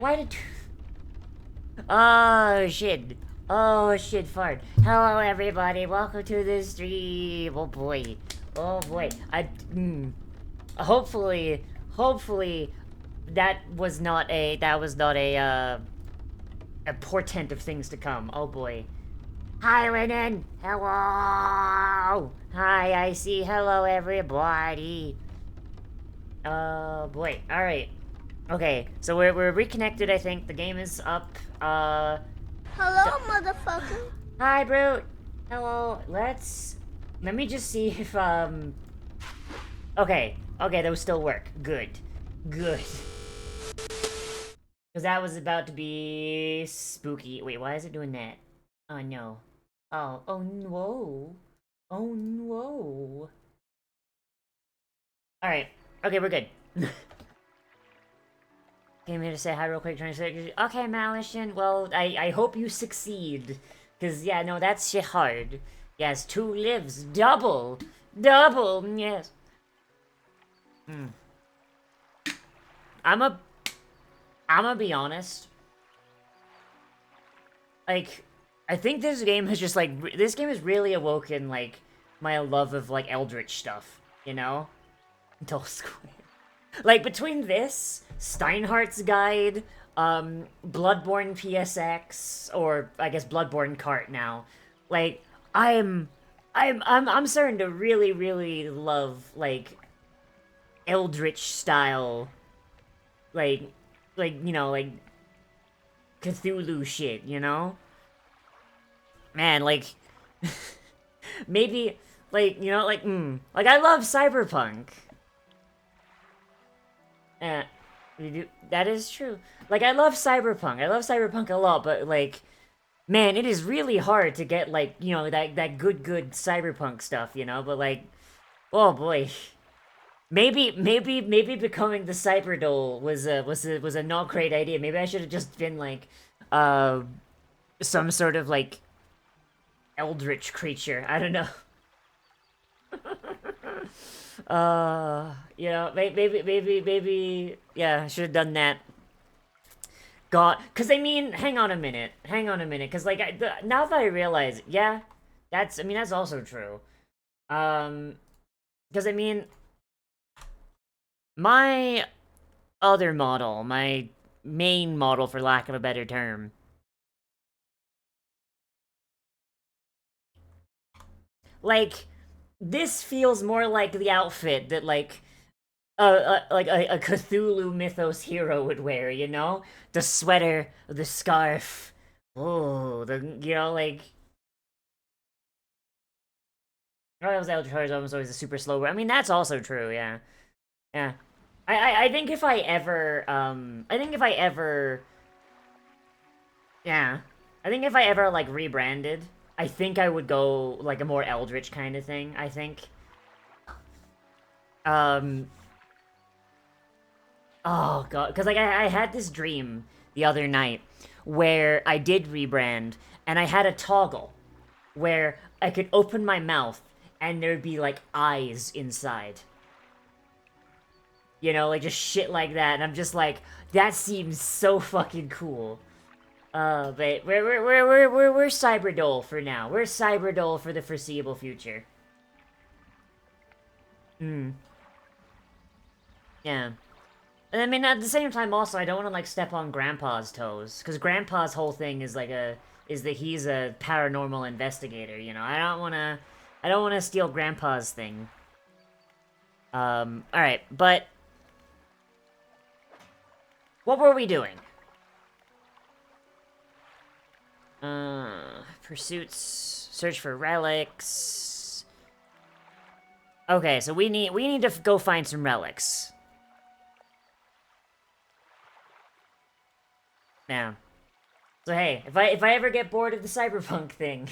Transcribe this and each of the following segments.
Why did... Oh, shit. Oh, shit, fart. Hello, everybody. Welcome to the stream. Oh, boy. Oh, boy. Hopefully, that was not a portent of things to come. Oh, boy. Hi, Lennon. Hello. Hi, I see. Hello, everybody. Oh, boy. All right. Okay, so we're reconnected, I think. The game is up. Hello, motherfucker. Hi, Brute. Hello. Let me just see if, Okay, those still work. Good. Good. Because that was about to be spooky. Wait, why is it doing that? Oh, no. Oh no. Oh, no. Alright. Okay, we're good. Came here to say hi real quick, trying to say, okay, Malishin, well, I hope you succeed. Cause, yeah, no, that's shit hard. Yes, 2 lives, double! Double, yes. I'ma be honest. Like, I think this game has just, like, this game has really awoken, like, my love of, like, Eldritch stuff, you know? Dull Square. Like, between this, Steinhardt's Guide, Bloodborne PSX, or I guess Bloodborne Cart now, like, I'm starting to really, really love, like, Eldritch style, like, you know, like, Cthulhu shit, you know? Man, like, maybe, like, you know, like, I love Cyberpunk. Eh, that is true. Like, I love Cyberpunk. I love Cyberpunk a lot, but, like, man, it is really hard to get, like, you know, that good Cyberpunk stuff, you know? But, like, oh boy. Maybe becoming the Cyberdole was a not great idea. Maybe I should have just been, like, uh, some sort of, like, eldritch creature. I don't know. You know, maybe, yeah, I should have done that. God, because I mean, hang on a minute, because like now that I realize, yeah, I mean that's also true. Um, because I mean, my other model, my main model, for lack of a better term, like this feels more like the outfit that like a Cthulhu mythos hero would wear, you know? The sweater, the scarf. Oh, you know, like oh, that was Eldritch is almost always a super slow. I mean, that's also true. Yeah, yeah. I think if I ever yeah, I think if I ever like rebranded, I think I would go like a more Eldritch kind of thing. I think. Um. Oh god, because like I had this dream the other night where I did rebrand and I had a toggle where I could open my mouth and there'd be like eyes inside. You know, like just shit like that. And I'm just like, that seems so fucking cool. But we're Cyberdole for now. We're Cyberdole for the foreseeable future. Hmm. Yeah. And I mean, at the same time, also, I don't want to like step on Grandpa's toes, because Grandpa's whole thing is is that he's a paranormal investigator. You know, I don't want to steal Grandpa's thing. All right, but what were we doing? Pursuits, search for relics. Okay, so we need to go find some relics. Now, so hey, if I ever get bored of the cyberpunk thing,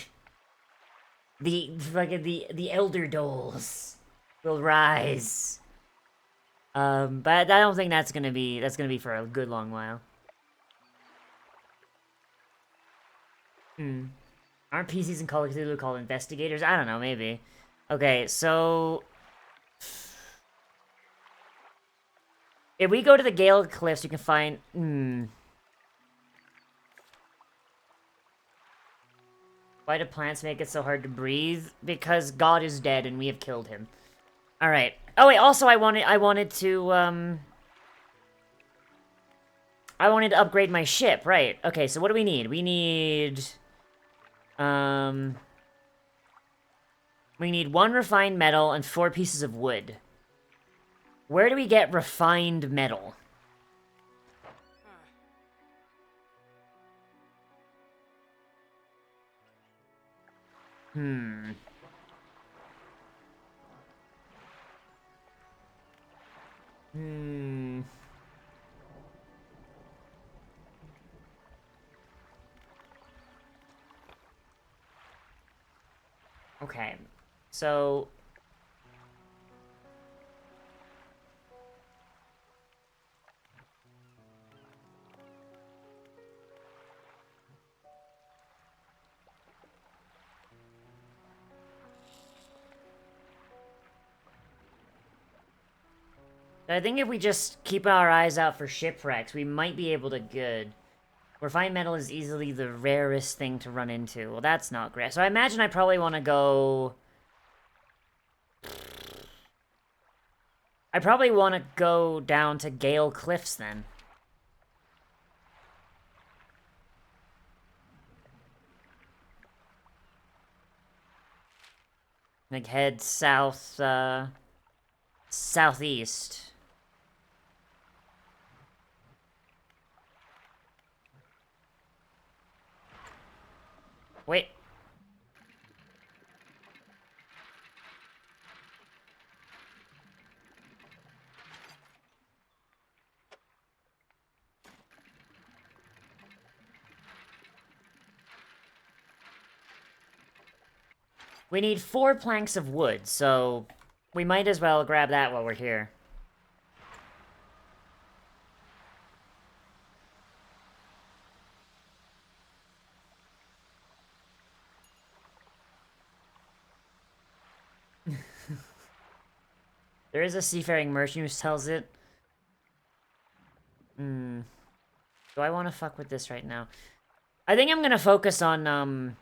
the elder doles will rise. But I don't think that's gonna be for a good long while. Hmm. Aren't PCs in Call of Cthulhu called investigators? I don't know, maybe. Okay, so if we go to the Gale Cliffs, you can find. Why do plants make it so hard to breathe? Because God is dead and we have killed him. Alright. Oh wait, also I wanted to upgrade my ship, right. Okay, so what do we need? We need 1 refined metal and 4 pieces of wood. Where do we get refined metal? Hmm. Okay. So... I think if we just keep our eyes out for shipwrecks, we might be able to good. Refined metal is easily the rarest thing to run into. Well, that's not great. So I imagine I probably want to go... I probably want to go down to Gale Cliffs, then. Like, head south, southeast. Wait. We need 4 planks of wood, so we might as well grab that while we're here. There is a seafaring merchant who sells it. Do I want to fuck with this right now? I think I'm gonna focus on,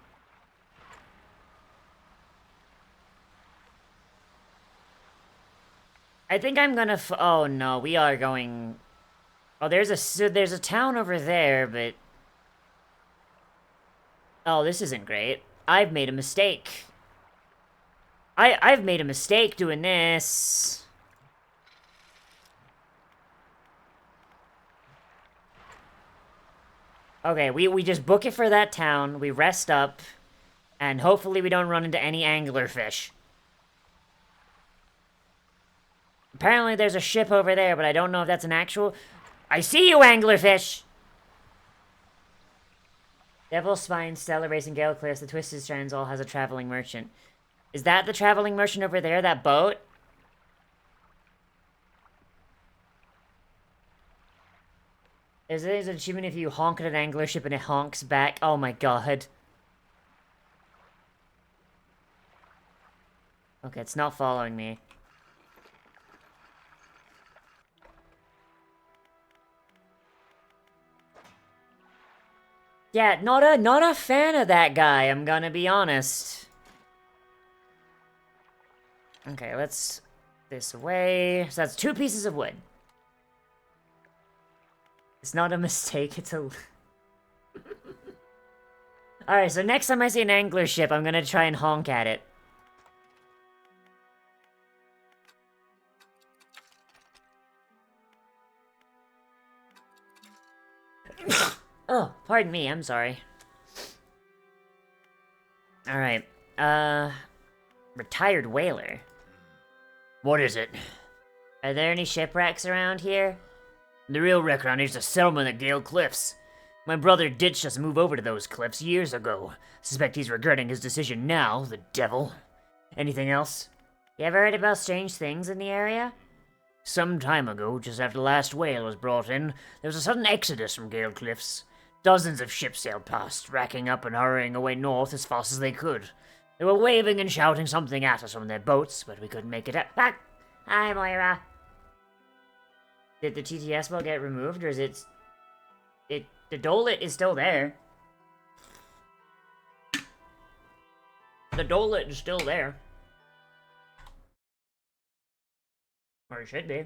I think I'm gonna oh no, we are going... Oh, there's a town over there, but... Oh, this isn't great. I've made a mistake. I've made a mistake doing this. Okay, we just book it for that town, we rest up, and hopefully we don't run into any anglerfish. Apparently there's a ship over there, but I don't know if that's an actual... I see you, anglerfish! Devil's Spine, Stellar Racing, Gale Cliffs, the Twisted Strands all has a traveling merchant. Is that the traveling merchant over there, that boat? There's an achievement if you honk at an angler ship and it honks back. Oh my god. Okay, it's not following me. Yeah, not a fan of that guy, I'm gonna be honest. Okay, let's... this away. So that's 2 pieces of wood. It's not a mistake, it's a... Alright, so next time I see an angler ship, I'm gonna try and honk at it. Oh, pardon me, I'm sorry. Alright, retired whaler. What is it? Are there any shipwrecks around here? The real wreck around here is a settlement at Gale Cliffs. My brother ditched us and moved over to those cliffs years ago. Suspect he's regretting his decision now, the devil. Anything else? You ever heard about strange things in the area? Some time ago, just after the last whale was brought in, there was a sudden exodus from Gale Cliffs. Dozens of ships sailed past, racking up and hurrying away north as fast as they could. They were waving and shouting something at us from their boats, but we couldn't make it out. Back! Hi, Moira. Did the TTS ball get removed, or is it... The Dolet is still there. The dolet is still there. Or it should be.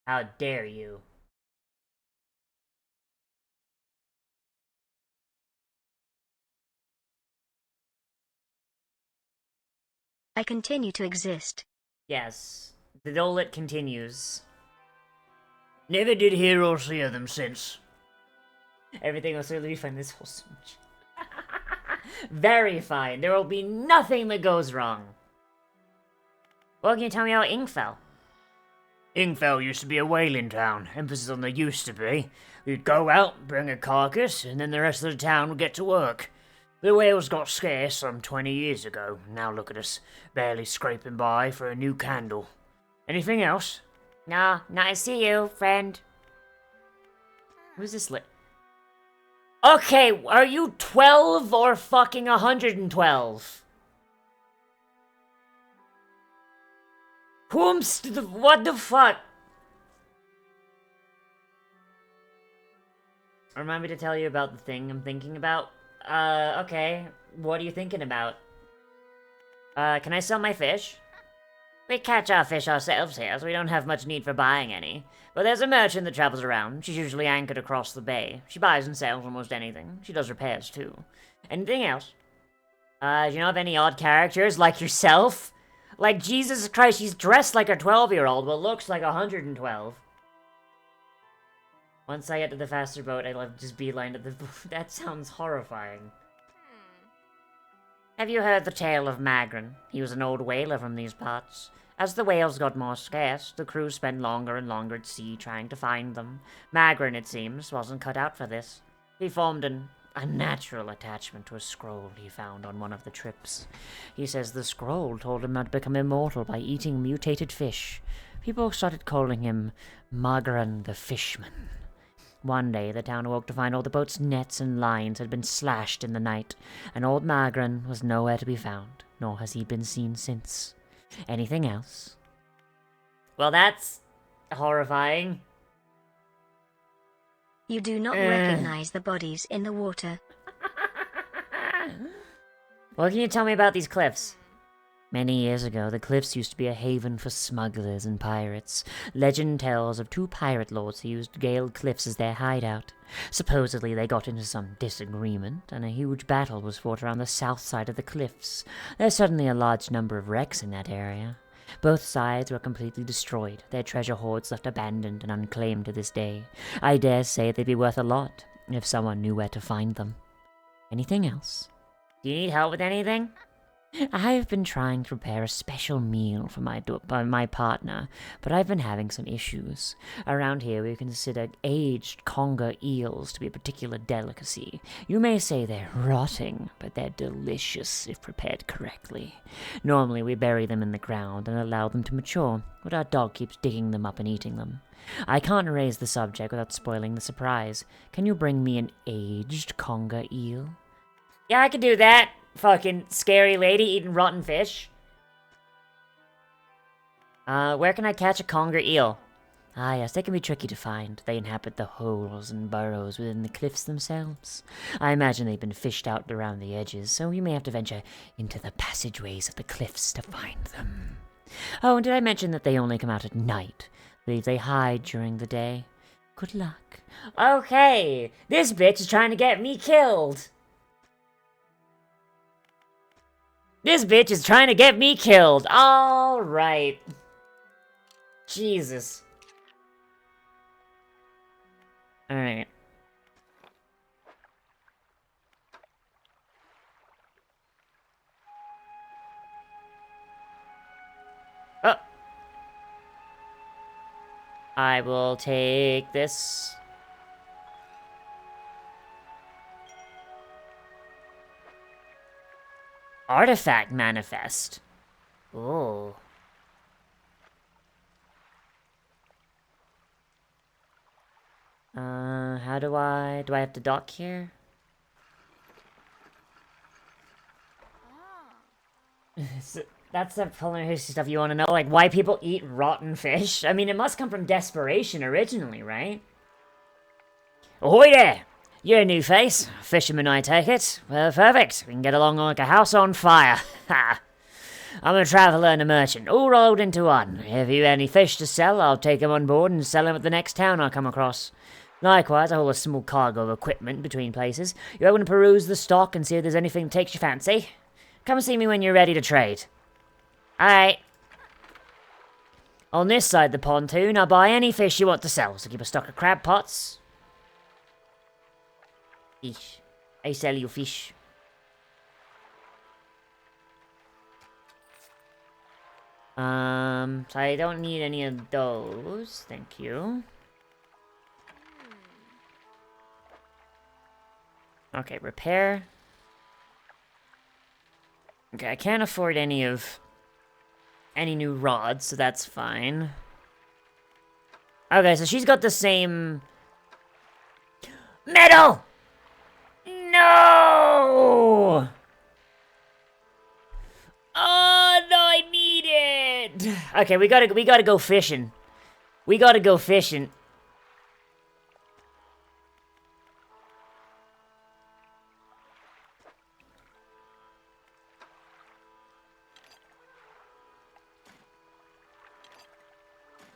How dare you? I continue to exist. Yes, the dolet continues. Never did hear or see of them since. Everything will certainly be fine this whole smooch. Very fine. There will be nothing that goes wrong. Well, can you tell me how Ingfell? Ingfell used to be a whaling town. Emphasis on the used to be. We'd go out, bring a carcass, and then the rest of the town would get to work. The whales got scarce some 20 years ago. Now look at us, barely scraping by for a new candle. Anything else? Nah, nice to see you, friend. Who's this Okay, are you 12 or fucking 112? What the fuck? Remind me to tell you about the thing I'm thinking about? Okay. What are you thinking about? Can I sell my fish? We catch our fish ourselves here, so we don't have much need for buying any. But there's a merchant that travels around. She's usually anchored across the bay. She buys and sells almost anything. She does repairs, too. Anything else? Do you know of any odd characters, like yourself? Like, Jesus Christ, she's dressed like a 12-year-old, but looks like 112. Once I get to the faster boat, I'll just beeline to the... That sounds horrifying. Have you heard the tale of Magrin? He was an old whaler from these parts. As the whales got more scarce, the crew spent longer and longer at sea trying to find them. Magrin, it seems, wasn't cut out for this. He formed an unnatural attachment to a scroll he found on one of the trips. He says the scroll told him how to become immortal by eating mutated fish. People started calling him Magrin the Fishman. One day, the town awoke to find all the boat's nets and lines had been slashed in the night, and old Magrin was nowhere to be found, nor has he been seen since. Anything else? Well, that's horrifying. You do not recognize the bodies in the water. What can you tell me about these cliffs? Many years ago, the cliffs used to be a haven for smugglers and pirates. Legend tells of two pirate lords who used Gale Cliffs as their hideout. Supposedly, they got into some disagreement, and a huge battle was fought around the south side of the cliffs. There's certainly a large number of wrecks in that area. Both sides were completely destroyed, their treasure hoards left abandoned and unclaimed to this day. I dare say they'd be worth a lot, if someone knew where to find them. Anything else? Do you need help with anything? I've been trying to prepare a special meal for my partner, but I've been having some issues. Around here, we consider aged conger eels to be a particular delicacy. You may say they're rotting, but they're delicious if prepared correctly. Normally, we bury them in the ground and allow them to mature, but our dog keeps digging them up and eating them. I can't raise the subject without spoiling the surprise. Can you bring me an aged conger eel? Yeah, I can do that. Fucking scary lady eating rotten fish. Where can I catch a conger eel? Ah, yes, they can be tricky to find. They inhabit the holes and burrows within the cliffs themselves. I imagine they've been fished out around the edges, so you may have to venture into the passageways of the cliffs to find them. Oh, and did I mention that they only come out at night? I believe they hide during the day. Good luck. Okay, this bitch is trying to get me killed. This bitch is trying to get me killed. All right. Jesus. All right. Oh. I will take this. Artifact manifest. Ooh. How do I have to dock here? That's the culinary stuff you want to know, like why people eat rotten fish? I mean, it must come from desperation originally, right? Ahoy there! You're a new face. Fisherman, I take it. Well, perfect. We can get along like a house on fire. Ha! I'm a traveller and a merchant, all rolled into one. If you have any fish to sell, I'll take them on board and sell them at the next town I come across. Likewise, I hold a small cargo of equipment between places. You're able to peruse the stock and see if there's anything that takes your fancy. Come see me when you're ready to trade. Alright. On this side of the pontoon, I'll buy any fish you want to sell, so keep a stock of crab pots. Fish. I sell you fish. So I don't need any of those, thank you. Okay, repair. Okay, I can't afford any new rods, so that's fine. Okay, so she's got the same... Metal! No! Oh, no, I need it! Okay, we gotta go fishing. We gotta go fishing.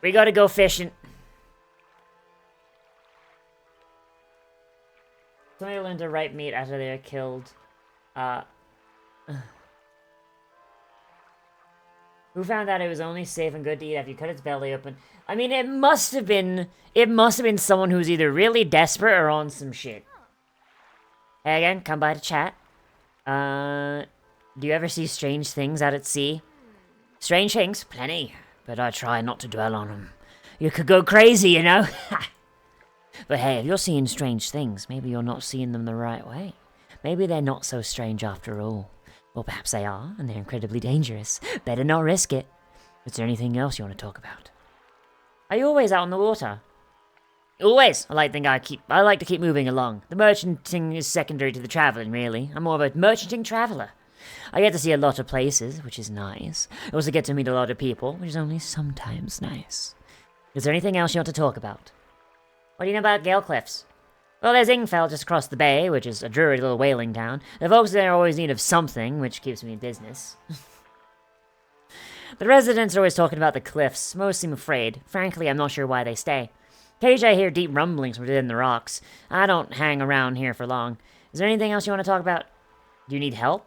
We gotta go fishing. Somebody learned to ripe meat after they are killed. Who found out it was only safe and good to eat after you cut its belly open? I mean, it must have been someone who's either really desperate or on some shit. Hey again, come by to chat. Do you ever see strange things out at sea? Strange things? Plenty. But I try not to dwell on them. You could go crazy, you know? But hey, if you're seeing strange things, maybe you're not seeing them the right way. Maybe they're not so strange after all. Or perhaps they are, and they're incredibly dangerous. Better not risk it. Is there anything else you want to talk about? Are you always out on the water? Always! I like to keep moving along. The merchanting is secondary to the travelling, really. I'm more of a merchanting traveller. I get to see a lot of places, which is nice. I also get to meet a lot of people, which is only sometimes nice. Is there anything else you want to talk about? What do you know about Gale Cliffs? Well, there's Ingfell just across the bay, which is a dreary little whaling town. The folks there are always in need of something, which keeps me in business. The residents are always talking about the cliffs. Most seem afraid. Frankly, I'm not sure why they stay. Occasionally I hear deep rumblings from within the rocks. I don't hang around here for long. Is there anything else you want to talk about? Do you need help?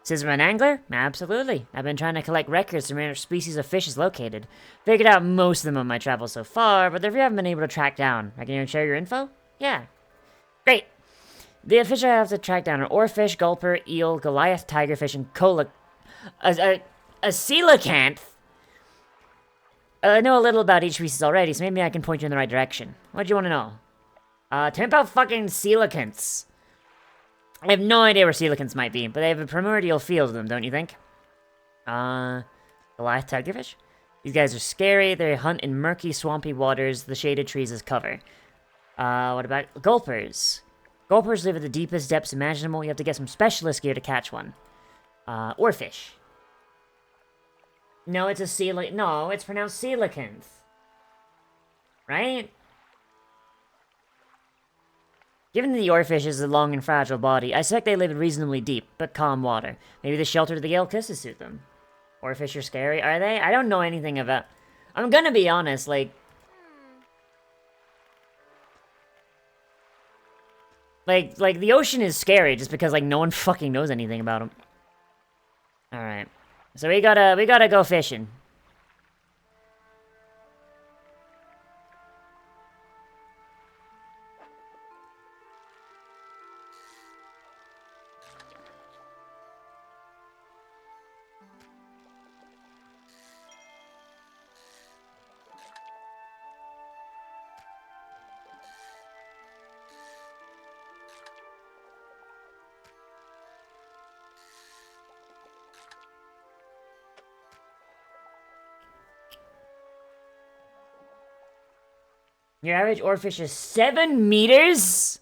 Since I'm an angler? Absolutely. I've been trying to collect records to where species of fish is located. Figured out most of them on my travels so far, but if you haven't been able to track down, I can share your info? Yeah. Great. The fish I have to track down are oarfish, gulper, eel, Goliath, tigerfish, and a coelacanth. I know a little about each species already, so maybe I can point you in the right direction. What do you want to know? Tell me about fucking coelacanths. I have no idea where coelacanths might be, but they have a primordial feel to them, don't you think? Goliath tigerfish? These guys are scary. They hunt in murky, swampy waters the shaded trees as cover. What about gulpers? Gulpers live at the deepest depths imaginable. You have to get some specialist gear to catch one. Oarfish. No, it's a no, it's pronounced coelacanth. Right? Given the oarfish is a long and fragile body, I suspect they live in reasonably deep, but calm water. Maybe the shelter of the Gale Cliffs suit them. Oarfish are scary, are they? I don't know anything about... I'm gonna be honest, like... Like, the ocean is scary just because, like, no one fucking knows anything about them. Alright. So we gotta go fishing. Your average oarfish is 7 meters?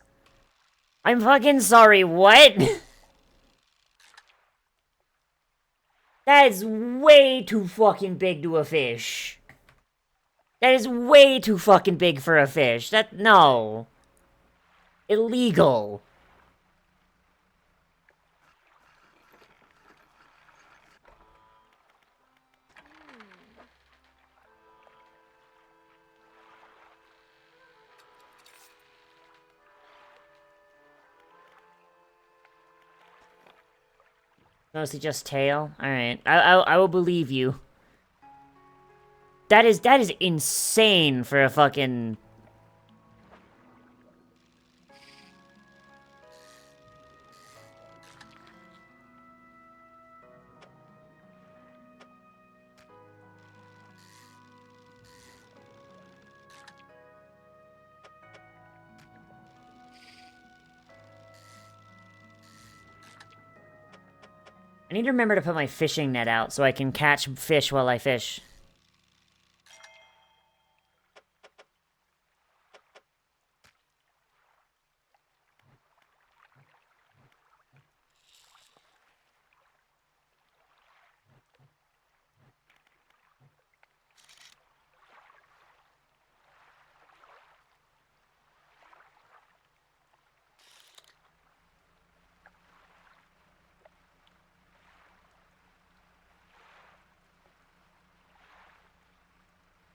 I'm fucking sorry, what? That is way too fucking big to a fish. That is way too fucking big for a fish. No. illegal. Mostly just tail? Alright. I will believe you. That is insane for a fucking... I need to remember to put my fishing net out so I can catch fish while I fish.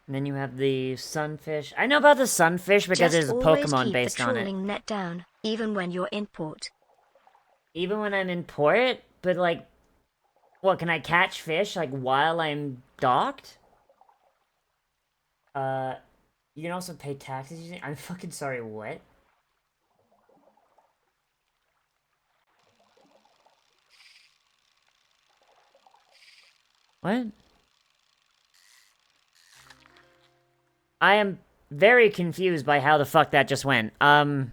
And then you have the sunfish. I know about the sunfish because there's a Pokemon based on it. Just always keep the trawling net down, even when you're in port. Even when I'm in port? But like, what, can I catch fish, like, while I'm docked? You can also pay taxes using... I'm fucking sorry, what? What? I am very confused by how the fuck that just went. I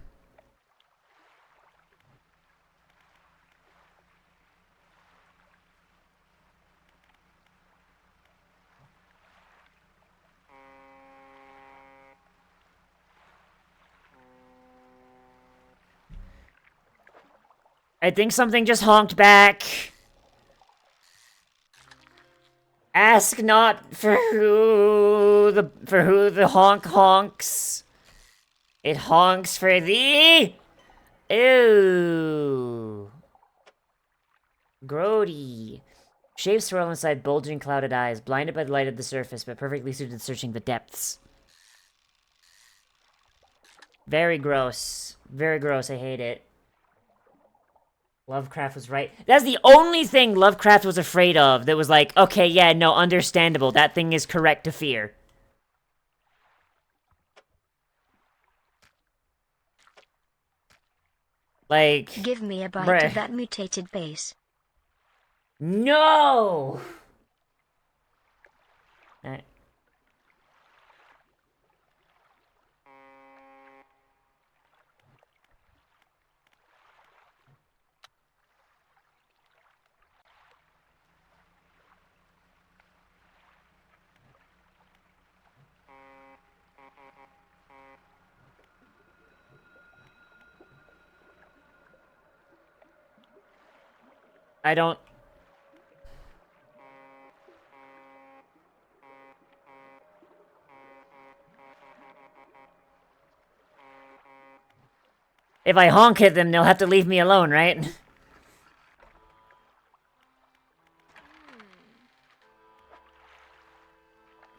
think something just honked back. Ask not for who the honk honks. It honks for thee. Ew. Grody. Shaved swirl inside bulging clouded eyes, blinded by the light of the surface, but perfectly suited to searching the depths. Very gross. Very gross, I hate it. Lovecraft was right. That's the only thing Lovecraft was afraid of that was like, okay, yeah, no, understandable. That thing is correct to fear. Like... Give me a bite of that mutated base. No! I don't... If I honk at them, they'll have to leave me alone, right?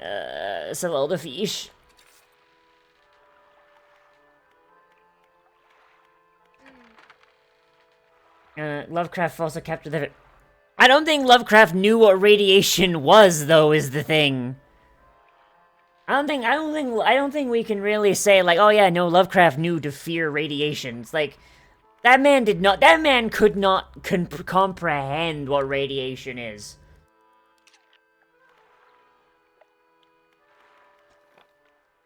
Hello, the fish. Lovecraft also captured the... I don't think Lovecraft knew what radiation was, though, is the thing. I don't think we can really say, like, oh yeah, no, Lovecraft knew to fear radiation. It's like, that man could not comprehend what radiation is.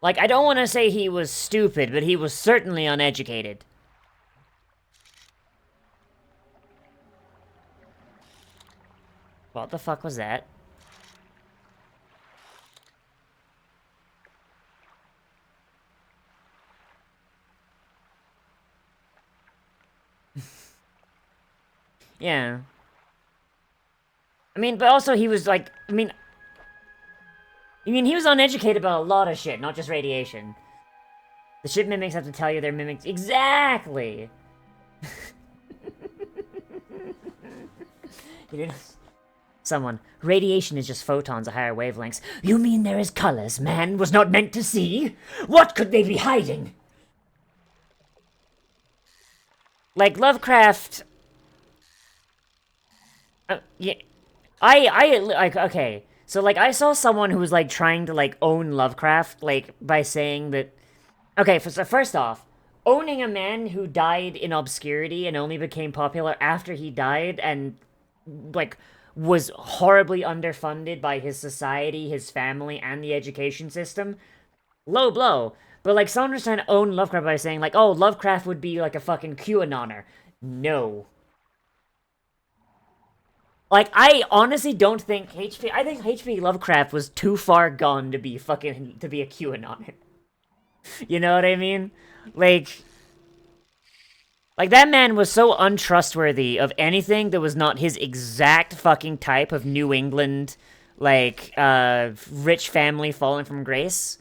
Like, I don't want to say he was stupid, but he was certainly uneducated. What the fuck was that? Yeah. I mean, but also he was like, I mean, he was uneducated about a lot of shit, not just radiation. The ship mimics have to tell you they're mimics. Exactly! You didn't... Someone. Radiation is just photons at higher wavelengths. You mean there is colors man was not meant to see? What could they be hiding? Like, Lovecraft... yeah... like, okay. So, like, I saw someone who was, like, trying to, like, own Lovecraft, like, by saying that... Okay, so first off, owning a man who died in obscurity and only became popular after he died and, like, was horribly underfunded by his society, his family, and the education system, low blow. But, like, someone was trying to own Lovecraft by saying, like, oh, Lovecraft would be, like, a fucking QAnoner. No. Like, I honestly don't think I think H.P. Lovecraft was too far gone to be a QAnoner. You know what I mean? Like, that man was so untrustworthy of anything that was not his exact fucking type of New England, like, rich family falling from grace.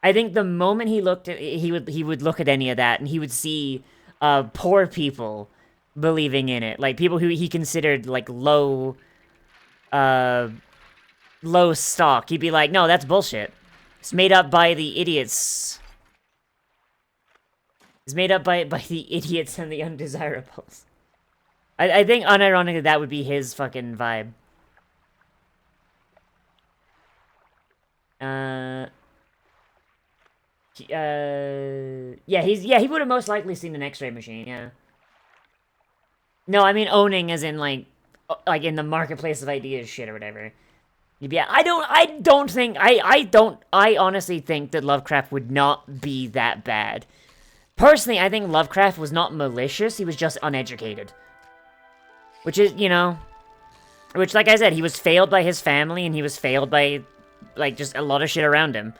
I think the moment he looked at, he would look at any of that and he would see, poor people believing in it. Like, people who he considered, like, low stock. He'd be like, no, that's bullshit. It's made up by the idiots. It's made up by the idiots and the undesirables. I think, unironically, that would be his fucking vibe. Yeah, he would have most likely seen an X-ray machine, yeah. No, I mean owning as in, like in the marketplace of ideas shit or whatever. Yeah, I honestly think that Lovecraft would not be that bad. Personally, I think Lovecraft was not malicious, he was just uneducated. Which is, you know... Which, like I said, he was failed by his family, and he was failed by, like, just a lot of shit around him.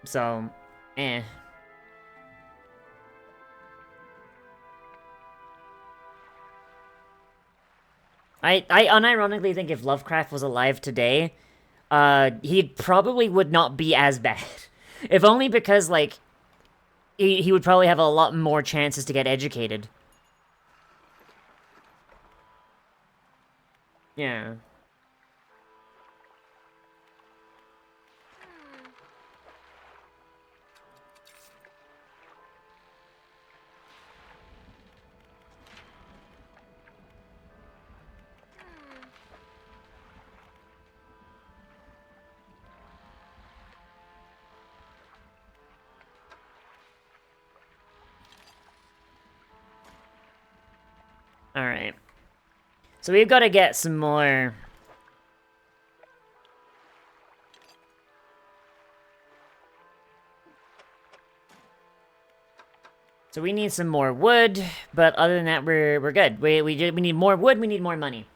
So, eh. I unironically think if Lovecraft was alive today, he probably would not be as bad. If only because, like, he would probably have a lot more chances to get educated. Yeah. Alright. So we've got to get some more... So we need some more wood, but other than that, we're good. We need more wood, we need more money.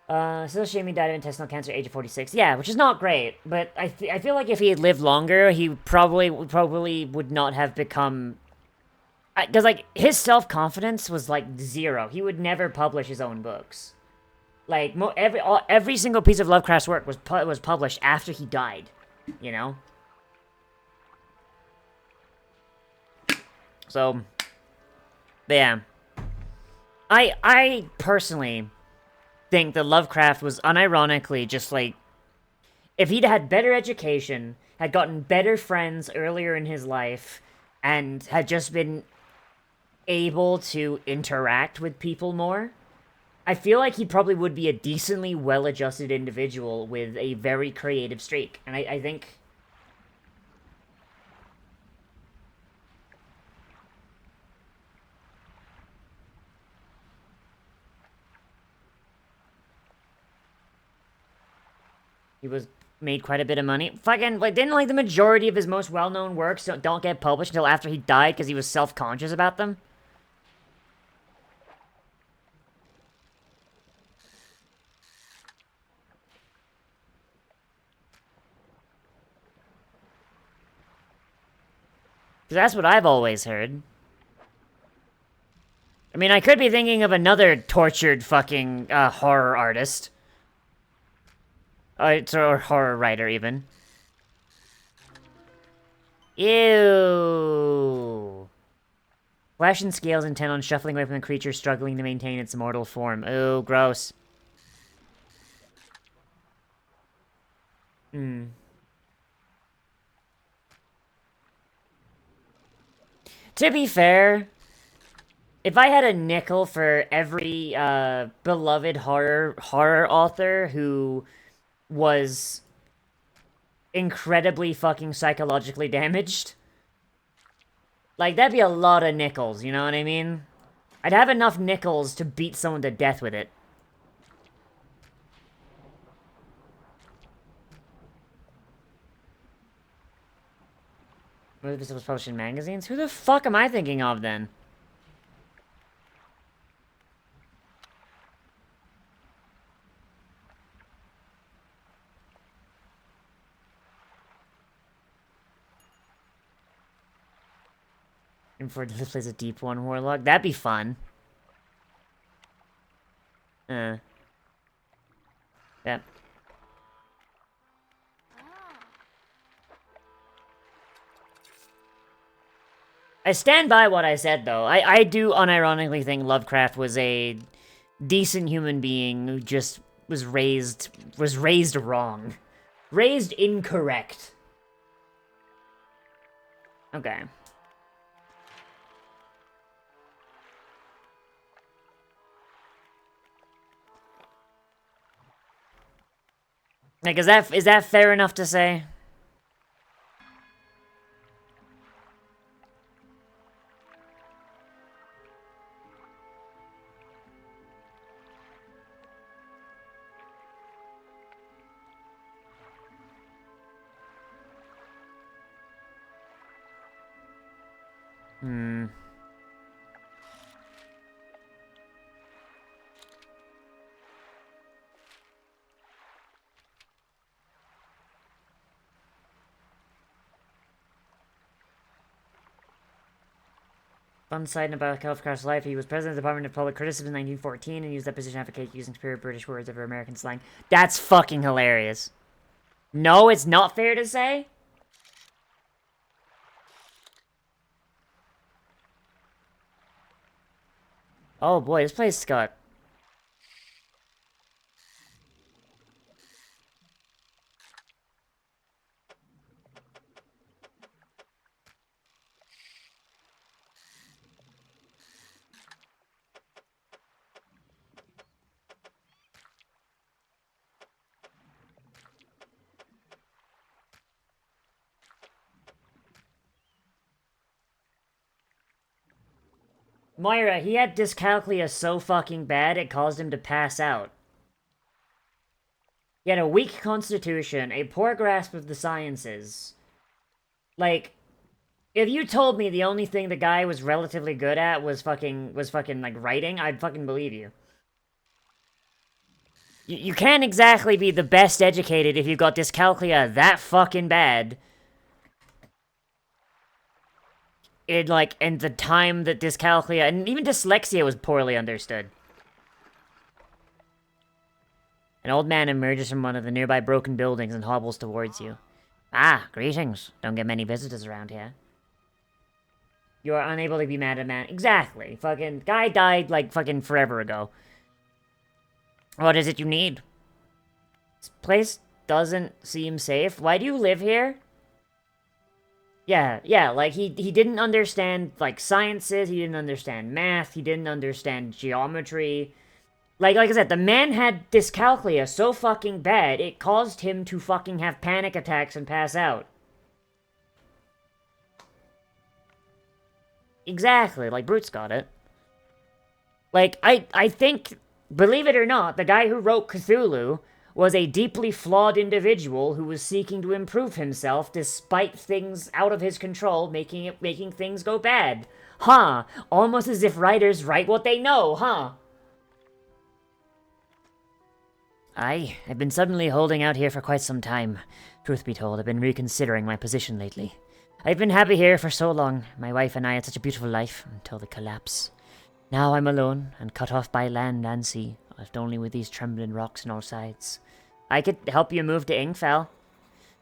Still shame he died of intestinal cancer at age of 46. Yeah, which is not great, but I feel like if he had lived longer, he probably would not have become... Because, like, his self-confidence was, like, zero. He would never publish his own books. Like, every single piece of Lovecraft's work was published after he died, you know? So, yeah. I personally think that Lovecraft was unironically just, like, if he'd had better education, had gotten better friends earlier in his life, and had just been able to interact with people more, I feel like he probably would be a decently well-adjusted individual with a very creative streak. And I think... he was made quite a bit of money. Fucking, like, didn't, like, the majority of his most well-known works don't get published until after he died because he was self-conscious about them? Because that's what I've always heard. I mean, I could be thinking of another tortured fucking horror artist. It's a horror writer, even. Ew. Flash and scales intent on shuffling away from the creature struggling to maintain its mortal form. Ooh, gross. Hmm. To be fair, if I had a nickel for every beloved horror author who was incredibly fucking psychologically damaged, like, that'd be a lot of nickels, you know what I mean? I'd have enough nickels to beat someone to death with it. What if this was published in magazines? Who the fuck am I thinking of, then? And for this plays a deep one warlock? That'd be fun. Yep. I stand by what I said, though. I do unironically think Lovecraft was a decent human being who just was raised wrong. Raised incorrect. Okay. Like, is that fair enough to say? Hmm. Fun side about Lovecraft's life, he was president of the Department of Public Criticism in 1914 and used that position to advocate using superior British words over American slang. That's fucking hilarious. No, it's not fair to say? Oh boy, this place got... Moira, he had dyscalculia so fucking bad it caused him to pass out. He had a weak constitution, a poor grasp of the sciences. Like, if you told me the only thing the guy was relatively good at was fucking, like, writing, I'd fucking believe you. You can't exactly be the best educated if you've got dyscalculia that fucking bad. And the time that dyscalculia, and even dyslexia was poorly understood. An old man emerges from one of the nearby broken buildings and hobbles towards you. Ah, greetings. Don't get many visitors around here. You are unable to be mad at man. Exactly. Fucking guy died, like, fucking forever ago. What is it you need? This place doesn't seem safe. Why do you live here? Yeah, like, he didn't understand, like, sciences, he didn't understand math, he didn't understand geometry. Like I said, the man had dyscalculia so fucking bad, it caused him to fucking have panic attacks and pass out. Exactly, like, Brute's got it. Like, I think, believe it or not, the guy who wrote Cthulhu was a deeply flawed individual who was seeking to improve himself despite things out of his control making things go bad. Huh, almost as if writers write what they know, huh? I've been suddenly holding out here for quite some time. Truth be told, I've been reconsidering my position lately. I've been happy here for so long. My wife and I had such a beautiful life until the collapse. Now I'm alone and cut off by land and sea, left only with these trembling rocks on all sides. I could help you move to Ingfell.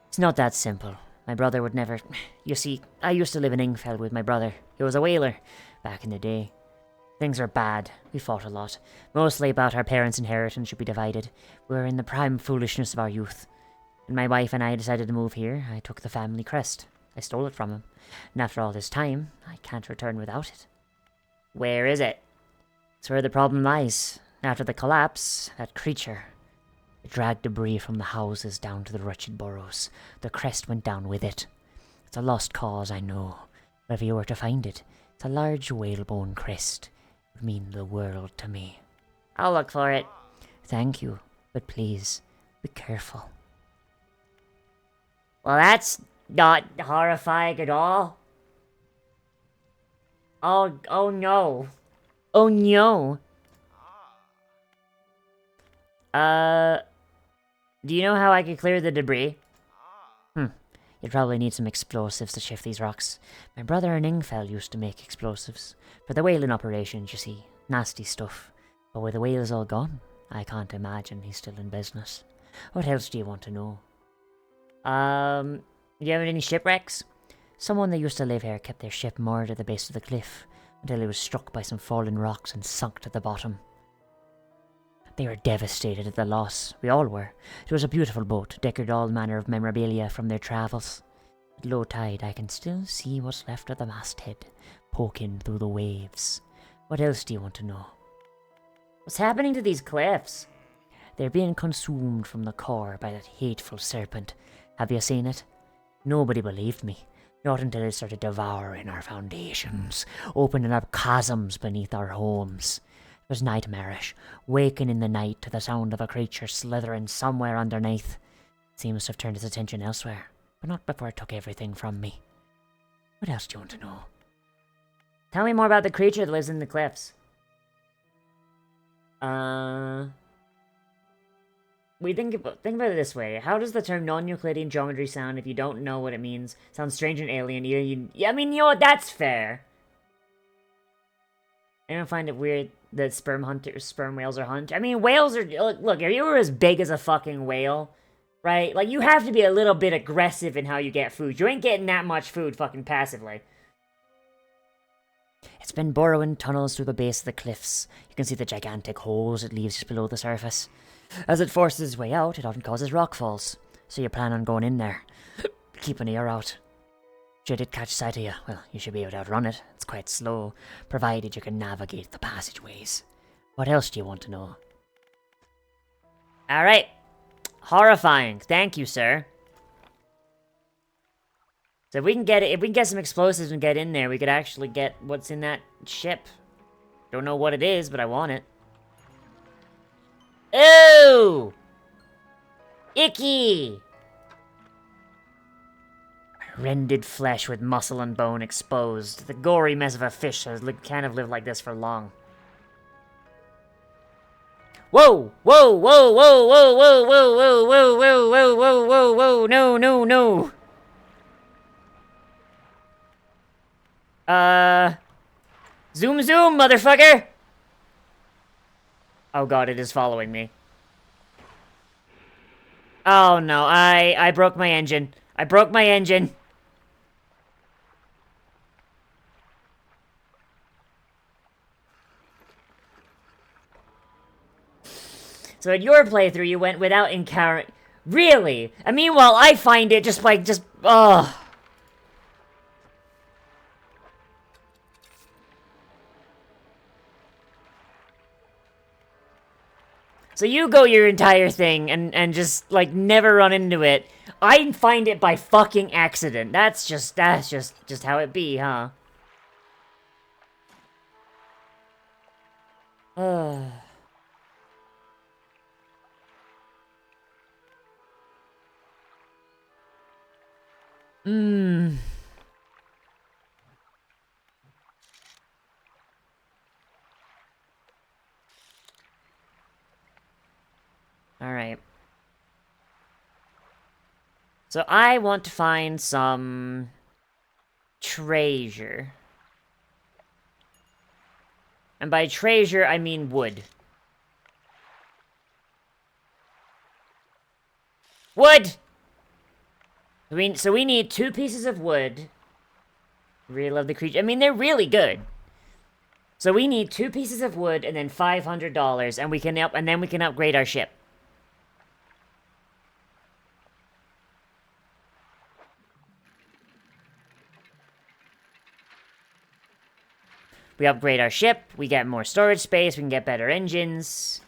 It's not that simple. My brother would never... You see, I used to live in Ingfell with my brother. He was a whaler back in the day. Things are bad. We fought a lot. Mostly about our parents' inheritance should be divided. We were in the prime foolishness of our youth. When my wife and I decided to move here, I took the family crest. I stole it from him. And after all this time, I can't return without it. Where is it? It's where the problem lies. After the collapse, that creature... It dragged debris from the houses down to the wretched burrows. The crest went down with it. It's a lost cause, I know. But if you were to find it, it's a large whalebone crest. It would mean the world to me. I'll look for it. Thank you, but please, be careful. Well, that's not horrifying at all. Oh no. Oh no. Do you know how I could clear the debris? You'd probably need some explosives to shift these rocks. My brother in Ingfell used to make explosives. For the whaling operations, you see. Nasty stuff. But with the whales all gone, I can't imagine he's still in business. What else do you want to know? Do you have any shipwrecks? Someone that used to live here kept their ship moored at the base of the cliff until it was struck by some fallen rocks and sunk to the bottom. They were devastated at the loss. We all were. It was a beautiful boat, decorated all manner of memorabilia from their travels. At low tide, I can still see what's left of the masthead, poking through the waves. What else do you want to know? What's happening to these cliffs? They're being consumed from the core by that hateful serpent. Have you seen it? Nobody believed me. Not until it started devouring our foundations, opening up chasms beneath our homes. It was nightmarish, waking in the night to the sound of a creature slithering somewhere underneath. It seems to have turned its attention elsewhere, but not before it took everything from me. What else do you want to know? Tell me more about the creature that lives in the cliffs. Think about it this way. How does the term non-Euclidean geometry sound if you don't know what it means? Sounds strange and alien. I mean, you know what? That's fair. I don't find it weird that sperm whales are hunt. I mean, whales are... Look, if you were as big as a fucking whale, right? Like, you have to be a little bit aggressive in how you get food. You ain't getting that much food fucking passively. It's been burrowing tunnels through the base of the cliffs. You can see the gigantic holes it leaves just below the surface. As it forces its way out, it often causes rockfalls. So you plan on going in there. Keep an ear out. Should it catch sight of you, well, you should be able to outrun it. It's quite slow, provided you can navigate the passageways. What else do you want to know? Alright. Horrifying. Thank you, sir. So if we can get some explosives and get in there, we could actually get what's in that ship. Don't know what it is, but I want it. Ew! Icky! Rended flesh with muscle and bone exposed. The gory mess of a fish can't have lived like this for long. Whoa! Whoa! Whoa! Whoa! Whoa! Whoa! Whoa! Whoa! Whoa! Whoa! Whoa! Whoa! Whoa! Whoa! No! No! No! Zoom! Zoom, motherfucker! Oh god, it is following me. Oh no, I broke my engine. I broke my engine. So in your playthrough, you went without encountering... Really? And meanwhile, I find it ugh. So you go your entire thing and just, like, never run into it. I find it by fucking accident. That's just how it be, huh? Alright. So I want to find some... treasure. And by treasure, I mean wood. Wood! So we need 2 pieces of wood. Really love the creature. I mean, they're really good. So we need 2 pieces of wood and then $500, and then we can upgrade our ship. We upgrade our ship, we get more storage space, we can get better engines.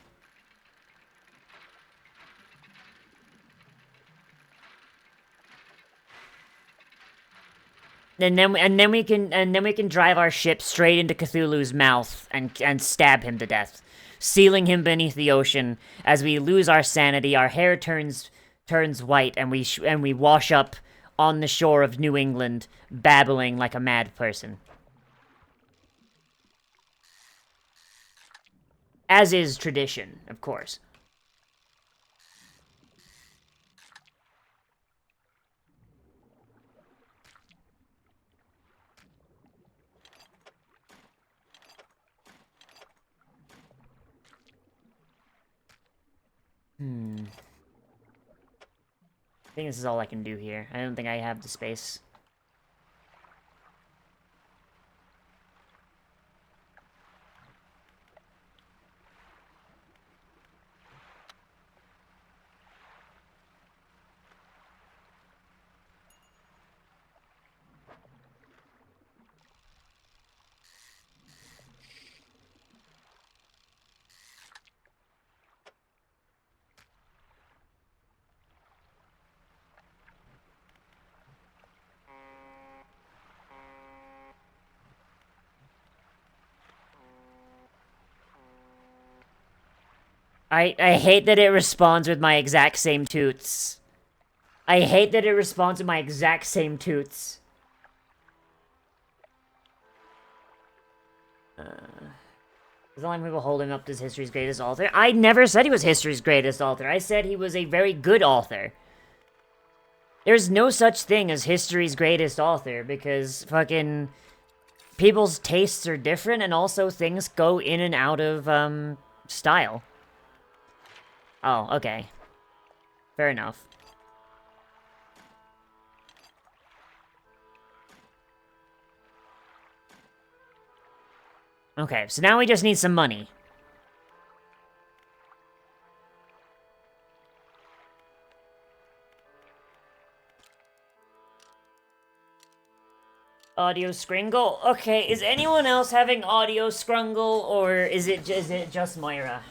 And then we can drive our ship straight into Cthulhu's mouth and stab him to death, sealing him beneath the ocean. As we lose our sanity, our hair turns white, and we wash up on the shore of New England, babbling like a mad person. As is tradition, of course. I think this is all I can do here. I don't think I have the space. I hate that it responds with my exact same toots. I hate that it responds with my exact same toots. Is the only people holding up as history's greatest author? I never said he was history's greatest author. I said he was a very good author. There's no such thing as history's greatest author, because fucking people's tastes are different, and also things go in and out of, style. Oh, okay. Fair enough. Okay, so now we just need some money. Audio scringle? Okay, is anyone else having audio scrungle, or is it just Moira?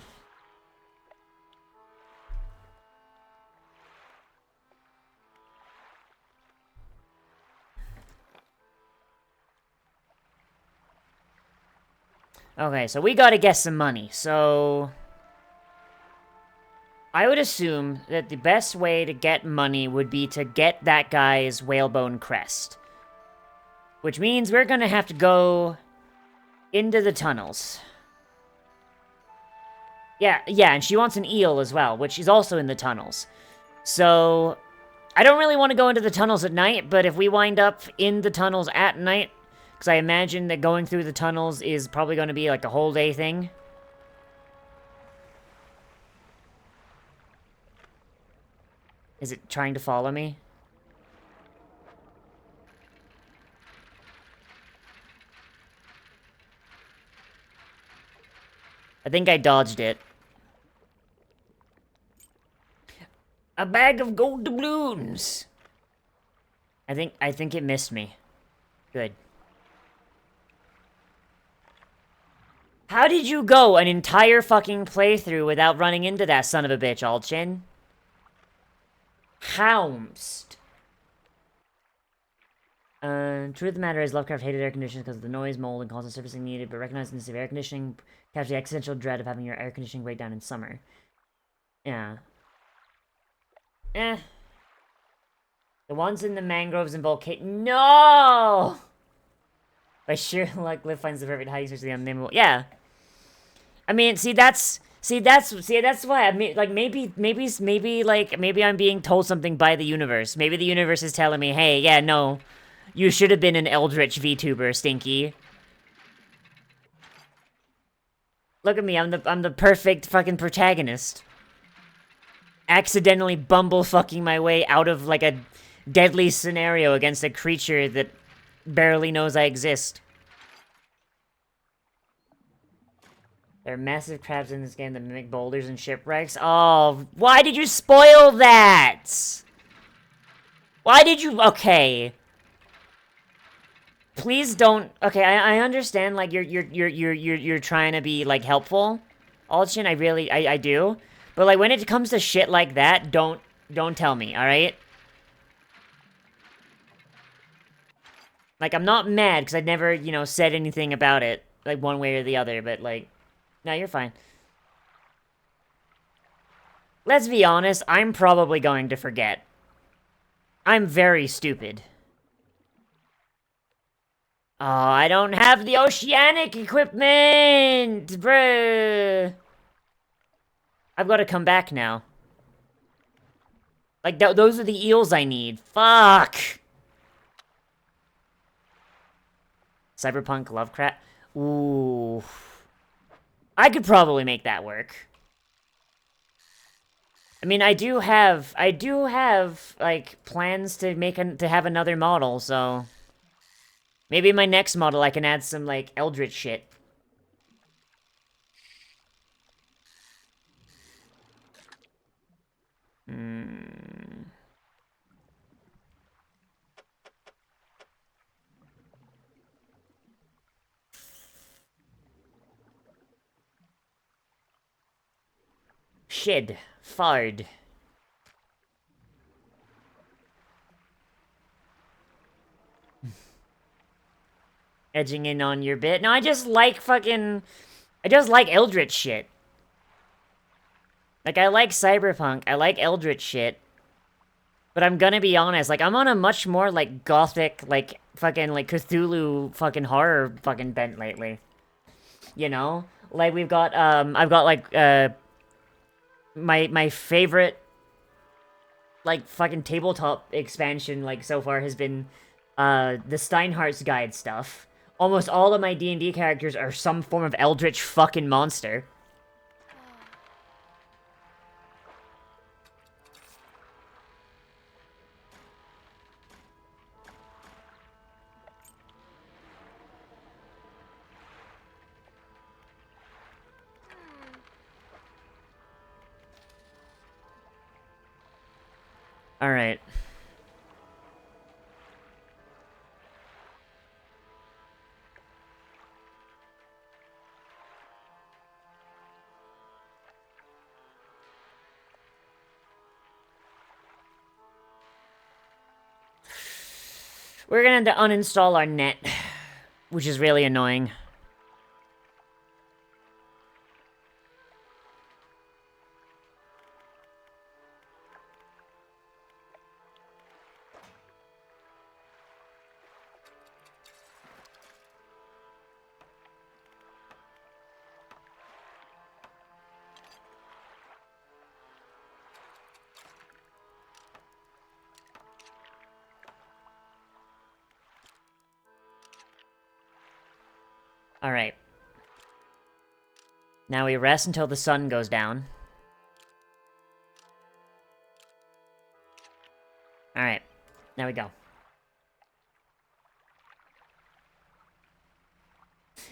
Okay, so we gotta get some money, so... I would assume that the best way to get money would be to get that guy's whalebone crest. Which means we're gonna have to go into the tunnels. Yeah, and she wants an eel as well, which is also in the tunnels. So, I don't really want to go into the tunnels at night, but if we wind up in the tunnels at night, because I imagine that going through the tunnels is probably going to be like a whole day thing. Is it trying to follow me? I think I dodged it. A bag of gold doubloons! I think it missed me. Good. How did you go an entire fucking playthrough without running into that son of a bitch, Alchin? Hounst. Truth of the matter is, Lovecraft hated air conditioning because of the noise, mold, and constant surfacing needed, but recognizing the air conditioning captures the existential dread of having your air conditioning break down in summer. Yeah. The ones in the mangroves and volcano. No! By sheer luck, Liv finds the perfect hiding space for the unnameable. Yeah. I mean, that's why I mean, like, maybe I'm being told something by the universe. Maybe the universe is telling me, hey, yeah, no, you should have been an eldritch VTuber, Stinky. Look at me, I'm the perfect fucking protagonist. accidentally bumblefucking my way out of, like, a deadly scenario against a creature that barely knows I exist. There are massive crabs in this game that mimic boulders and shipwrecks. Oh, why did you spoil that? Why did you... Okay. Please don't... Okay, I understand, like, you're trying to be, like, helpful. Alchin, I do. But, like, when it comes to shit like that, don't tell me, alright? Like, I'm not mad, because I never, you know, said anything about it, like, one way or the other, but, like... No, you're fine. Let's be honest, I'm probably going to forget. I'm very stupid. Oh, I don't have the oceanic equipment! Bruh! I've got to come back now. Like, those are the eels I need. Fuck! Cyberpunk Lovecraft? Ooh. I could probably make that work. I mean, I do have, like, plans to have another model, so... Maybe in my next model I can add some, like, eldritch shit. Shid. Fard. Edging in on your bit. No, I just like fucking... I just like eldritch shit. Like, I like cyberpunk. I like eldritch shit. But I'm gonna be honest, like, I'm on a much more, like, gothic, like, fucking, like, Cthulhu fucking horror fucking bent lately. You know? Like, we've got, I've got, like, my favorite, like, fucking tabletop expansion, like, so far has been, the Steinhardt's Guide stuff. Almost all of my D&D characters are some form of eldritch fucking monster. Alright. We're gonna have to uninstall our net, which is really annoying. Alright. Now we rest until the sun goes down. Alright. There we go.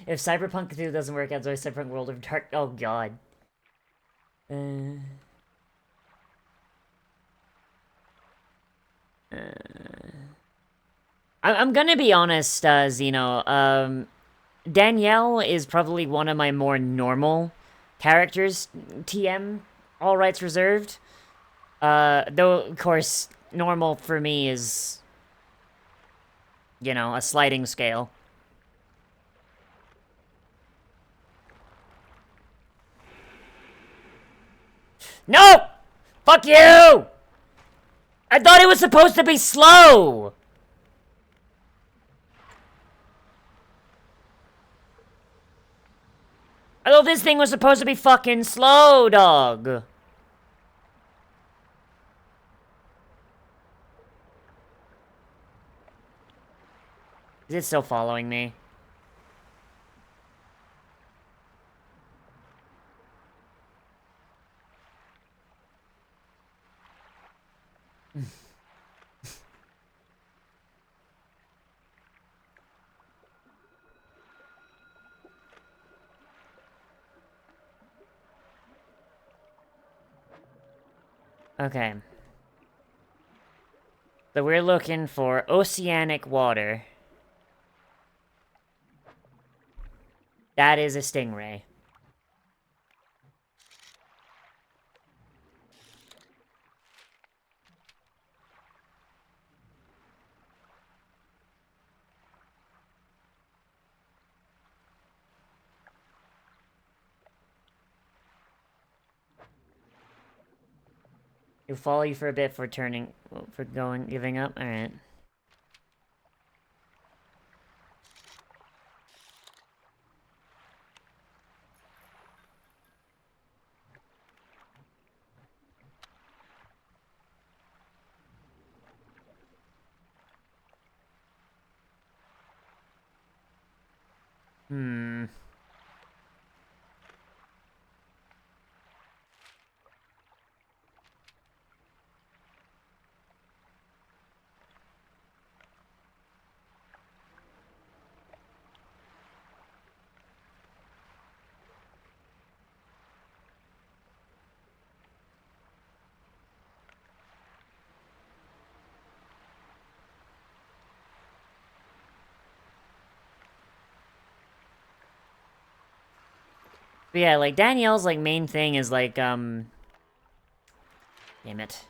If Cyberpunk Cthulhu doesn't work out, it's always Cyberpunk World of Dark... Oh, God. I'm gonna be honest, Zeno. Danielle is probably one of my more normal characters, TM, all rights reserved. Though, of course, normal for me is, you know, a sliding scale. No! Fuck you! I thought it was supposed to be slow! I thought this thing was supposed to be fucking slow, dog. Is it still following me? Okay. So we're looking for oceanic water. That is a stingray. It'll follow you for a bit for giving up? Alright. Hmm. But yeah, like, Danielle's, like, main thing is, like, damn it.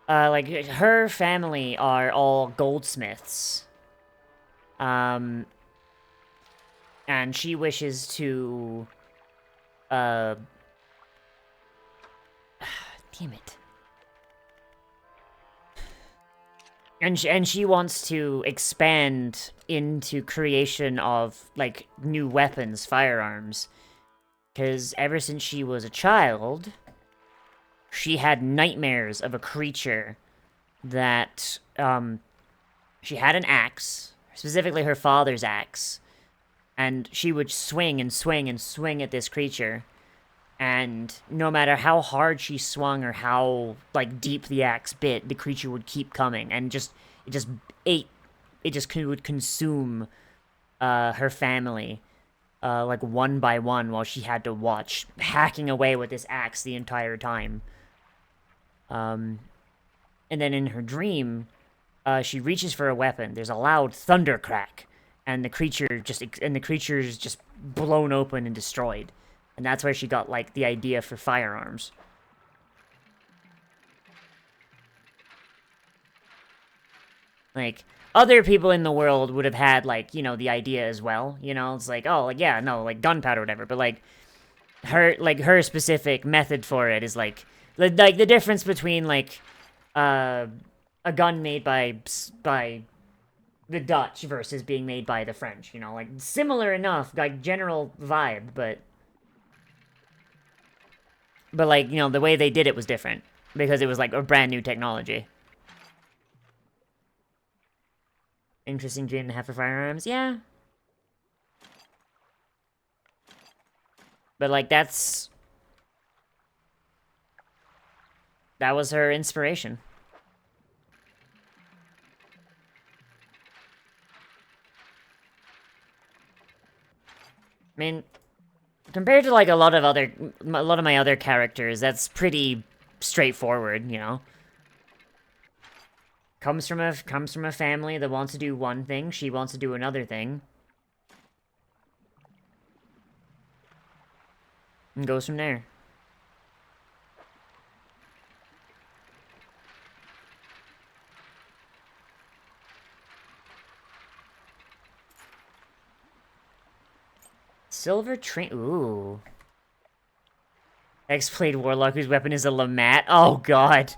Like, her family are all goldsmiths. And she wishes to, damn it. And she wants to expand into creation of, like, new weapons, firearms. Because ever since she was a child, she had nightmares of a creature that, she had an axe, specifically her father's axe, and she would swing and swing and swing at this creature, and no matter how hard she swung or how, like, deep the axe bit, the creature would keep coming, and would consume, her family, like, one by one, while she had to watch, hacking away with this axe the entire time. And then in her dream, she reaches for a weapon. There's a loud thunder crack, and the creature's just blown open and destroyed. And that's where she got, like, the idea for firearms. Like, other people in the world would have had, like, you know, the idea as well. You know, it's like, oh, like, yeah, no, like, gunpowder or whatever. But, like, her specific method for it is, like, the difference between, like, a gun made by the Dutch versus being made by the French, you know, like, similar enough, like, general vibe, but, like, you know, the way they did it was different, because it was, like, a brand new technology. Interesting dream to have for firearms, yeah. But, like, that was her inspiration. I mean, compared to, like, a lot of my other characters, that's pretty straightforward, you know? Comes from a family that wants to do one thing, she wants to do another thing. And goes from there. Silver train. Ooh. X-Blade Warlock whose weapon is a Lamat. Oh, God.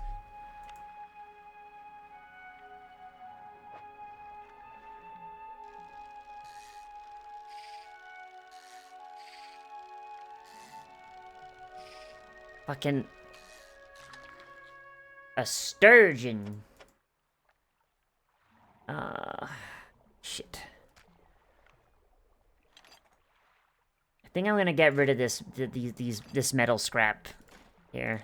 Fucking... a sturgeon. Shit. I think I'm gonna get rid of this metal scrap here.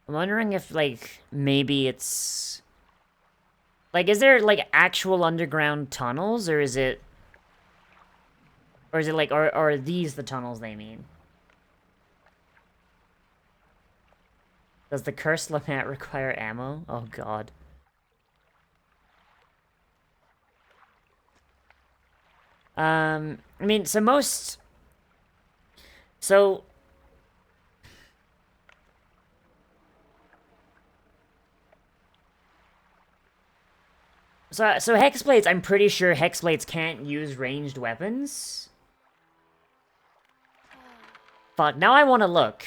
I'm wondering if, like, maybe it's... Like, is there, like, actual underground tunnels, or is it... Or is it, like, or are these the tunnels they mean? Does the cursed Lamat require ammo? Oh, God. I mean, so most... So... So Hexblades, I'm pretty sure Hexblades can't use ranged weapons. Fuck, now I want to look.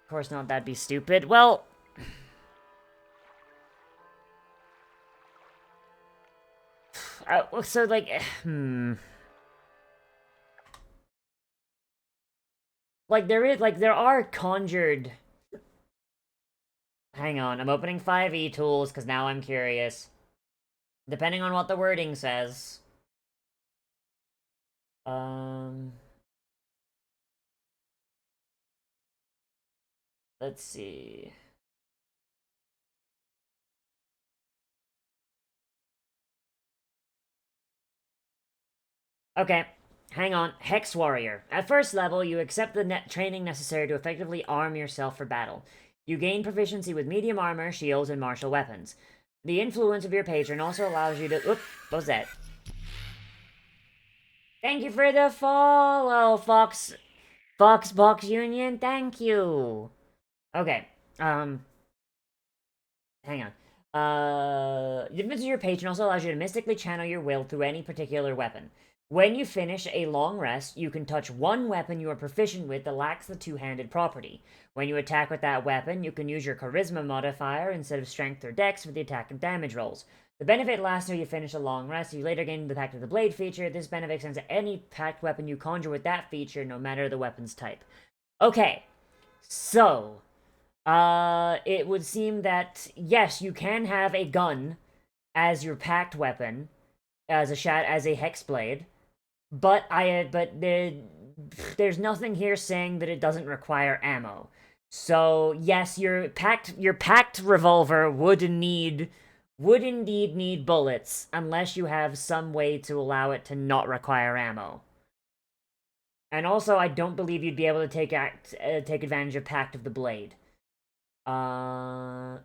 Of course not, that'd be stupid. Well... so, like, Like, there are conjured... Hang on, I'm opening 5e tools, because now I'm curious. Depending on what the wording says. Let's see... Okay, hang on. Hex Warrior. At first level, you accept the training necessary to effectively arm yourself for battle. You gain proficiency with medium armor, shields, and martial weapons. The influence of your patron also allows you to... Oop, what was that? Thank you for the follow, Foxbox Union, thank you! Okay, hang on. The influence of your patron also allows you to mystically channel your will through any particular weapon. When you finish a long rest, you can touch one weapon you are proficient with that lacks the two-handed property. When you attack with that weapon, you can use your charisma modifier instead of strength or dex for the attack and damage rolls. The benefit lasts until you finish a long rest. You later gain the Pact of the Blade feature. This benefit extends to any packed weapon you conjure with that feature, no matter the weapon's type. Okay, so... it would seem that, yes, you can have a gun as your packed weapon, as a hexblade, but there's nothing here saying that it doesn't require ammo. So yes, your packed revolver would indeed need bullets, unless you have some way to allow it to not require ammo. And also, I don't believe you'd be able to take advantage of Pact of the Blade. Let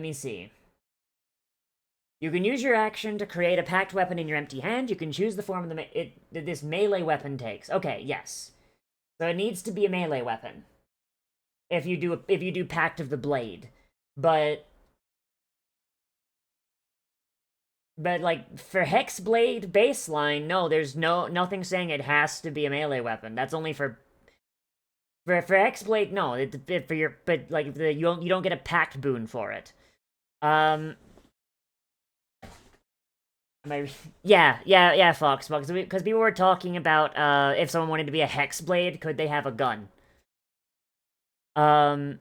me see. You can use your action to create a packed weapon in your empty hand. You can choose the form of this melee weapon takes. Okay, yes. So it needs to be a melee weapon. If you do Pact of the Blade. But like for Hexblade baseline, no, there's nothing saying it has to be a melee weapon. That's only for Hexblade, no, you don't get a pact boon for it. Yeah, Fox, because people were talking about, if someone wanted to be a Hexblade, could they have a gun? And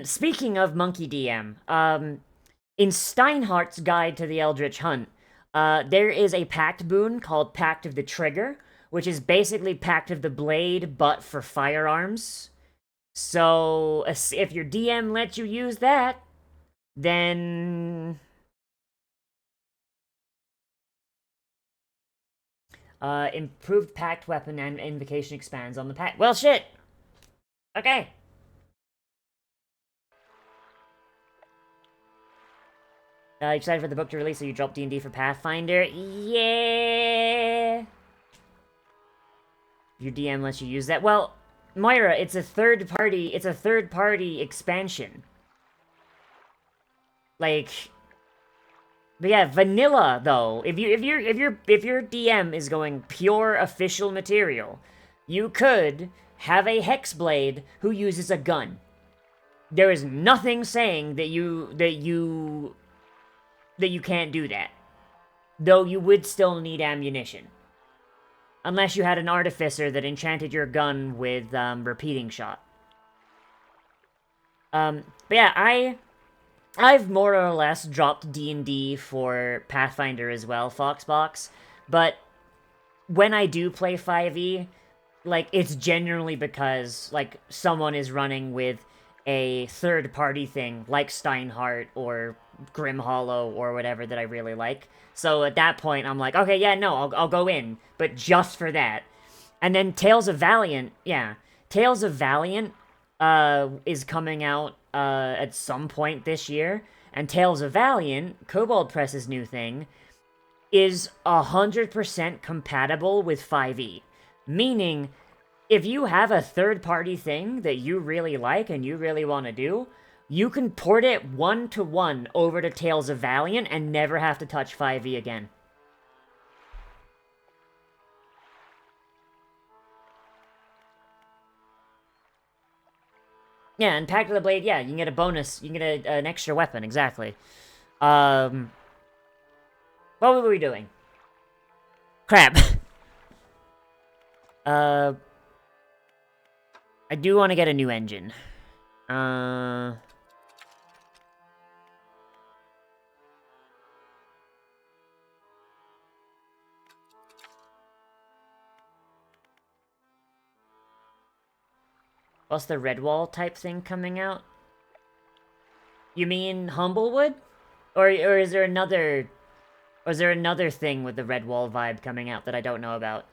speaking of Monkey DM, in Steinhardt's Guide to the Eldritch Hunt, there is a pact boon called Pact of the Trigger, which is basically Pact of the Blade, but for firearms. So, if your DM lets you use that, then... improved Pact weapon and invocation expands on the pact. Well, shit! Okay. Excited for the book to release, so you drop D&D for Pathfinder? Yeah! Your DM lets you use that. Well, Moira, it's a third-party expansion. Like, but yeah, vanilla though. If your DM is going pure official material, you could have a Hexblade who uses a gun. There is nothing saying that you can't do that. Though you would still need ammunition. Unless you had an artificer that enchanted your gun with repeating shot. But yeah, I've more or less dropped D&D for Pathfinder as well, Foxbox, but when I do play 5e, like, it's genuinely because, like, someone is running with a third-party thing, like Steinhardt or Grim Hollow or whatever that I really like. So at that point, I'm like, okay, yeah, no, I'll go in, but just for that. And then Tales of Valiant, yeah. Tales of Valiant is coming out at some point this year, and Tales of Valiant, Kobold Press's new thing, is 100% compatible with 5e. Meaning, if you have a third-party thing that you really like and you really want to do, you can port it one-to-one over to Tales of Valiant and never have to touch 5e again. Yeah, and Pact of the Blade, yeah, you can get a bonus, you can get an extra weapon, exactly. What were we doing? Crap. I do want to get a new engine. What's the Redwall type thing coming out? You mean Humblewood? Or is there another... Or is there another thing with the Redwall vibe coming out that I don't know about?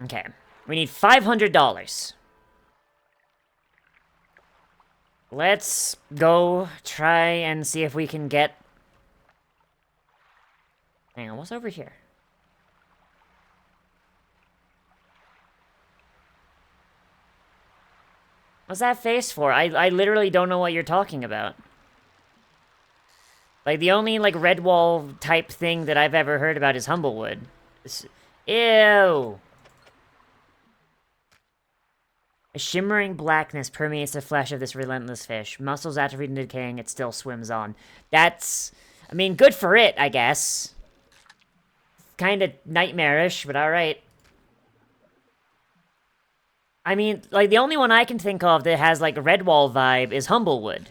Okay. We need $500. Let's go try and see if we can get... Hang on, what's over here? What's that face for? I literally don't know what you're talking about. Like, the only, like, Redwall type thing that I've ever heard about is Humblewood. Ew! A shimmering blackness permeates the flesh of this relentless fish. Muscles atrophied and decaying, it still swims on. That's... I mean, good for it, I guess. Kinda nightmarish, but alright. I mean, like, the only one I can think of that has, like, a Redwall vibe is Humblewood.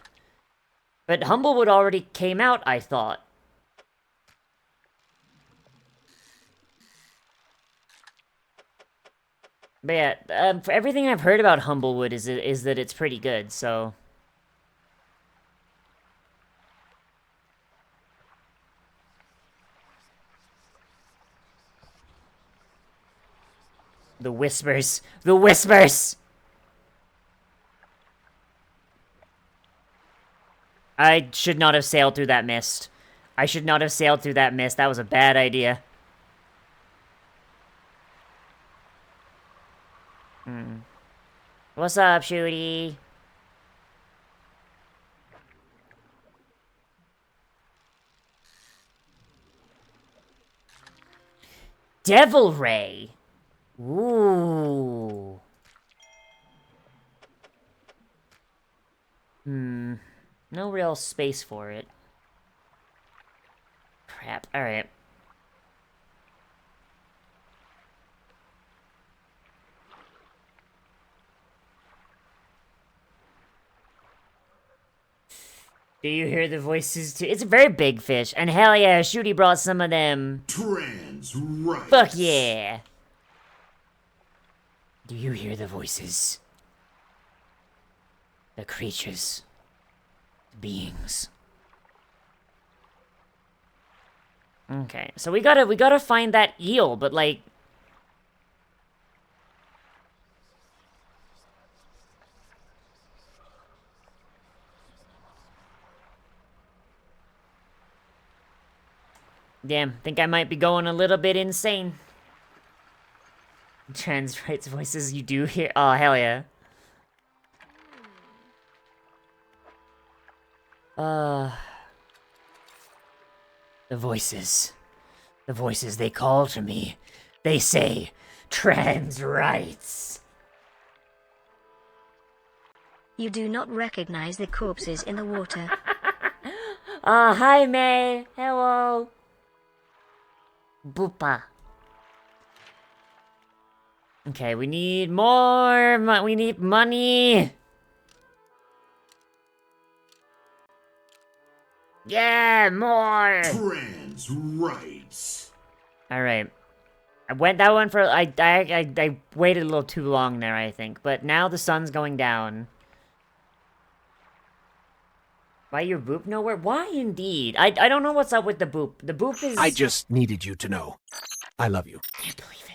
But Humblewood already came out, I thought. But yeah, for everything I've heard about Humblewood is that it's pretty good, so... The whispers! The whispers! I should not have sailed through that mist. I should not have sailed through that mist. That was a bad idea. What's up, Shooty? Devil Ray! Ooh. No real space for it. Crap. Alright. Do you hear the voices too? It's a very big fish. And hell yeah, Shooty brought some of them. Trans rights. Fuck yeah. Do you hear the voices? The creatures. The beings. Okay, so we gotta find that eel, but like... Damn, think I might be going a little bit insane. Trans rights voices you do hear? Oh, hell yeah. The voices. The voices they call to me, they say, trans rights. You do not recognize the corpses in the water. Hi May. Hello. Boopa. Okay, we need more. We need money. Yeah, more. Trans rights. All right. I went that one for. I waited a little too long there, I think. But now the sun's going down. Why your boop nowhere? Why indeed? I don't know what's up with the boop. The boop is. I just needed you to know. I love you. Can't believe it.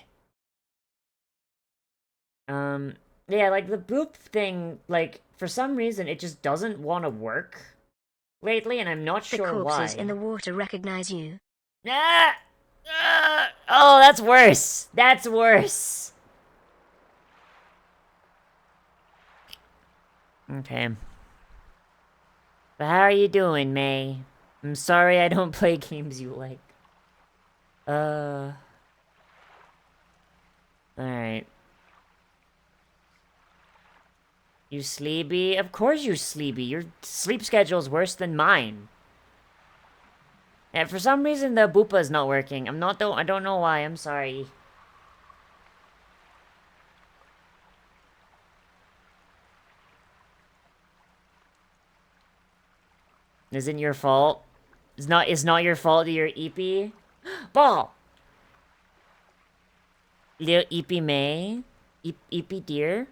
Yeah, like the boop thing, like for some reason it just doesn't want to work lately, and I'm not The sure why. corpses in the water recognize you. Ah! Oh, that's worse. That's worse. Okay. But how are you doing, May? I'm sorry I don't play games you like. Alright. You sleepy? Of course you sleepy. Your sleep schedule's worse than mine. And for some reason the boopa is not working. I don't know why. I'm sorry. Isn't your fault? It's not your fault that you're eepy. Ball. Little eepy May. Eepy dear.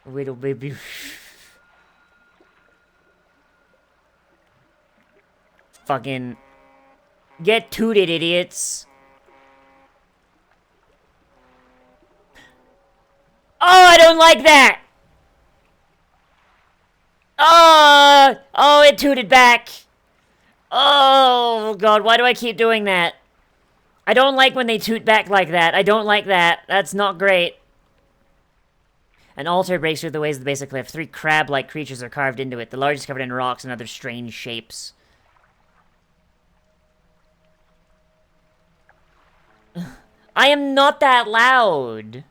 Little baby. Fucking get tooted, idiots. Oh, I don't like that. Oh, it tooted back. Oh, God, why do I keep doing that? I don't like when they toot back like that. I don't like that. That's not great. An altar breaks through the ways of the basic cliff. 3 crab-like creatures are carved into it. The largest covered in rocks and other strange shapes. I am not that loud.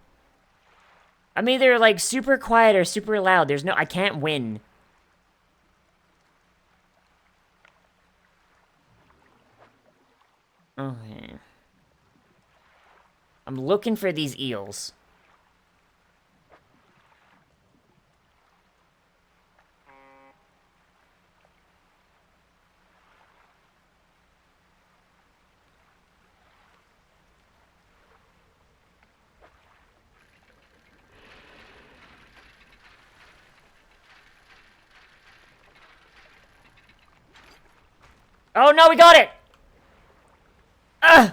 I'm either, like, super quiet or super loud. There's no... I can't win. Okay. I'm looking for these eels. Oh no, we got it! Ugh!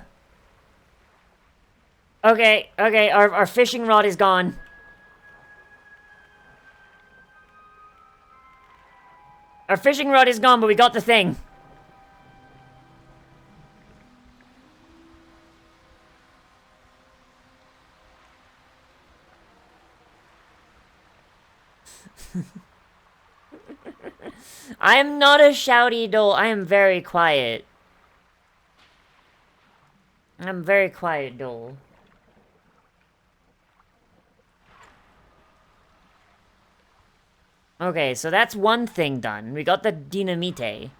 Okay, our fishing rod is gone. Our fishing rod is gone, but we got the thing. I am not a shouty doll. I am very quiet. I'm very quiet doll. Okay, so that's one thing done. We got the dynamite.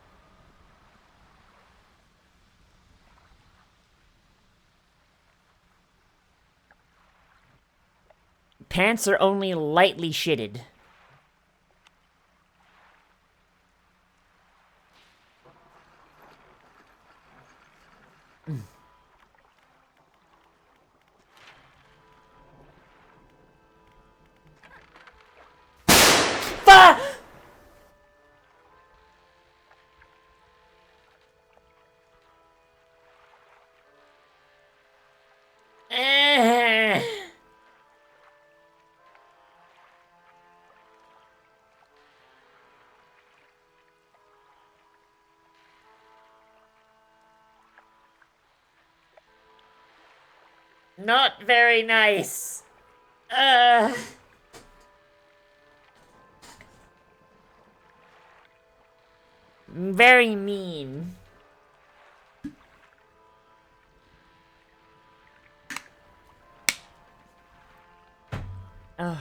Pants are only lightly shitted. Not very nice. Very mean. Ugh.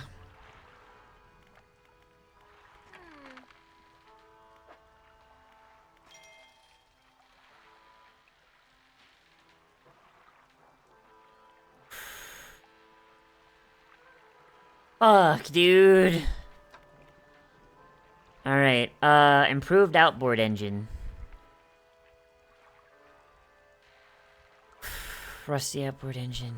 Fuck, dude. Alright, improved outboard engine. Rusty outboard engine,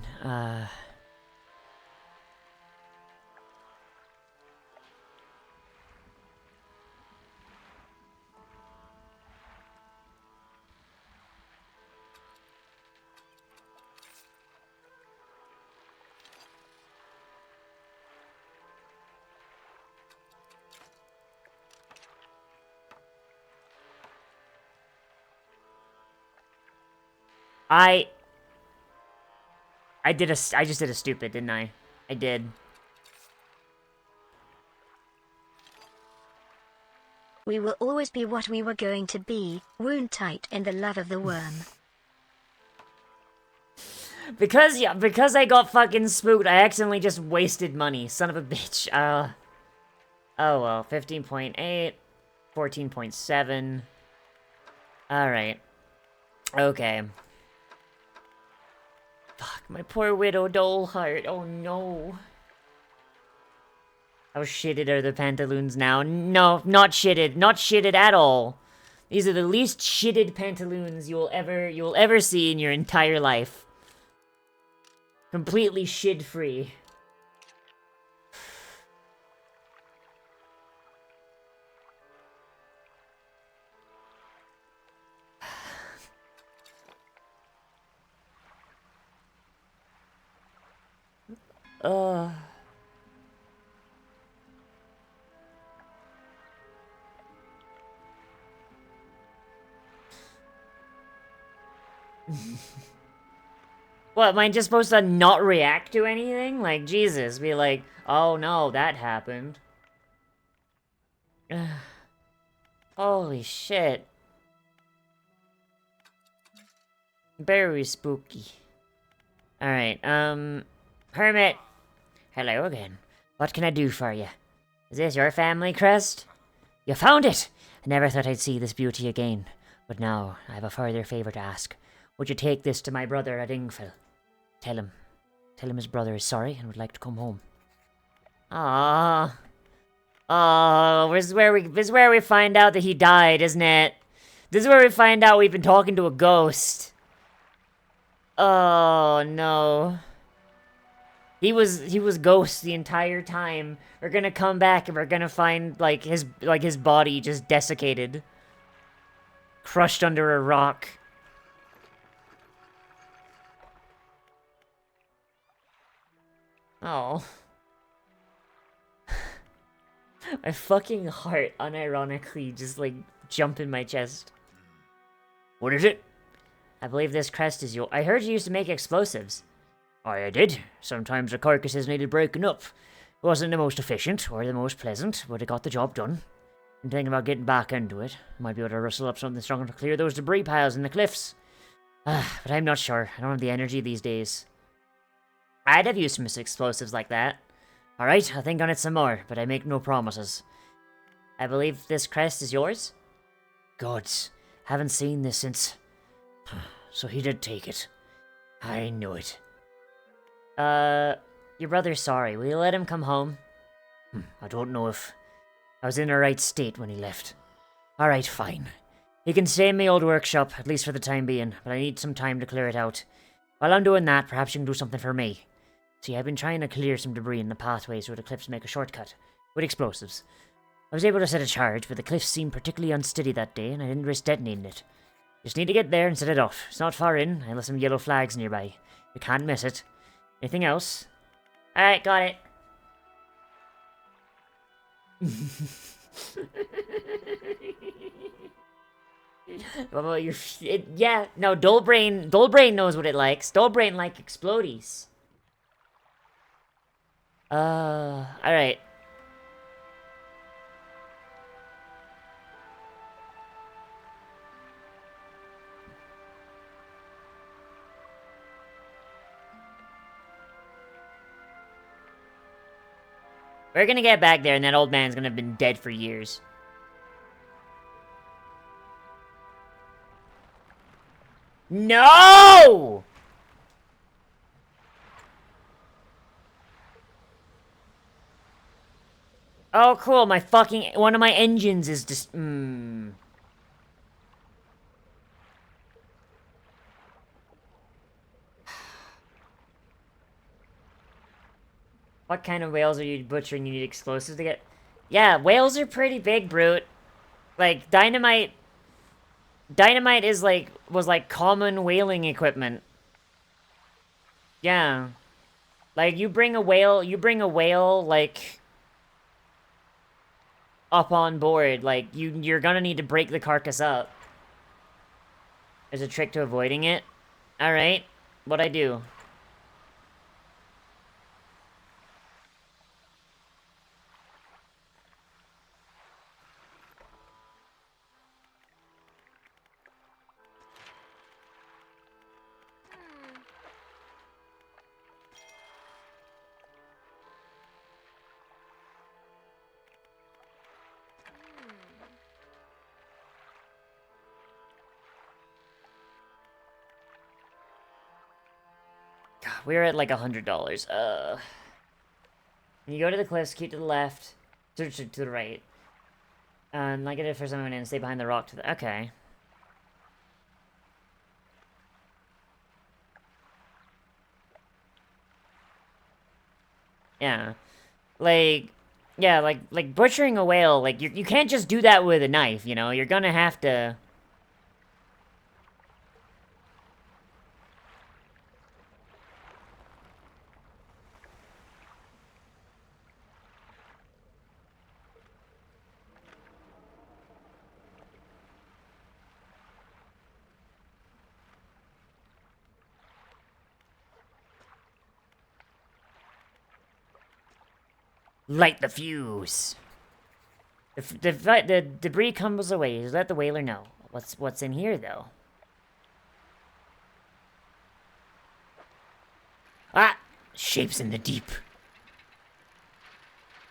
I just did a stupid, didn't I? I did. We will always be what we were going to be, wound tight in the love of the worm. Because I got fucking spooked, I accidentally just wasted money. Son of a bitch. Oh well, 15.8, 14.7. Alright. Okay. Fuck, my poor widow doll heart. Oh no. How shitted are the pantaloons now? No, not shitted. Not shitted at all. These are the least shitted pantaloons you'll ever see in your entire life. Completely shit-free. Ugh. What, am I just supposed to not react to anything? Like, Jesus, be like, oh no, that happened. Holy shit. Very spooky. Alright, Hermit. Hello again. What can I do for you? Is this your family crest? You found it! I never thought I'd see this beauty again. But now, I have a further favor to ask. Would you take this to my brother at Ingfell? Tell him his brother is sorry and would like to come home. Ah. Oh, this is where we find out that he died, isn't it? This is where we find out we've been talking to a ghost. Oh no. He was ghost the entire time. We're gonna come back and we're gonna find like his body just desiccated. Crushed under a rock. Oh. My fucking heart unironically just like jumped in my chest. What is it? I believe this crest is I heard you used to make explosives. I did. Sometimes the carcasses needed breaking up. It wasn't the most efficient or the most pleasant, but it got the job done. I'm thinking about getting back into it. Might be able to rustle up something strong to clear those debris piles in the cliffs. But I'm not sure. I don't have the energy these days. I'd have used some explosives like that. Alright, I'll think on it some more, but I make no promises. I believe this crest is yours? Gods, haven't seen this since... So he did take it. I knew it. Your brother's sorry. Will you let him come home? I don't know if I was in the right state when he left. Alright, fine. He can stay in my old workshop, at least for the time being, but I need some time to clear it out. While I'm doing that, perhaps you can do something for me. See, I've been trying to clear some debris in the pathways where the cliffs make a shortcut, with explosives. I was able to set a charge, but the cliffs seemed particularly unsteady that day, and I didn't risk detonating it. Just need to get there and set it off. It's not far in, and there's some yellow flags nearby. You can't miss it. Anything else? Alright, got it. What about your... yeah, no, Dolebrain knows what it likes. Dolebrain like explodies. Alright. We're gonna get back there, and that old man's gonna have been dead for years. No! Oh, cool. My fucking... One of my engines is just... What kind of whales are you butchering? You need explosives to get... Yeah, whales are pretty big, Brute. Like, dynamite... Dynamite is like... Was like common whaling equipment. Yeah. Like, you bring a whale, like... Up on board. Like, you're gonna need to break the carcass up. There's a trick to avoiding it. Alright. What'd I do? We're at like $100. When you go to the cliffs, keep to the left. To the right. And like it for someone and stay behind the rock to the... Okay. Yeah. Like... Yeah, like butchering a whale, like, you can't just do that with a knife, you know? You're gonna have to... Light the fuse. The debris crumbles away. Just let the whaler know. What's in here, though? Ah! Shapes in the deep.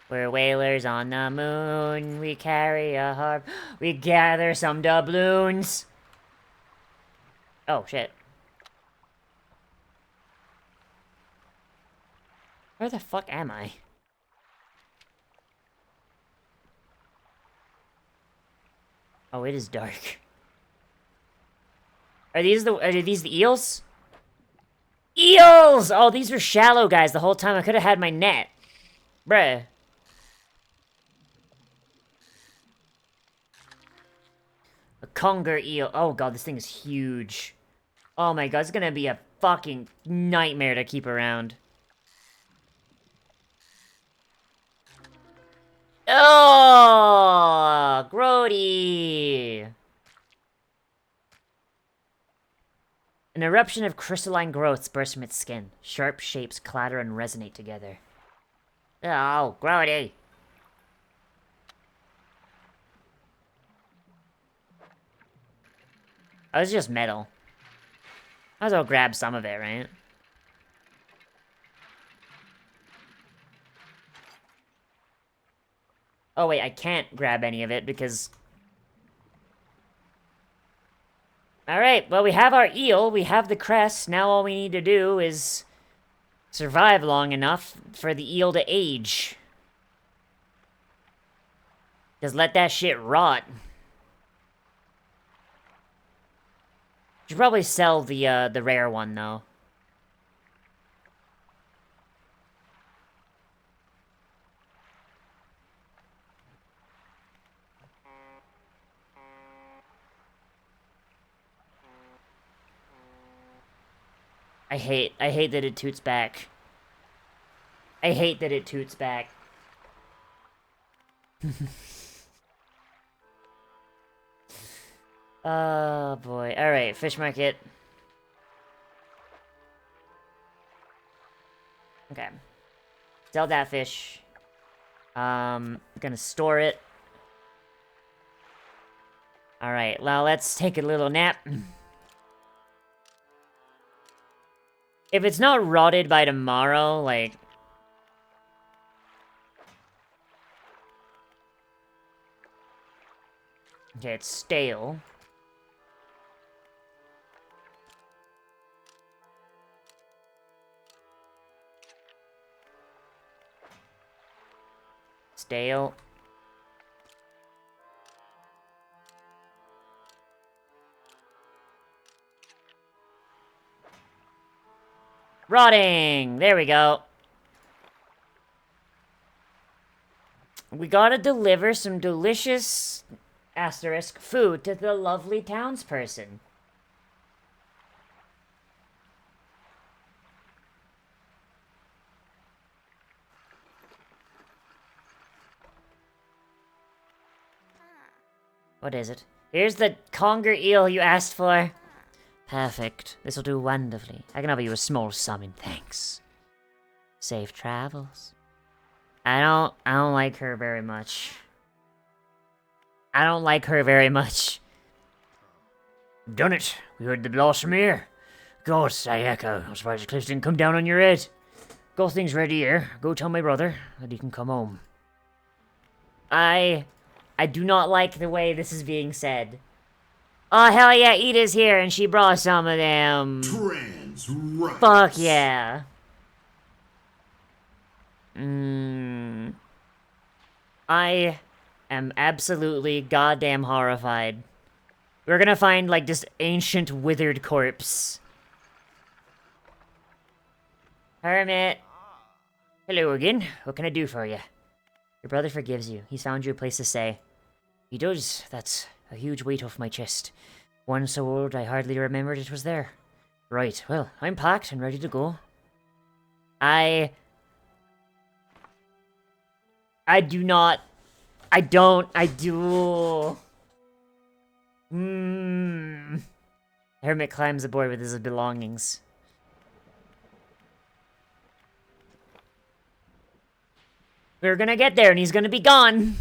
We're whalers on the moon. We carry a harp. We gather some doubloons. Oh, shit. Where the fuck am I? Oh, it is dark. Are these the eels? Eels! Oh, these were shallow guys the whole time. I could have had my net. Bruh. A conger eel. Oh god, this thing is huge. Oh my god, it's gonna be a fucking nightmare to keep around. Oh, grody. An eruption of crystalline growths bursts from its skin. Sharp shapes clatter and resonate together. Oh, grody. Oh, it's just metal. Might as well grab some of it, right? Oh wait, I can't grab any of it because... Alright, well we have our eel, we have the crest, now all we need to do is... survive long enough for the eel to age. Just let that shit rot. Should probably sell the rare one, though. I hate that it toots back. I hate that it toots back. Oh boy. Alright, fish market. Okay. Sell that fish. Gonna store it. Alright, well, let's take a little nap. If it's not rotted by tomorrow, like... Okay, it's stale. Stale. Rotting! There we go. We gotta deliver some delicious asterisk food to the lovely townsperson. What is it? Here's the conger eel you asked for. Perfect. This'll do wonderfully. I can offer you a small sum in thanks. Safe travels. I don't like her very much. I don't like her very much. Done it. We heard the blossom here. God, I echo. I'm surprised the cliffs didn't come down on your head. Got things ready here. Go tell my brother that he can come home. I do not like the way this is being said. Oh, hell yeah, Ida's here, and she brought some of them. Trans rights. Fuck yeah. I am absolutely goddamn horrified. We're gonna find, like, this ancient withered corpse. Hermit. Hello again. What can I do for you? Your brother forgives you. He's found you a place to stay. He does. That's a huge weight off my chest. One so old I hardly remembered it was there. Right, well, I'm packed and ready to go. I do. Hermit climbs aboard with his belongings. We're gonna get there and he's gonna be gone.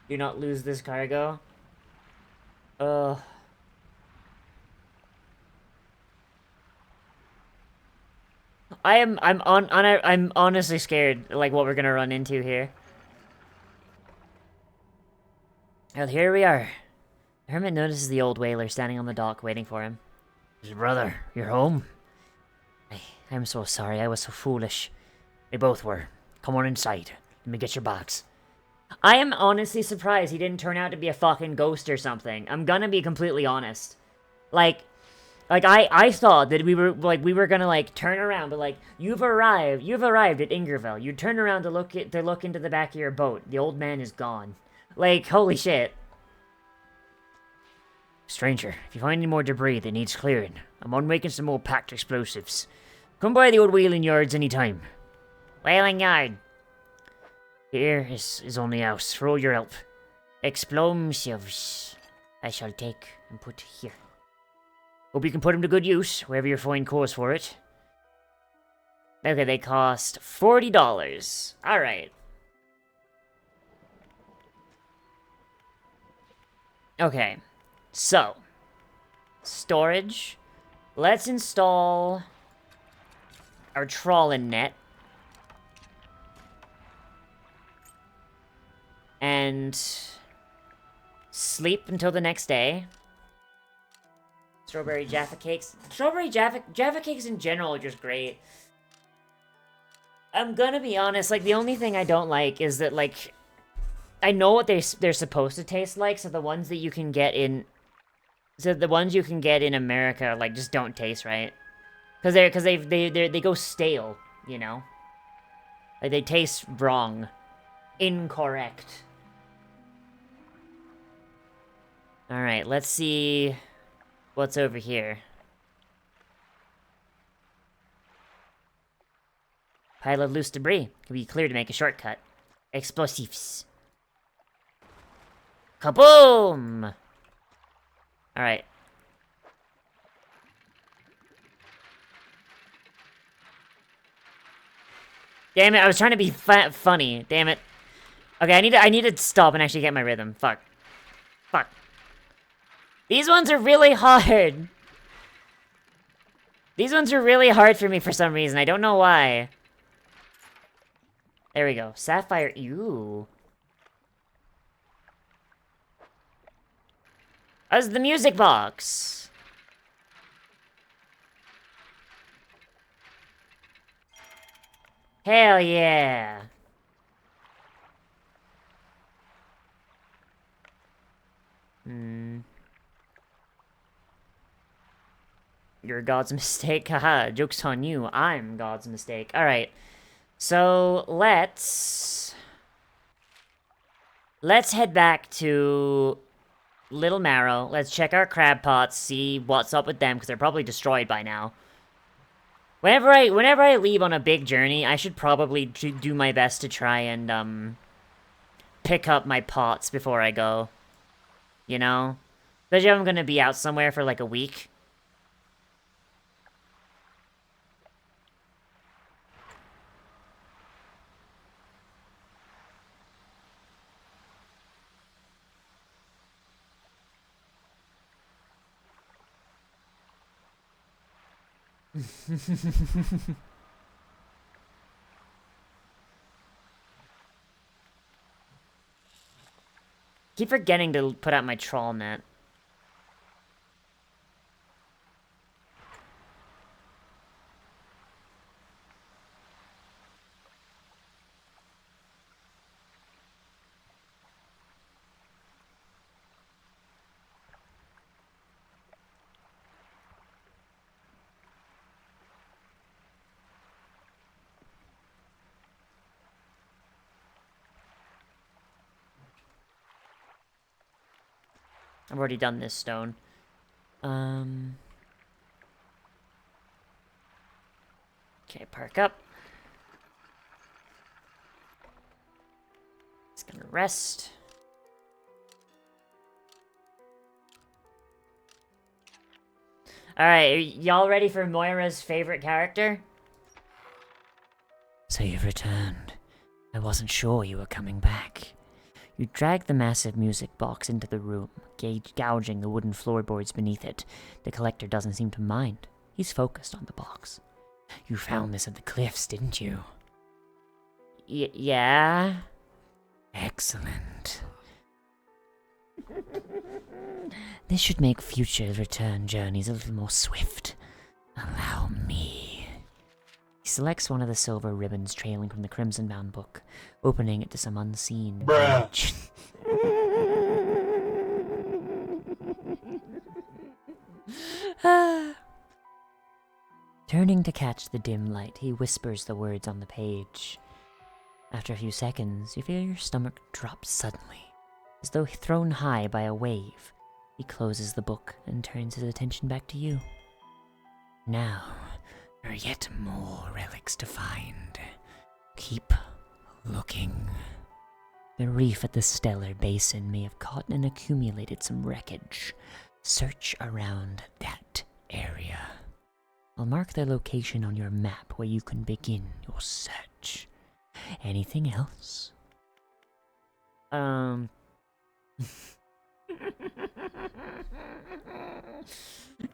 Do not lose this cargo. I'm honestly scared, like, what we're gonna run into here. Well, here we are. The hermit notices the old whaler standing on the dock waiting for him. His brother, you're home? I'm so sorry, I was so foolish. They both were. Come on inside. Let me get your box. I am honestly surprised he didn't turn out to be a fucking ghost or something. I'm gonna be completely honest. Like I thought that we were gonna, like, turn around, but, like, you've arrived at Ingerville. You turn around to look into the back of your boat. The old man is gone. Like, holy shit. Stranger, if you find any more debris that needs clearing, I'm on making some more packed explosives. Come by the old whaling yards anytime. Whaling yard. Here is only house for all your help. Explosives I shall take and put here. Hope you can put them to good use, wherever you find cause for it. Okay, they cost $40. Alright. Okay. So. Storage. Let's install our trawling net. And sleep until the next day. Strawberry Jaffa cakes. Jaffa cakes in general are just great. I'm gonna be honest, like, the only thing I don't like is that, like, I know what they're supposed to taste like, so the ones that you can get in... So the ones you can get in America, like, just don't taste right. Because they go stale, you know? Like, they taste wrong. Incorrect. Alright, let's see what's over here. Pile of loose debris. Can be cleared to make a shortcut. Explosives. Kaboom! Alright. Damn it, I was trying to be funny. Damn it. Okay, I need to stop and actually get my rhythm. Fuck. Fuck. These ones are really hard. These ones are really hard for me for some reason. I don't know why. There we go. Sapphire. Ew. As the music box. Hell yeah. You're God's mistake. Haha, joke's on you. I'm God's mistake. Alright. So, let's head back to Little Marrow. Let's check our crab pots, see what's up with them, because they're probably destroyed by now. Whenever I leave on a big journey, I should probably do my best to try and, pick up my pots before I go. You know? Especially if I'm gonna be out somewhere for like a week. Keep forgetting to put out my trawl net. I've already done this stone. Okay, park up. It's gonna rest. Alright, y'all ready for Moira's favorite character? So you've returned. I wasn't sure you were coming back. You dragged the massive music box into the room, gouging the wooden floorboards beneath it. The collector doesn't seem to mind. He's focused on the box. You found this at the cliffs, didn't you? Yeah? Excellent. This should make future return journeys a little more swift. Allow me. He selects one of the silver ribbons trailing from the crimson-bound book, opening it to some unseen page. Turning to catch the dim light, he whispers the words on the page. After a few seconds, you feel your stomach drop suddenly, as though thrown high by a wave. He closes the book and turns his attention back to you. Now, there are yet more relics to find. Keep looking. The reef at the stellar basin may have caught and accumulated some wreckage. Search around that area. I'll mark the location on your map where you can begin your search. Anything else? The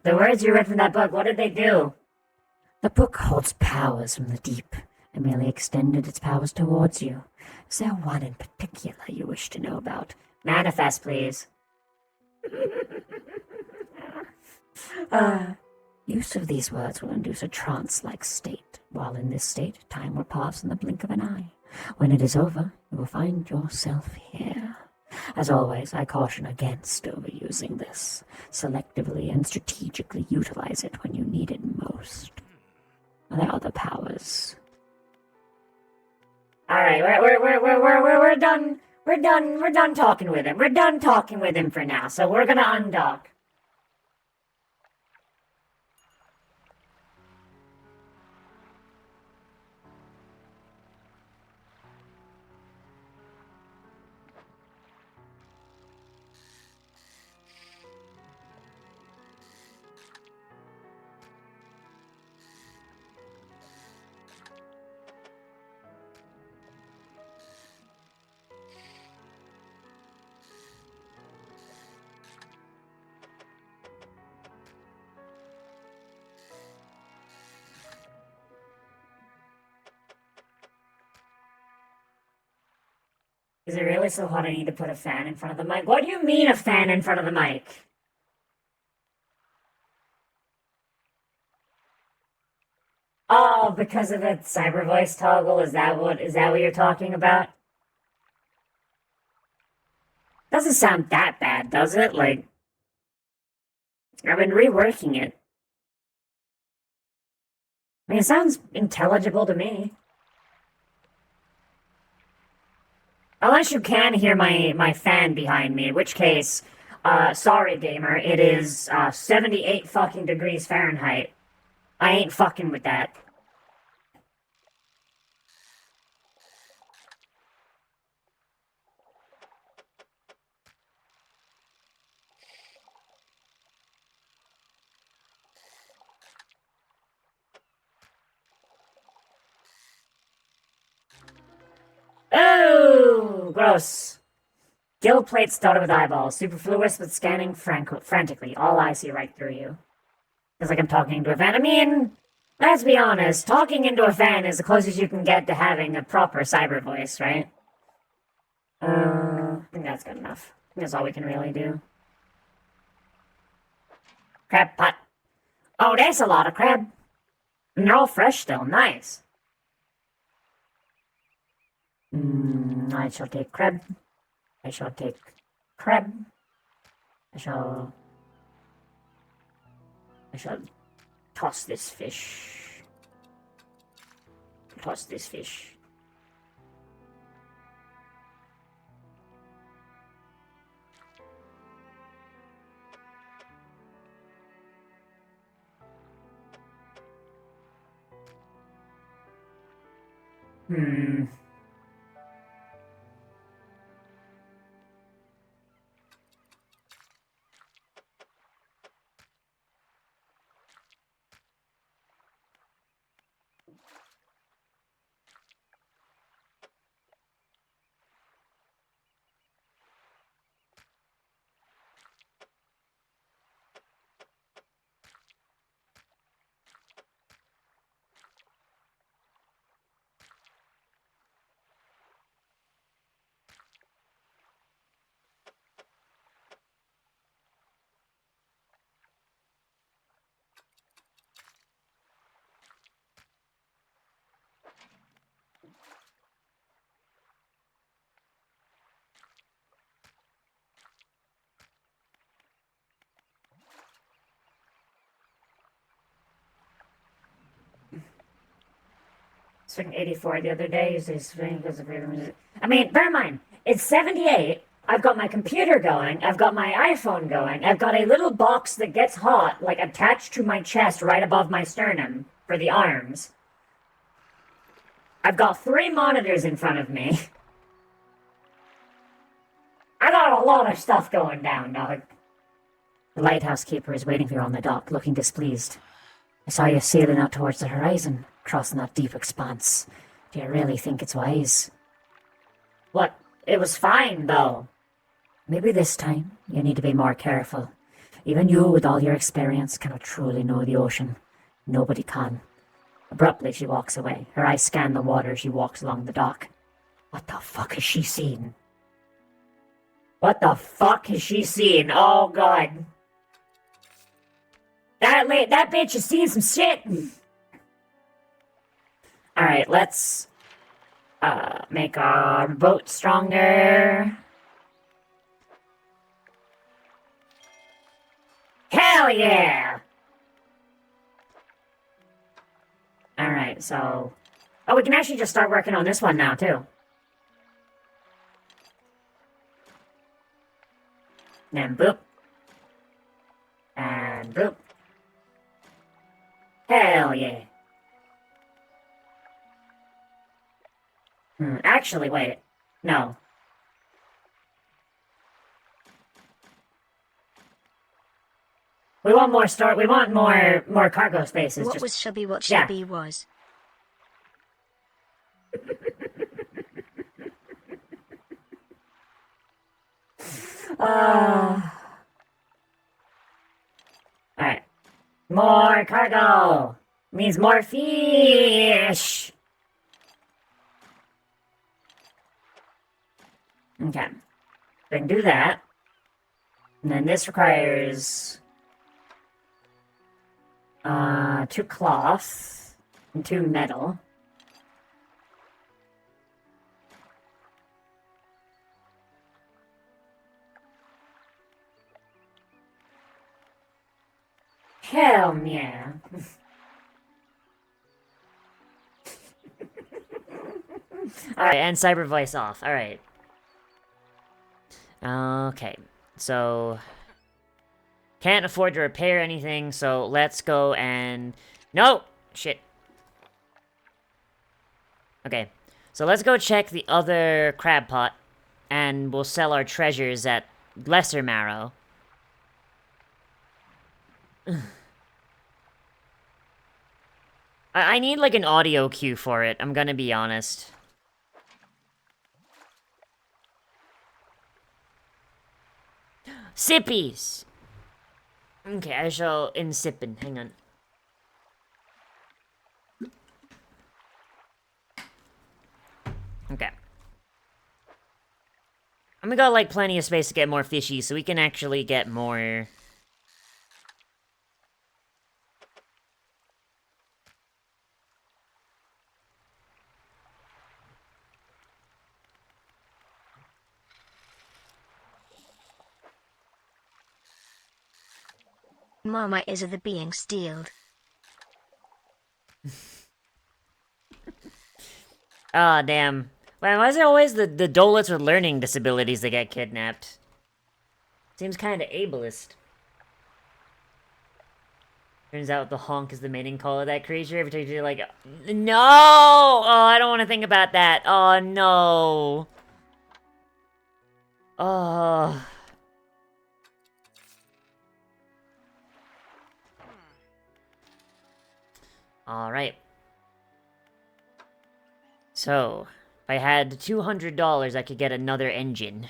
words you read from that book, what did they do? The book holds powers from the deep, and merely extended its powers towards you. Is there one in particular you wish to know about? Manifest, please. Use of these words will induce a trance-like state. While in this state, time will pass in the blink of an eye. When it is over, you will find yourself here. As always, I caution against overusing this. Selectively and strategically utilize it when you need it most. There are other powers. Alright, we're done. We're done talking with him. We're done talking with him for now, so we're gonna undock. Is it really so hot I need to put a fan in front of the mic? What do you mean a fan in front of the mic? because of a cyber voice toggle. Is that what you're talking about? Doesn't sound that bad, does it? Like, I've been reworking it. I mean, it sounds intelligible to me. Unless you can hear my fan behind me, in which case, sorry gamer, it is 78 fucking degrees Fahrenheit. I ain't fucking with that. Oh, gross. Gill plates dotted with eyeballs, superfluous with scanning frantically. All I see right through you. Feels like I'm talking to a fan. I mean, let's be honest, talking into a fan is the closest you can get to having a proper cyber voice, right? I think that's good enough. I think that's all we can really do. Crab pot. Oh, that's a lot of crab. And they're all fresh still. Nice. I shall take crab. I shall take crab. I shall toss this fish. Toss this fish. Swing 84 the other day. I mean, bear in mind, it's 78. I've got my computer going. I've got my iPhone going. I've got a little box that gets hot, like attached to my chest right above my sternum for the arms. I've got 3 monitors in front of me. I got a lot of stuff going down, dog. The lighthouse keeper is waiting for you on the dock, looking displeased. I saw you sailing out towards the horizon, crossing that deep expanse. Do you really think it's wise? What? It was fine, though. Maybe this time you need to be more careful. Even you, with all your experience, cannot truly know the ocean. Nobody can. Abruptly, she walks away. Her eyes scan the water as she walks along the dock. What the fuck has she seen? What the fuck has she seen? Oh, God. That bitch has seen some shit. Alright, let's make our boat stronger. Hell yeah! Alright, so... Oh, we can actually just start working on this one now, too. And boop. And boop. Hell yeah. Actually, wait. No. We want more we want more cargo spaces. What was shall be what shall be was. Alright. More cargo means more fish. Okay. We can do that. And then this requires 2 cloth. and 2 metal. Hell yeah. Alright, and cyber voice off. Alright. Okay. So can't afford to repair anything, so let's go and no! Shit. Okay. So let's go check the other crab pot, and we'll sell our treasures at Lesser Marrow. I need, like, an audio cue for it, I'm gonna be honest. Sippies! Okay, I shall insippin', hang on. Okay. And we got, like, plenty of space to get more fishy, so we can actually get more... Mama is the being stealed. Ah, damn. Why is it always the dolets with learning disabilities that get kidnapped? Seems kinda ableist. Turns out the honk is the mating call of that creature. Every time you're like, no! Oh, I don't want to think about that. Oh, no. Oh. Alright. So, if I had $200, I could get another engine.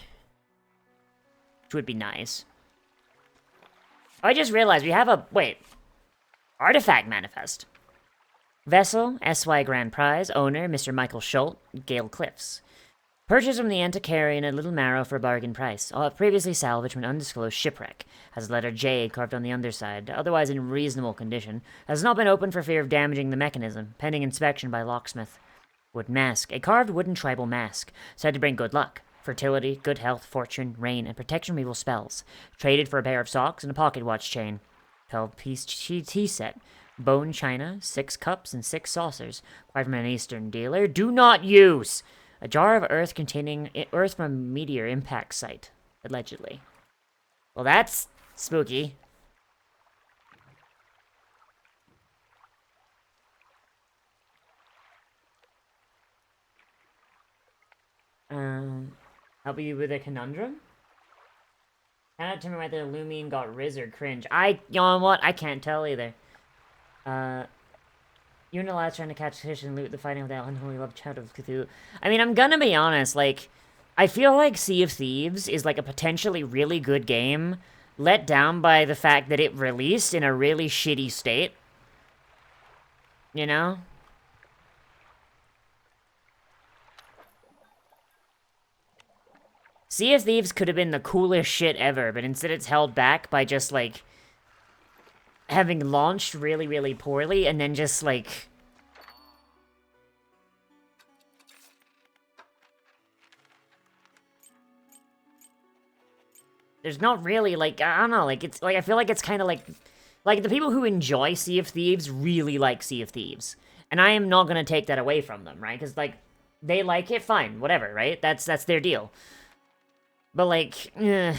Which would be nice. Oh, I just realized we have a... Wait. Artifact manifest. Vessel, SY Grand Prize, owner, Mr. Michael Schultz, Gale Cliffs. Purchased from the Antiquarian at Little Marrow for a bargain price. All previously salvaged from an undisclosed shipwreck. Has the letter J carved on the underside, otherwise in reasonable condition. Has not been opened for fear of damaging the mechanism. Pending inspection by locksmith. Wood mask. A carved wooden tribal mask. Said to bring good luck. Fertility, good health, fortune, rain, and protection from evil spells. Traded for a pair of socks and a pocket watch chain. 12-piece tea set. Bone china, 6 cups, and 6 saucers. Acquired from an Eastern dealer. Do not use! A jar of earth containing earth from a meteor impact site. Allegedly. Well, that's spooky. Help you with a conundrum? Cannot tell me whether Lumine got Riz or cringe. You know what? I can't tell either. Unilat's trying to catch fish and loot the fighting of that unholy love child of Cthulhu. I mean, I'm gonna be honest, like, I feel like Sea of Thieves is like a potentially really good game, let down by the fact that it released in a really shitty state. You know? Sea of Thieves could have been the coolest shit ever, but instead it's held back by just, like, having launched really, really poorly, and then just, like... There's not really, like, I don't know, like, it's, like, I feel like it's kind of like... Like, the people who enjoy Sea of Thieves really like Sea of Thieves. And I am not gonna take that away from them, right? Because, like, they like it, fine, whatever, right? That's their deal. But, like, eh.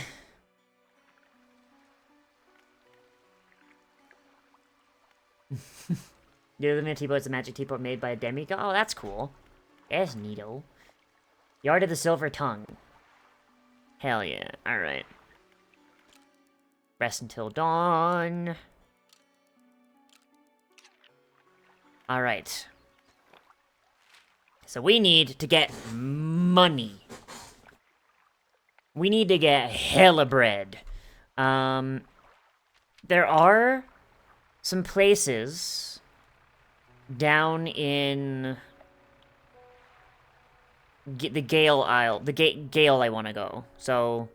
The Illuminate Teapot's a magic teapot made by a demigod? Oh, that's cool. That's neato. The Art of the Silver Tongue. Hell yeah. Alright. Rest until dawn. Alright. So we need to get money. We need to get hella bread. There are some places down in the Gale Isle, the Gale I want to go. So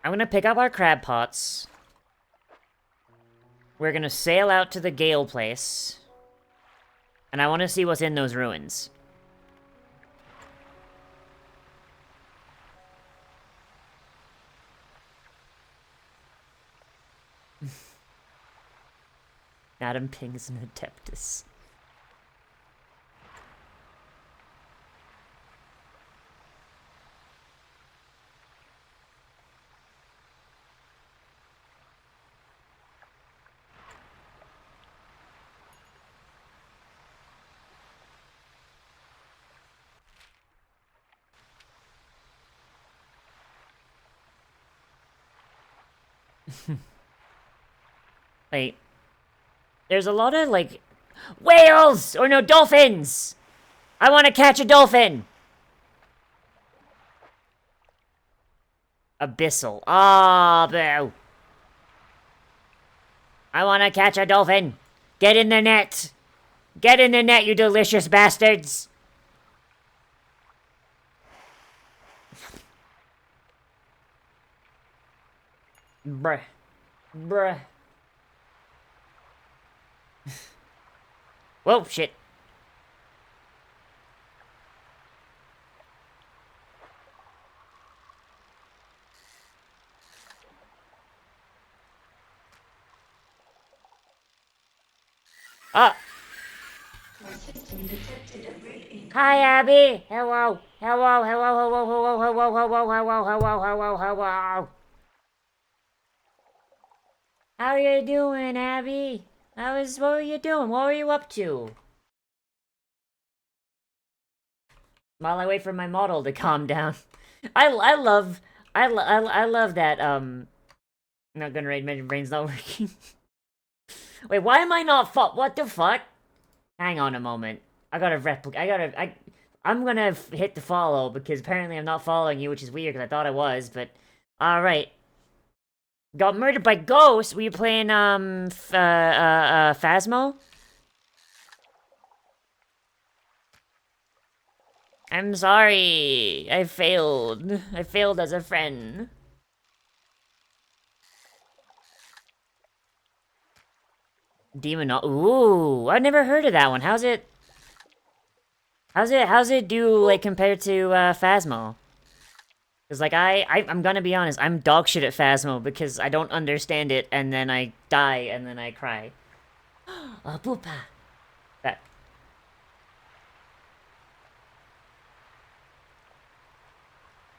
I'm gonna pick up our crab pots. We're gonna sail out to the Gale place. And I want to see what's in those ruins. Adam Pings and Adeptus. Wait. There's a lot of, like, whales! Or no, dolphins! I want to catch a dolphin! Abyssal. Ah, boo. I want to catch a dolphin! Get in the net! Get in the net, you delicious bastards! Bruh. Bruh. Whoa, shit. Ah! Hi, Abby! Hello! Hello, hello, hello, hello, hello, hello, hello, hello, hello, hello! How are you doing, Abby? What were you doing? What were you up to? While I wait for my model to calm down. I love that, I'm not gonna raid, my brain's not working. Wait, why am I not what the fuck? Hang on a moment. I'm gonna hit the follow, because apparently I'm not following you, which is weird, because I thought I was, but... Alright. Got murdered by ghosts? Were you playing, Phasmo? I'm sorry. I failed. I failed as a friend. Demon. Ooh, I've never heard of that one. How's it do, like, compared to, Phasmo? Because, like, I'm gonna be honest, I'm dog shit at Phasmo because I don't understand it, and then I die, and then I cry. Poopa. That.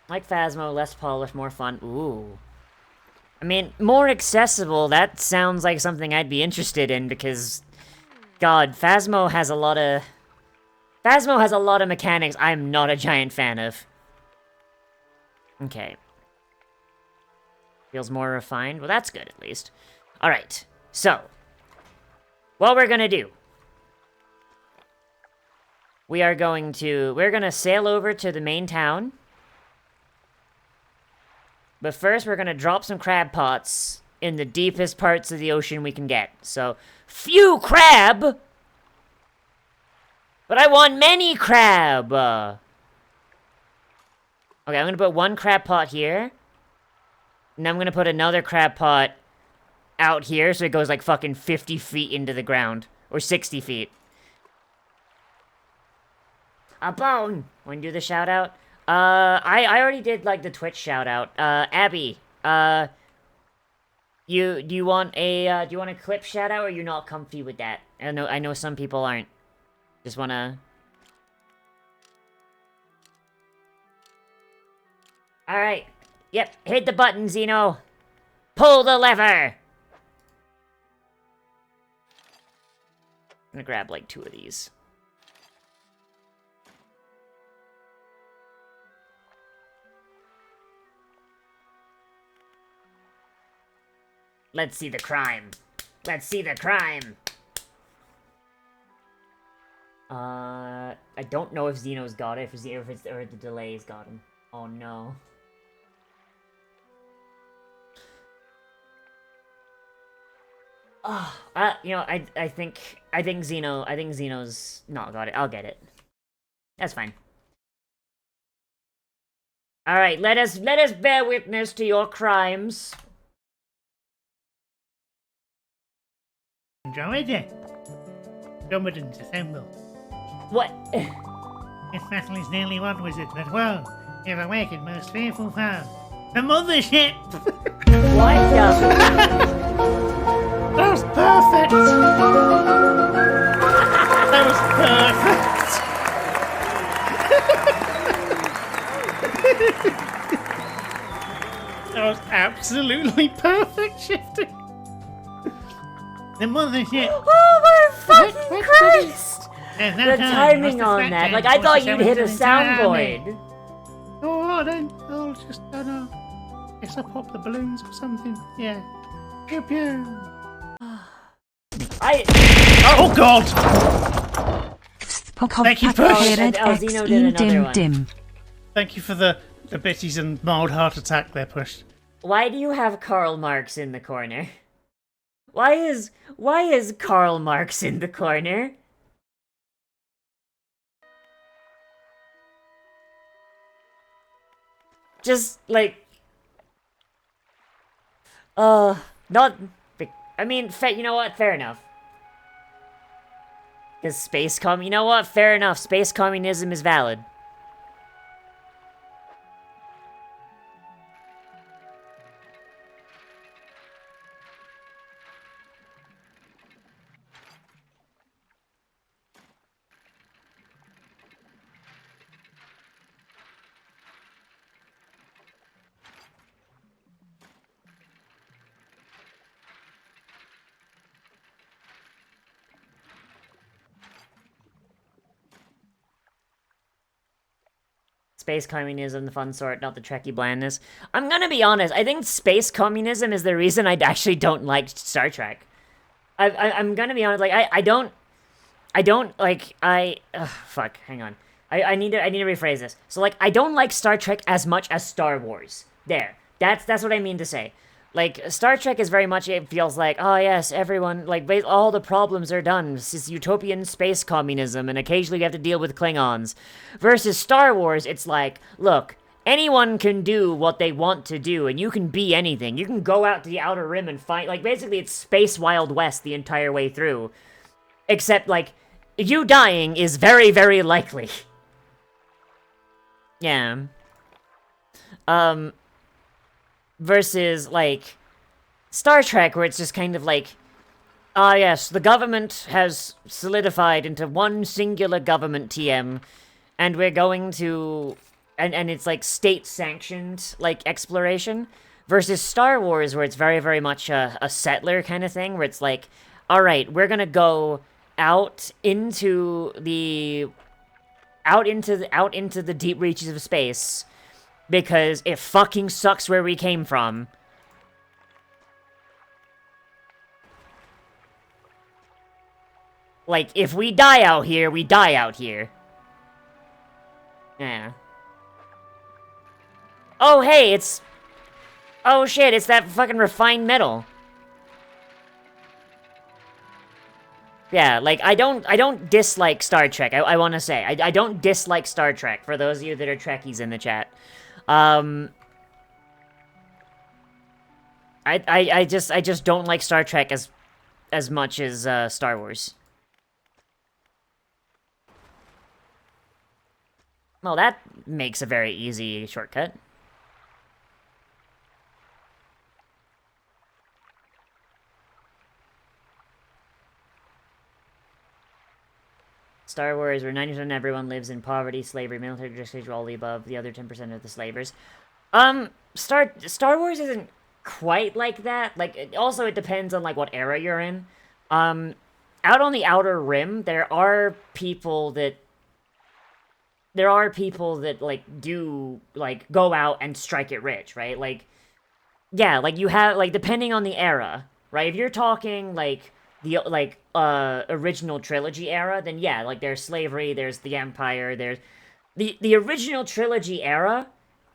Like Phasmo, less polished, more fun. Ooh. I mean, more accessible, that sounds like something I'd be interested in, because... God, Phasmo has a lot of mechanics I'm not a giant fan of. Okay. Feels more refined? Well, that's good, at least. Alright, so. What we're gonna do. We're gonna sail over to the main town. But first, we're gonna drop some crab pots in the deepest parts of the ocean we can get. So, few crab! But I want many crab! Okay, I'm gonna put one crab pot here. And I'm gonna put another crab pot out here, so it goes like fucking 50 feet into the ground. Or 60 feet. A bone! Wanna do the shout out? I already did, like, the Twitch shout out. Abby, do you want a clip shout out, or you're not comfy with that? I know some people aren't. Just wanna... Alright. Yep, hit the button, Xeno. Pull the lever! I'm gonna grab, like, 2 of these. Let's see the crime. Let's see the crime. I don't know if Xeno's got it, or the delay's got him. Oh no. You know, I think Xeno's not got it. I'll get it. That's fine. Alright, let us bear witness to your crimes. Enjoyed it. Combatants assemble. What? This battle is nearly won, wizard, but woe, you have awakened most fearful foe. The mothership! What? Yeah. That was perfect! That was perfect! That was absolutely perfect shifting! The mothership! Oh my fucking Christ! There's no The time. timing What's the on threat that. then? Like, I thought you'd hit a 47 sound army. void. Oh, I'll just, I don't know. Guess I'll pop the balloons or something. Yeah. Pew pew. Oh God! Thank you, Push. Zeno did another one. Thank you for the bitties and mild heart attack there, Push. Why do you have Karl Marx in the corner? Why is Karl Marx in the corner? Just like not I mean, you know what? Fair enough. Cuz you know what? Fair enough. Space communism is valid. Space communism, the fun sort, not the Trekkie blandness. I'm gonna be honest, I think space communism is the reason I actually don't like Star Trek. I'm gonna be honest, like, fuck, hang on. I need to rephrase this. So, like, I don't like Star Trek as much as Star Wars. There. That's what I mean to say. Like, Star Trek is very much, it feels like, oh yes, everyone, like, all the problems are done. This is utopian space communism, and occasionally you have to deal with Klingons. Versus Star Wars, it's like, look, anyone can do what they want to do, and you can be anything. You can go out to the Outer Rim and fight, like, basically it's Space Wild West the entire way through. Except, like, you dying is very, very likely. Yeah. Versus, like, Star Trek, where it's just kind of like, ah yes, the government has solidified into one singular government TM, and we're going to, and it's like state-sanctioned, like, exploration, versus Star Wars, where it's very, very much a settler kind of thing, where it's like, alright, we're gonna go out into the deep reaches of space, because it fucking sucks where we came from. Like, if we die out here, we die out here. Yeah. Oh, hey, it's... Oh, shit, it's that fucking refined metal. Yeah, like, I don't dislike Star Trek, I want to say. I don't dislike Star Trek, for those of you that are Trekkies in the chat. I just don't like Star Trek as much as Star Wars. Well, that makes a very easy shortcut. Star Wars, where 90% of everyone lives in poverty, slavery, military dictatorship, all the above. The other 10% are the slavers. Star Wars isn't quite like that. Like, it depends on, like, what era you're in. Out on the Outer Rim, there are people that, like, do, like, go out and strike it rich, right? Like, yeah, like, you have, like, depending on the era, right? If you're talking, like, the, like, original trilogy era, then yeah, like, there's slavery, there's the Empire, there's... The original trilogy era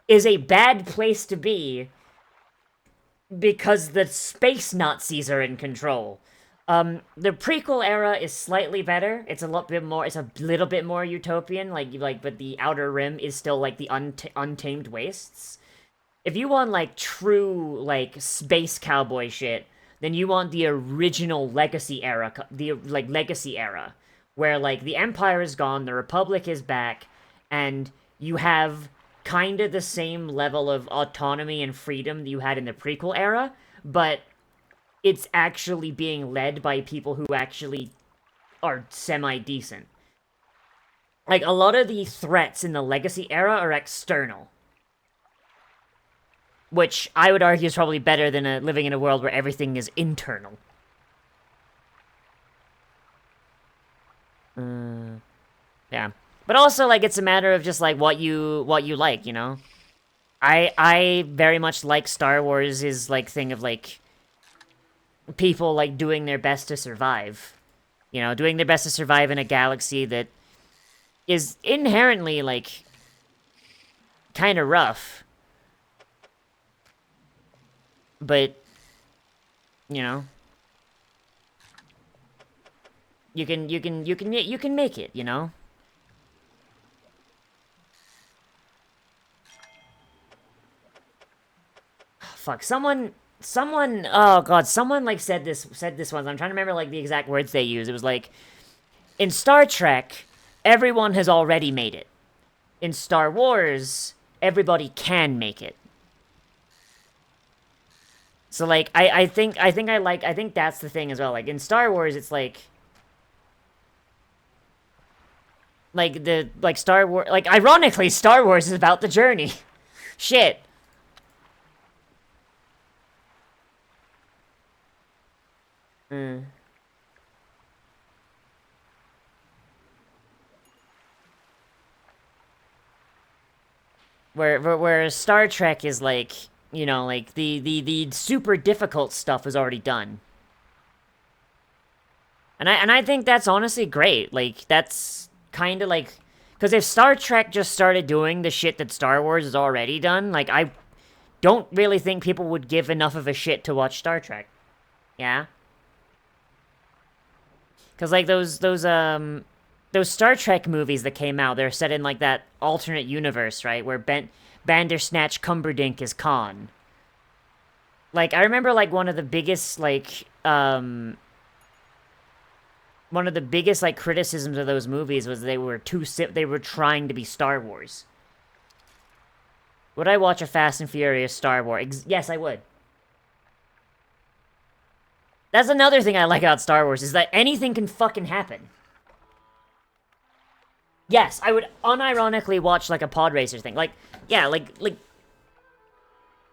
is a bad place to be because the space Nazis are in control. The prequel era is slightly better. It's a little bit more utopian, but the Outer Rim is still, like, the untamed wastes. If you want, like, true, like, space cowboy shit, then you want the original Legacy era, Legacy era, where, like, the Empire is gone, the Republic is back, and you have kind of the same level of autonomy and freedom that you had in the prequel era, but it's actually being led by people who actually are semi-decent. Like, a lot of the threats in the Legacy era are external. Which I would argue is probably better than living in a world where everything is internal. Yeah. But also, like, it's a matter of just, like, what you like, you know? I very much like Star Wars' like, thing of, like, people, like, doing their best to survive. You know, doing their best to survive in a galaxy that is inherently, like, kind of rough. But, you know, you can make it, you know? Fuck, someone, oh god, someone, like, said this once. I'm trying to remember, like, the exact words they used. It was like, in Star Trek, everyone has already made it. In Star Wars, everybody can make it. So, like, I think that's the thing as well. Like, in Star Wars, it's like Star Wars, like, ironically, Star Wars is about the journey. Shit. Where Star Trek is like, you know, like, the super difficult stuff is already done. And I think that's honestly great. Like, that's kind of like, because if Star Trek just started doing the shit that Star Wars has already done, like, I don't really think people would give enough of a shit to watch Star Trek. Yeah? Because, like, those Star Trek movies that came out, they're set in, like, that alternate universe, right? Where Bandersnatch Cumberdink is Khan. Like, I remember, like, one of the biggest, like, criticisms of those movies was they were trying to be Star Wars. Would I watch a Fast and Furious Star Wars? Yes, I would. That's another thing I like about Star Wars, is that anything can fucking happen. Yes, I would unironically watch, like, a pod racer thing. Like, yeah, like...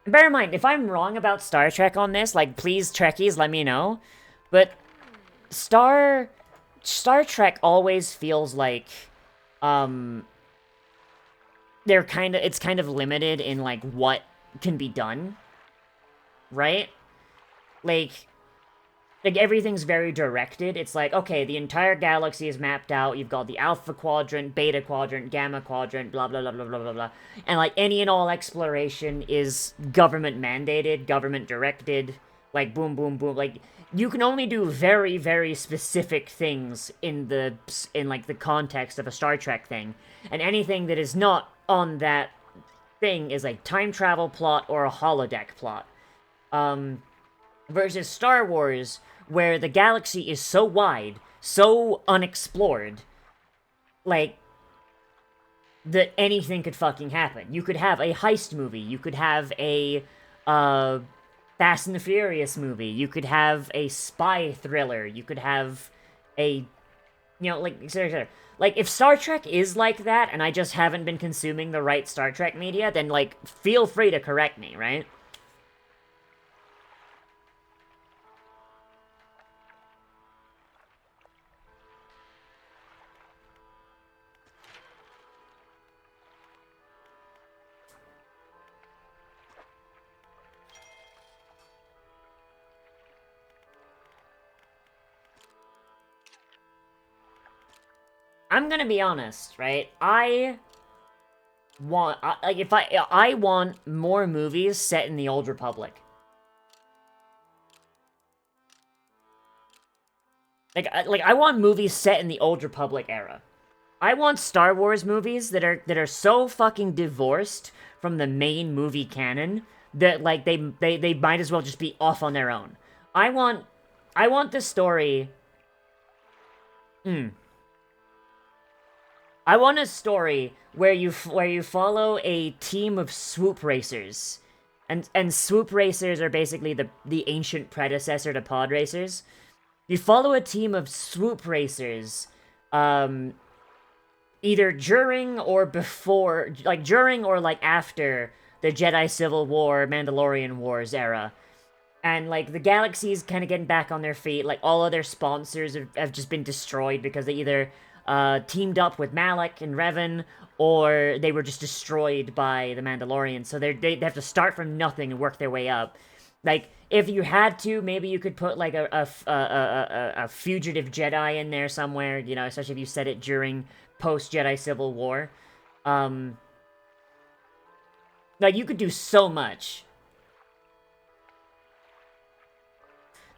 Bear in mind, if I'm wrong about Star Trek on this, like, please, Trekkies, let me know. But Star Trek always feels like, it's kind of limited in, like, what can be done. Right? Like, everything's very directed. It's like, okay, the entire galaxy is mapped out. You've got the Alpha Quadrant, Beta Quadrant, Gamma Quadrant, blah, blah, blah, blah, blah, blah, blah. And, like, any and all exploration is government-mandated, government-directed, like, boom, boom, boom. Like, you can only do very, very specific things in, like, the context of a Star Trek thing. And anything that is not on that thing is, like, time travel plot or a holodeck plot. Versus Star Wars, where the galaxy is so wide, so unexplored, like, that anything could fucking happen. You could have a heist movie, you could have a, Fast and the Furious movie, you could have a spy thriller, you could have a, you know, like, etc. Like, if Star Trek is like that, and I just haven't been consuming the right Star Trek media, then, like, feel free to correct me, right? I'm gonna be honest, right? I want more movies set in the Old Republic. I want movies set in the Old Republic era. I want Star Wars movies that are so fucking divorced from the main movie canon that, like, they might as well just be off on their own. I want the story. I want a story where you follow a team of swoop racers, and swoop racers are basically the ancient predecessor to pod racers. You follow a team of swoop racers, either during or before, like during or like after the Jedi Civil War, Mandalorian Wars era. And, like, the galaxy's kind of getting back on their feet. Like, all of their sponsors have just been destroyed because they either teamed up with Malak and Revan, or they were just destroyed by the Mandalorian. So they have to start from nothing and work their way up. Like, if you had to, maybe you could put, like, a fugitive Jedi in there somewhere, you know, especially if you set it during post-Jedi Civil War. Like, you could do so much.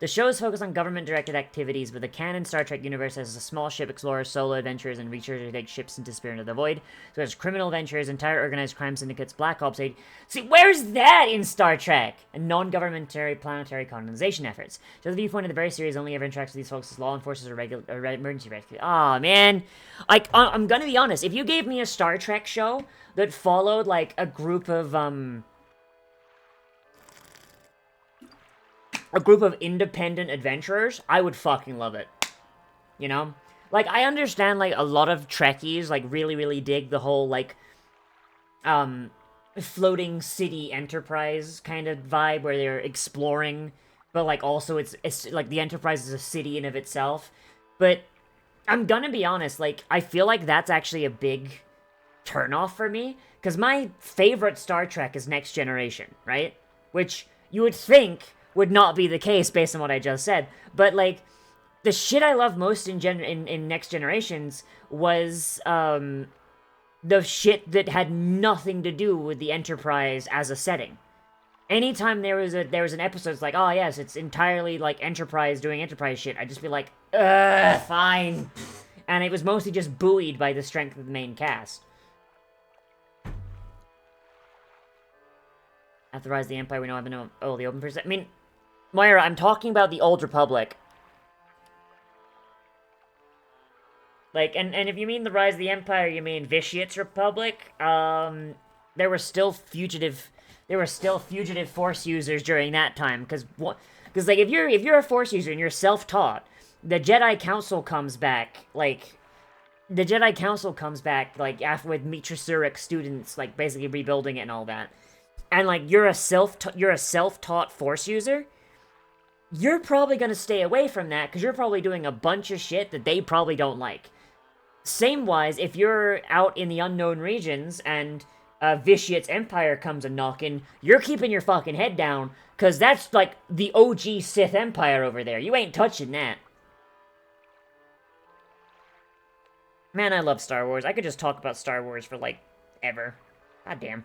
The show is focused on government-directed activities, but the canon Star Trek universe has a small ship explorers, solo adventurers, and researchers who take ships into spirit into the void. So there's criminal ventures, entire organized crime syndicates, black ops aid. See, where's that in Star Trek? And non-governmentary planetary colonization efforts. So the viewpoint of the very series only ever interacts with these folks as law enforcers or regular emergency rescue. Aw, man. Like, I'm gonna be honest. If you gave me a Star Trek show that followed, like, a group of independent adventurers, I would fucking love it. You know? Like, I understand, like, a lot of Trekkies, like, really dig the whole, like, floating city enterprise kind of vibe where they're exploring, but, like, also it's like, the Enterprise is a city in of itself. But I'm gonna be honest, like, I feel like that's actually a big turnoff for me, because my favorite Star Trek is Next Generation, right? Which you would think would not be the case based on what I just said. But, like, the shit I love most in Next Generations was, the shit that had nothing to do with the Enterprise as a setting. Anytime there was an episode, it's like, oh yes, it's entirely, like, Enterprise doing Enterprise shit, I'd just be like, ugh, fine. And it was mostly just buoyed by the strength of the main cast. After the Rise of the Empire, we know I've been the open for a second. I mean, Moira, I'm talking about the Old Republic. Like, and if you mean the Rise of the Empire, you mean Vitiate's Republic, there were still fugitive Force users during that time, because like, if you're a Force user and you're self-taught, the Jedi Council comes back, like, after with Mitra Surik students, like, basically rebuilding it and all that. And, like, you're a self-taught Force user, you're probably gonna stay away from that, because you're probably doing a bunch of shit that they probably don't like. Same-wise, if you're out in the unknown regions, and Vitiate's Empire comes a-knocking, you're keeping your fucking head down, because that's, like, the OG Sith Empire over there. You ain't touching that. Man, I love Star Wars. I could just talk about Star Wars for, like, ever. God damn.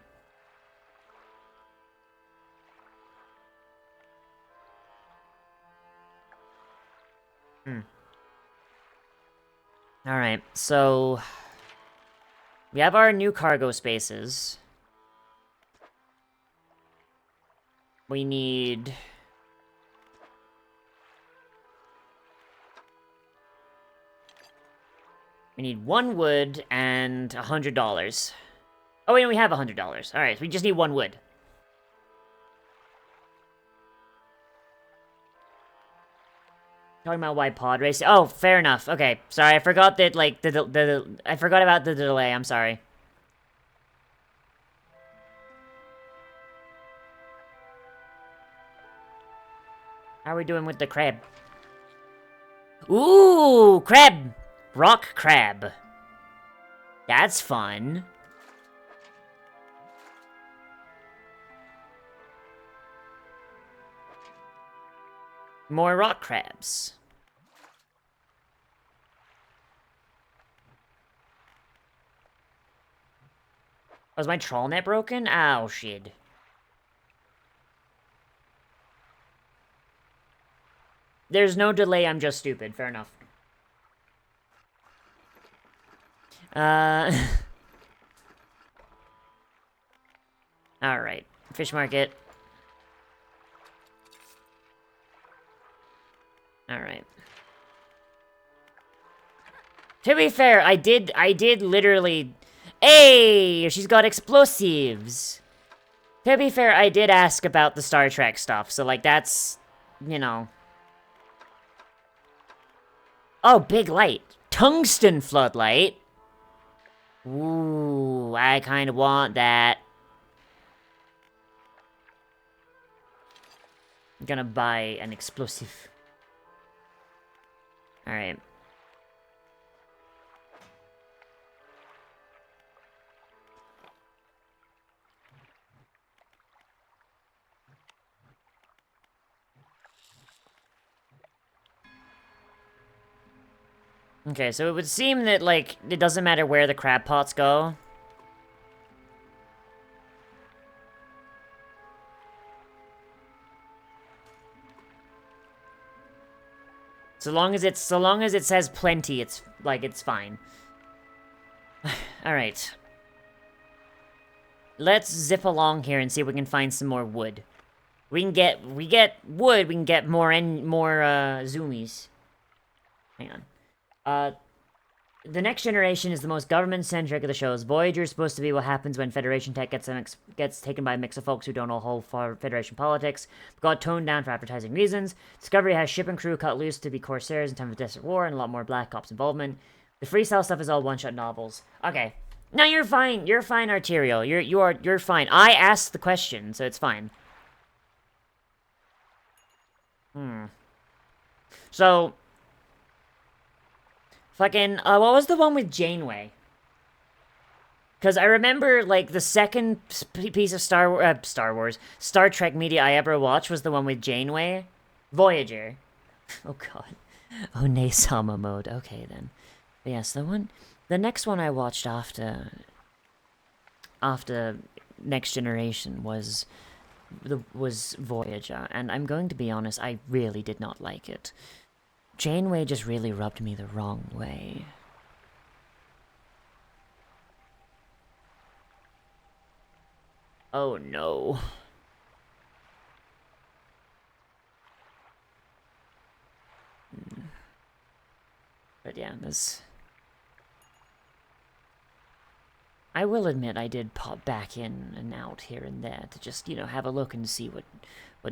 Alright, so we have our new cargo spaces. We need one wood and $100. Oh wait, no, we have $100. Alright, so we just need one wood. Talking about why pod racing. Oh, fair enough. Okay, sorry, I forgot that, like, I forgot about the delay. I'm sorry. How are we doing with the crab? Ooh, crab! Rock crab. That's fun. More rock crabs. Was my trawl net broken? Ow, shit. There's no delay, I'm just stupid. Fair enough. Alright. Fish market. Alright. To be fair, I did literally... Hey! She's got explosives! To be fair, I did ask about the Star Trek stuff, so, like, that's... You know... Oh, big light. Tungsten floodlight? Ooh, I kind of want that. I'm gonna buy an explosive. Alright. Okay, so it would seem that, like, it doesn't matter where the crab pots go. So long as it says plenty, it's fine. Alright. Let's zip along here and see if we can find some more wood. We get wood, we can get more zoomies. Hang on. The Next Generation is the most government-centric of the shows. Voyager is supposed to be what happens when Federation tech gets taken by a mix of folks who don't all hold for Federation politics, but got toned down for advertising reasons. Discovery has ship and crew cut loose to be Corsairs in time of Desert War, and a lot more Black Ops involvement. The freestyle stuff is all one-shot novels. Okay. No, you're fine. You're fine, Arterial. You're fine. I asked the question, so it's fine. So... Fucking, what was the one with Janeway? Because I remember, like, the second piece of Star Trek media I ever watched was the one with Janeway. Voyager. Oh, God. Oh, nay, Sama mode. Okay, then. But yes, the next one I watched after Next Generation was Voyager, and I'm going to be honest, I really did not like it. Janeway just really rubbed me the wrong way. Oh no. But yeah, I will admit I did pop back in and out here and there to just, you know, have a look and see what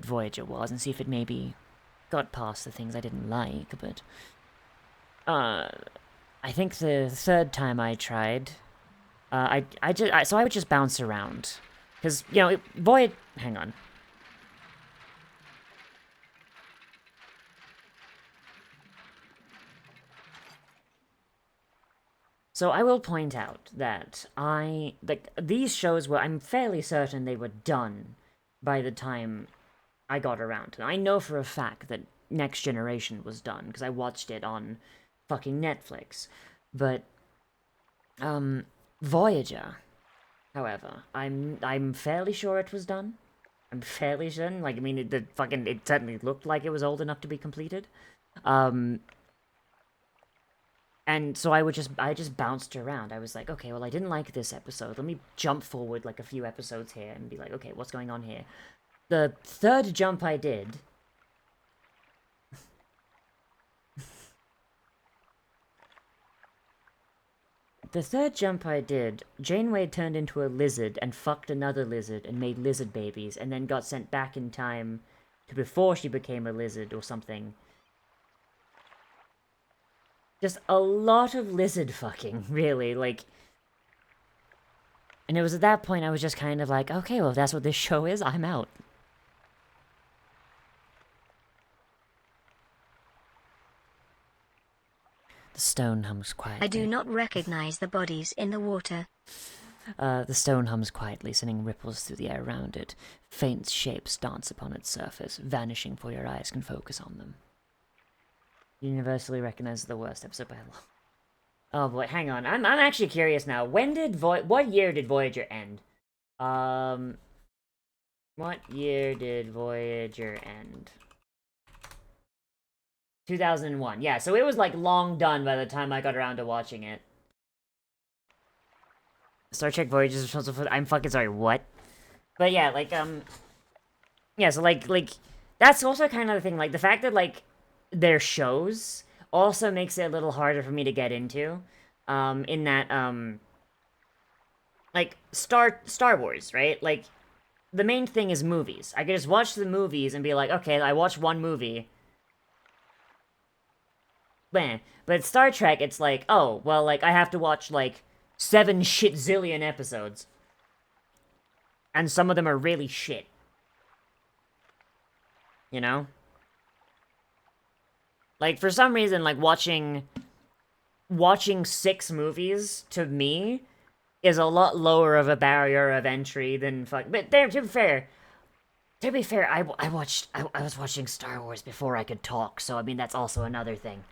Voyager was and see if it maybe got past the things I didn't like, but I think the third time I tried, so I would just bounce around, because, you know, hang on. So I will point out that these shows I'm fairly certain they were done by the time I got around to. I know for a fact that Next Generation was done, because I watched it on fucking Netflix. But, Voyager, however, I'm fairly sure it was done. I'm fairly certain. Like, I mean, it certainly looked like it was old enough to be completed. And so I just bounced around. I was like, okay, well, I didn't like this episode. Let me jump forward, like, a few episodes here and be like, okay, what's going on here? The third jump I did... Janeway turned into a lizard and fucked another lizard and made lizard babies and then got sent back in time to before she became a lizard or something. Just a lot of lizard fucking, really, like... And it was at that point I was just kind of like, okay, well, if that's what this show is, I'm out. The stone hums quietly. I do not recognize the bodies in the water. The stone hums quietly, sending ripples through the air around it. Faint shapes dance upon its surface, vanishing before your eyes can focus on them. Universally recognized as the worst episode by a lot. Oh boy, hang on. I'm actually curious now. What year did Voyager end? What year did Voyager end? 2001. Yeah, so it was, like, long done by the time I got around to watching it. Star Trek Voyager is responsible for... I'm fucking sorry, what? But yeah, like, yeah, so, like, that's also kind of the thing, like, the fact that, like, their shows also makes it a little harder for me to get into. In that, like, Star Wars, right? Like, the main thing is movies. I could just watch the movies and be like, okay, I watched one movie. Man. But Star Trek, it's like, oh, well, like, I have to watch, like, 7 shit zillion episodes. And some of them are really shit. You know? Like, for some reason, like, watching 6 movies, to me, is a lot lower of a barrier of entry than fuck. But there, to be fair, I was watching Star Wars before I could talk, so I mean, that's also another thing.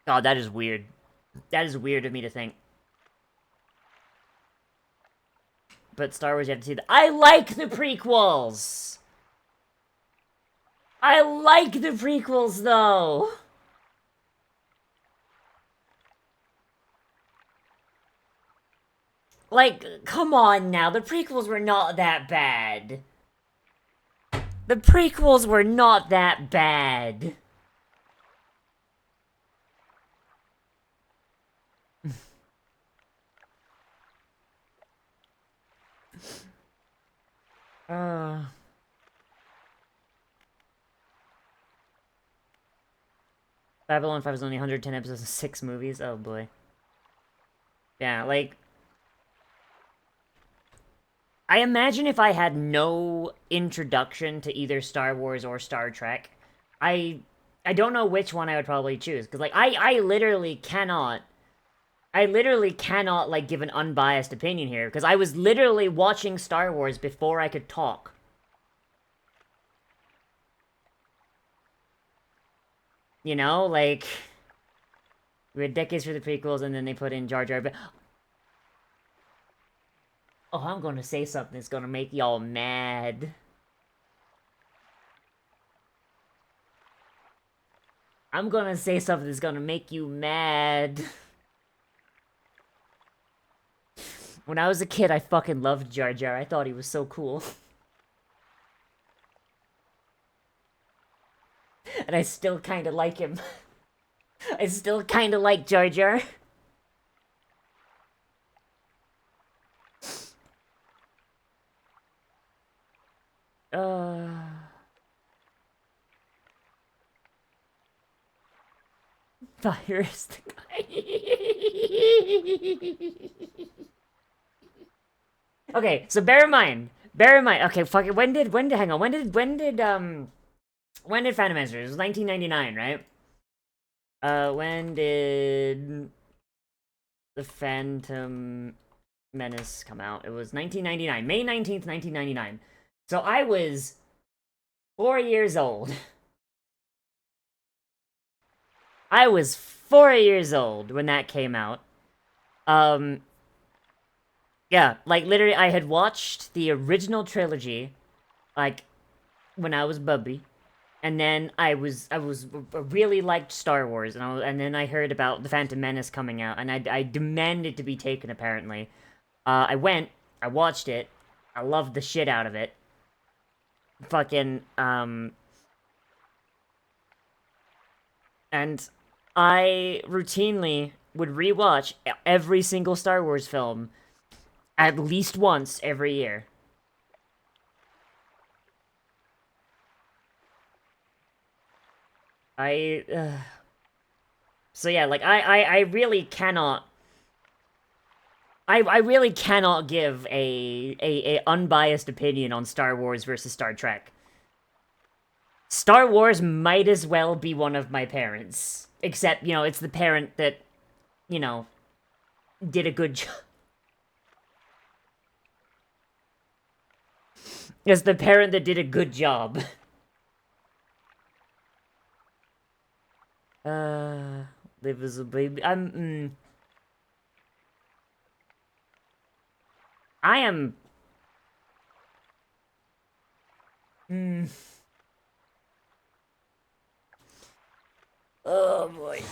God, that is weird. That is weird of me to think. But Star Wars, you have to see the— I like the prequels! I like the prequels, though! Like, come on now, the prequels were not that bad. The prequels were not that bad. Babylon 5 is only 110 episodes and 6 movies. Oh boy. Yeah, like, I imagine if I had no introduction to either Star Wars or Star Trek, I don't know which one I would probably choose. Because, like, I literally cannot, like, give an unbiased opinion here. Because I was literally watching Star Wars before I could talk. You know, like, we had decades for the prequels, and then they put in Jar Jar. Oh, I'm gonna say something that's gonna make y'all mad. I'm gonna say something that's gonna make you mad. When I was a kid, I fucking loved Jar Jar. I thought he was so cool. And I still kinda like him. I still kinda like Jar Jar. Virus the guy. Okay, so bear in mind, okay, fuck it, hang on, when did Phantom Menace? It was 1999, right? When did the Phantom Menace come out? It was 1999, May 19th, 1999. So I was 4 years old. I was 4 years old when that came out. Yeah, like, literally, I had watched the original trilogy, like, when I was bubby. And then I really liked Star Wars, and then I heard about the Phantom Menace coming out, and I demanded to be taken, apparently. I went, I watched it, I loved the shit out of it. Fucking, and I routinely would rewatch every single Star Wars film at least once every year. So yeah, like, I really cannot... I really cannot give a unbiased opinion on Star Wars versus Star Trek. Star Wars might as well be one of my parents. Except, you know, it's the parent that, you know, did a good job. It's the parent that did a good job. Live as a baby. I am... Oh, boy.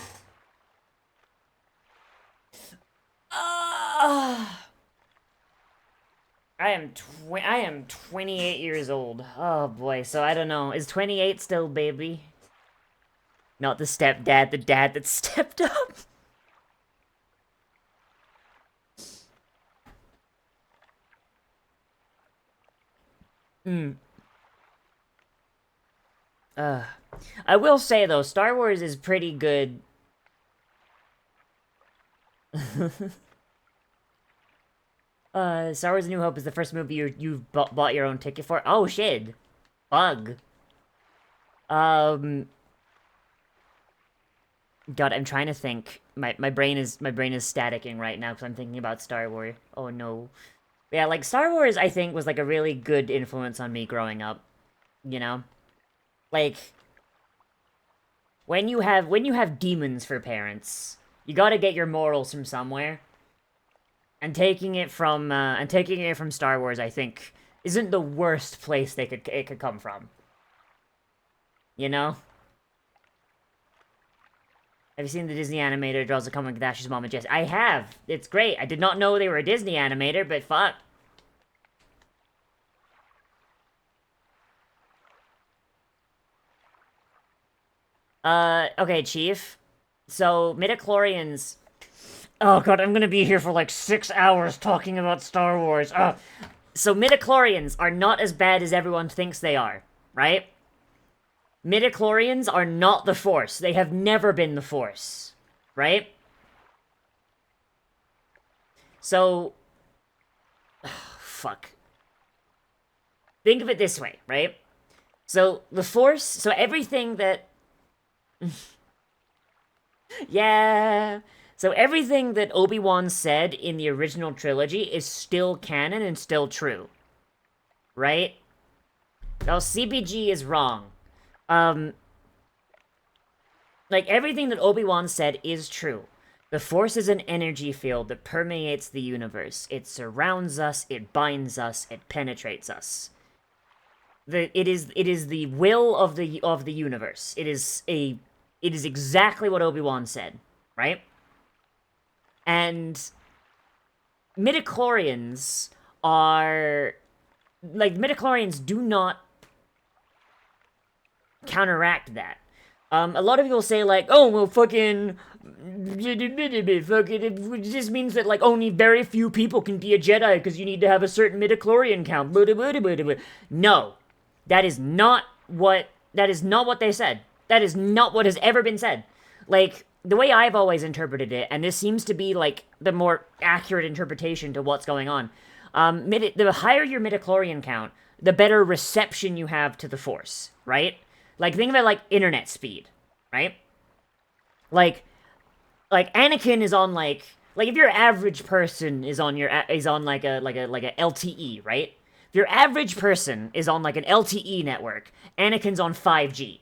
I I am 28 years old. Oh boy, so I don't know. Is 28 still baby? Not the stepdad, the dad that stepped up. I will say though, Star Wars is pretty good. Star Wars: A New Hope is the first movie you've bought your own ticket for. Oh shit, bug. God, I'm trying to think. My brain is staticking right now because I'm thinking about Star Wars. Oh no. Yeah, like Star Wars, I think was like a really good influence on me growing up. You know, like when you have demons for parents, you gotta get your morals from somewhere. And taking it from Star Wars, I think, isn't the worst place it could come from. You know? Have you seen the Disney animator draws a comic with Ash's mom and Jess? I have. It's great. I did not know they were a Disney animator, but fuck. Okay, Chief. So, midichlorians... Oh god, I'm gonna be here for like 6 hours talking about Star Wars. So midichlorians are not as bad as everyone thinks they are, right? Midichlorians are not the Force. They have never been the Force, right? So... fuck. Think of it this way, right? So, the Force... So everything that... yeah... So everything that Obi-Wan said in the original trilogy is still canon and still true. Right? Well, CBG is wrong. Like, everything that Obi-Wan said is true. The Force is an energy field that permeates the universe. It surrounds us, it binds us, it penetrates us. It is the will of the universe. It is exactly what Obi-Wan said, right? And midichlorians are... Like, midichlorians do not counteract that. A lot of people say, like, oh, well, fucking... It just means that, like, only very few people can be a Jedi because you need to have a certain midichlorian count. No. That is not what they said. That is not what has ever been said. Like... The way I've always interpreted it, and this seems to be, like, the more accurate interpretation to what's going on, the higher your midichlorian count, the better reception you have to the Force, right? Like, think of it like internet speed, right? Like Anakin is on, like, if your average person is on like a LTE, right? If your average person is on, like, an LTE network, Anakin's on 5G.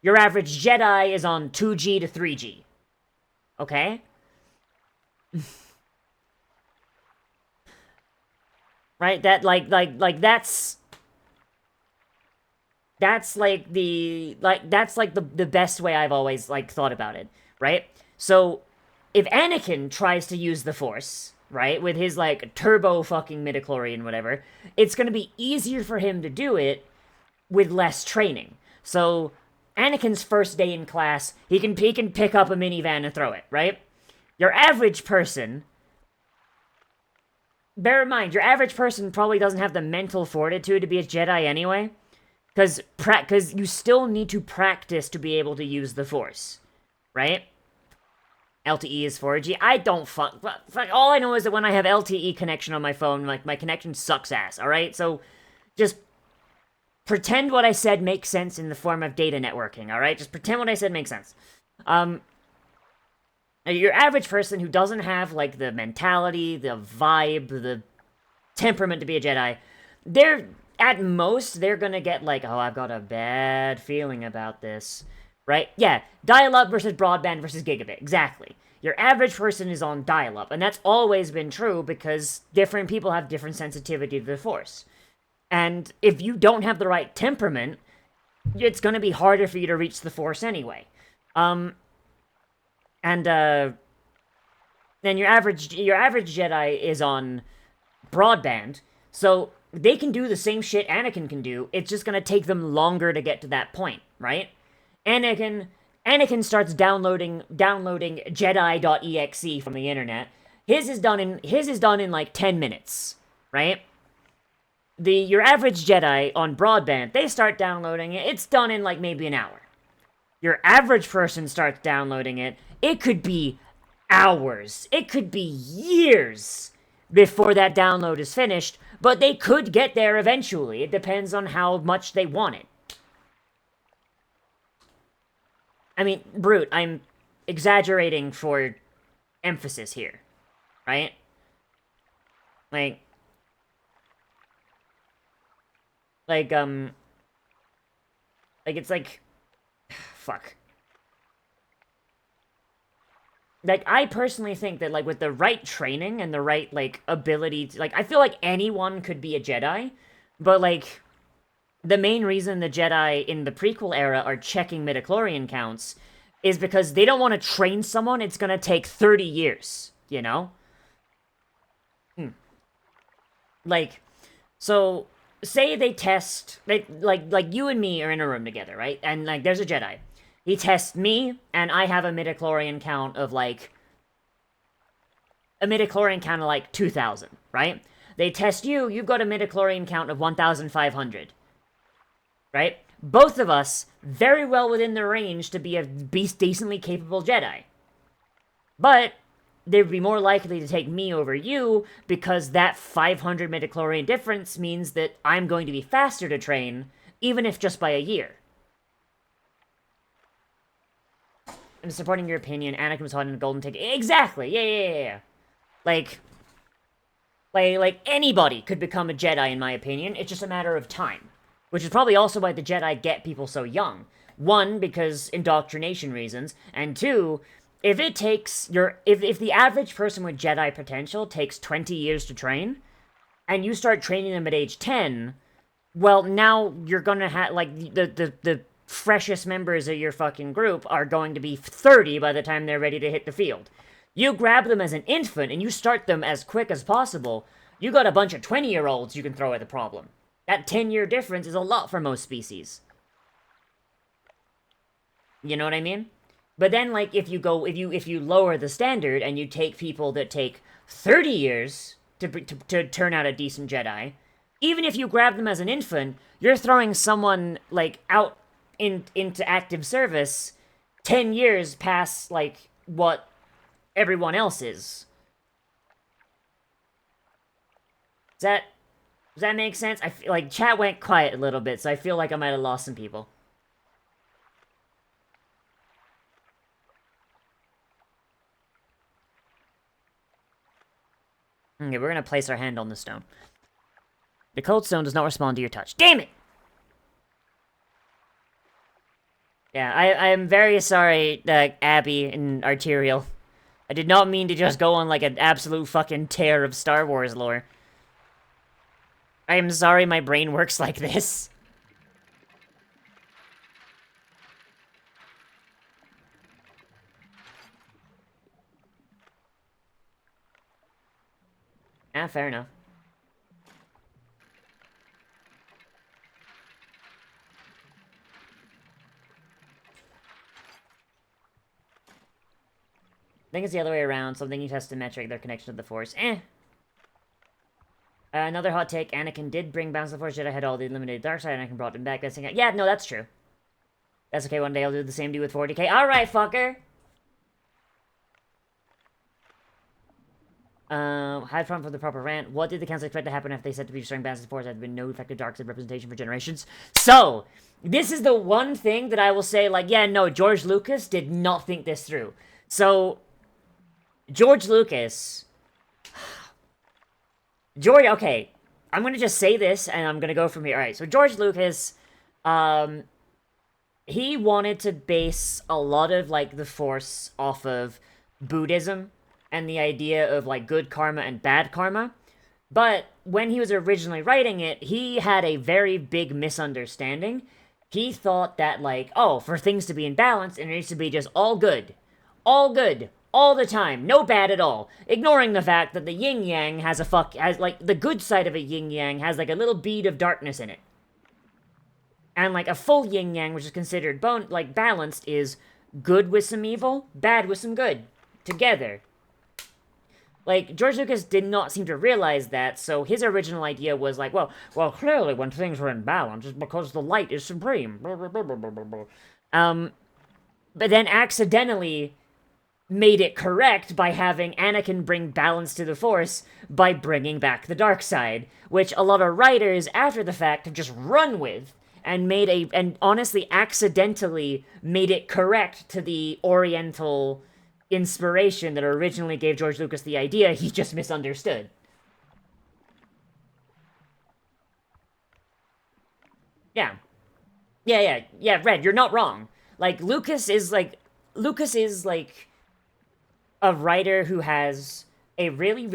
Your average Jedi is on 2G to 3G. Okay? Right? That's like the best way I've always, like, thought about it, right? So, if Anakin tries to use the Force, right, with his, like, turbo fucking midichlorian whatever, it's gonna be easier for him to do it with less training. So, Anakin's first day in class, he can pick up a minivan and throw it, right? Your average person... Bear in mind, your average person probably doesn't have the mental fortitude to be a Jedi anyway. Because you still need to practice to be able to use the Force. Right? LTE is 4G. I don't fuck. All I know is that when I have LTE connection on my phone, like, my connection sucks ass, alright? So, just... pretend what I said makes sense in the form of data networking, alright? Just pretend what I said makes sense. Your average person who doesn't have, like, the mentality, the vibe, the temperament to be a Jedi, at most, they're gonna get, like, oh, I've got a bad feeling about this, right? Yeah, dial-up versus broadband versus gigabit, exactly. Your average person is on dial-up, and that's always been true because different people have different sensitivity to the Force. And if you don't have the right temperament, it's going to be harder for you to reach the Force anyway. Then your average Jedi is on broadband, So they can do the same shit Anakin can do. It's just gonna take them longer to get to that point, right? Anakin starts downloading Jedi.exe from the internet. His is done in like 10 minutes, right? Your average Jedi on broadband, they start downloading it, it's done in like maybe an hour. Your average person starts downloading it, it could be hours, it could be years before that download is finished, but they could get there eventually. It depends on how much they want it. I mean, Brute, I'm exaggerating for emphasis here, right? Like, it's like, fuck. Like, I personally think that, like, with the right training and the right, like, ability to, like, I feel like anyone could be a Jedi, but, like, the main reason the Jedi in the prequel era are checking midichlorian counts is because they don't want to train someone it's gonna take 30 years, you know? Like, so, say they test, like you and me are in a room together, right? And, like, there's a Jedi. He tests me, and I have a midichlorian count of, like, 2,000, right? They test you, you've got a midichlorian count of 1,500, right? Both of us, very well within the range to be a decently capable Jedi. But they'd be more likely to take me over you, because that 500 midichlorian difference means that I'm going to be faster to train, even if just by a year. I'm supporting your opinion. Anakin was hot in a golden ticket. Exactly. Yeah. Like anybody could become a Jedi, in my opinion. It's just a matter of time. Which is probably also why the Jedi get people so young. One, because indoctrination reasons, and two, if it takes if the average person with Jedi potential takes 20 years to train, and you start training them at age 10, well, now you're gonna have, like, the freshest members of your fucking group are going to be 30 by the time they're ready to hit the field. You grab them as an infant and you start them as quick as possible, you got a bunch of 20-year-olds you can throw at the problem. That 10-year difference is a lot for most species. You know what I mean? But then, like, if you lower the standard and you take people that take 30 years to turn out a decent Jedi, even if you grab them as an infant, you're throwing someone, like, out into active service 10 years past, like, what everyone else is. Does that make sense? I feel like chat went quiet a little bit, so I feel like I might have lost some people. Okay, we're gonna place our hand on the stone. The cold stone does not respond to your touch. Damn it! Yeah, I am very sorry, Abby and Arterial. I did not mean to just go on, like, an absolute fucking tear of Star Wars lore. I am sorry my brain works like this. Ah, fair enough. I think it's the other way around. Something you test a metric, their connection to the Force. Another hot take. Anakin did bring balance to the Force. Jedi had all the eliminated dark side. Anakin brought him back. Yeah, no, that's true. That's okay. One day I'll do the same with 40k. Alright, fucker! Hide front for the proper rant. What did the council expect to happen if they said to be restoring balance to the Force? There had been no effective dark side representation for generations. So, this is the one thing that I will say, like, yeah, no, George Lucas did not think this through. So, George Lucas... okay, I'm gonna just say this, and I'm gonna go from here. Alright, so George Lucas, he wanted to base a lot of, like, the Force off of Buddhism, and the idea of, like, good karma and bad karma. But when he was originally writing it, he had a very big misunderstanding. He thought that, like, oh, for things to be in balance, it needs to be just all good. All good. All the time. No bad at all. Ignoring the fact that the yin-yang has like, the good side of a yin-yang has, like, a little bead of darkness in it. And, like, a full yin-yang, which is considered balanced, is good with some evil, bad with some good. Together. Like, George Lucas did not seem to realize that, so his original idea was like, well, clearly when things are in balance, it's because the light is supreme. But then accidentally made it correct by having Anakin bring balance to the Force by bringing back the dark side, which a lot of writers, after the fact, have just run with, and honestly accidentally made it correct to the Oriental inspiration that originally gave George Lucas the idea. He just misunderstood. Yeah, Red, you're not wrong. Like, Lucas is a writer who has a really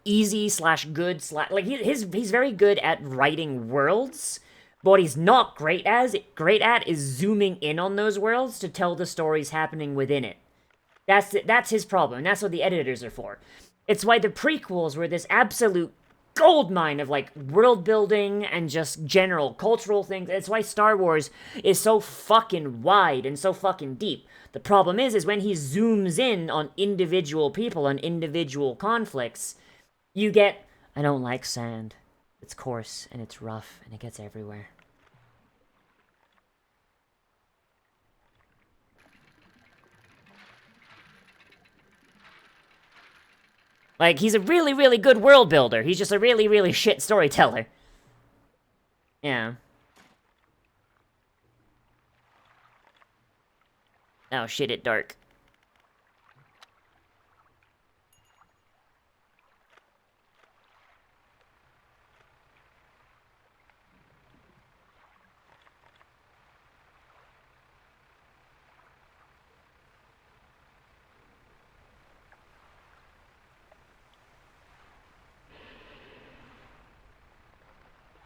easy / good / like, he's very good at writing worlds. But what he's not great at is zooming in on those worlds to tell the stories happening within it. That's his problem, and that's what the editors are for. It's why the prequels were this absolute goldmine of, like, world building and just general cultural things. It's why Star Wars is so fucking wide and so fucking deep. The problem is when he zooms in on individual people and individual conflicts, you get, I don't like sand. It's coarse and it's rough and it gets everywhere. Like, he's a really good world builder. He's just a really shit storyteller. Yeah. Oh shit, it dark.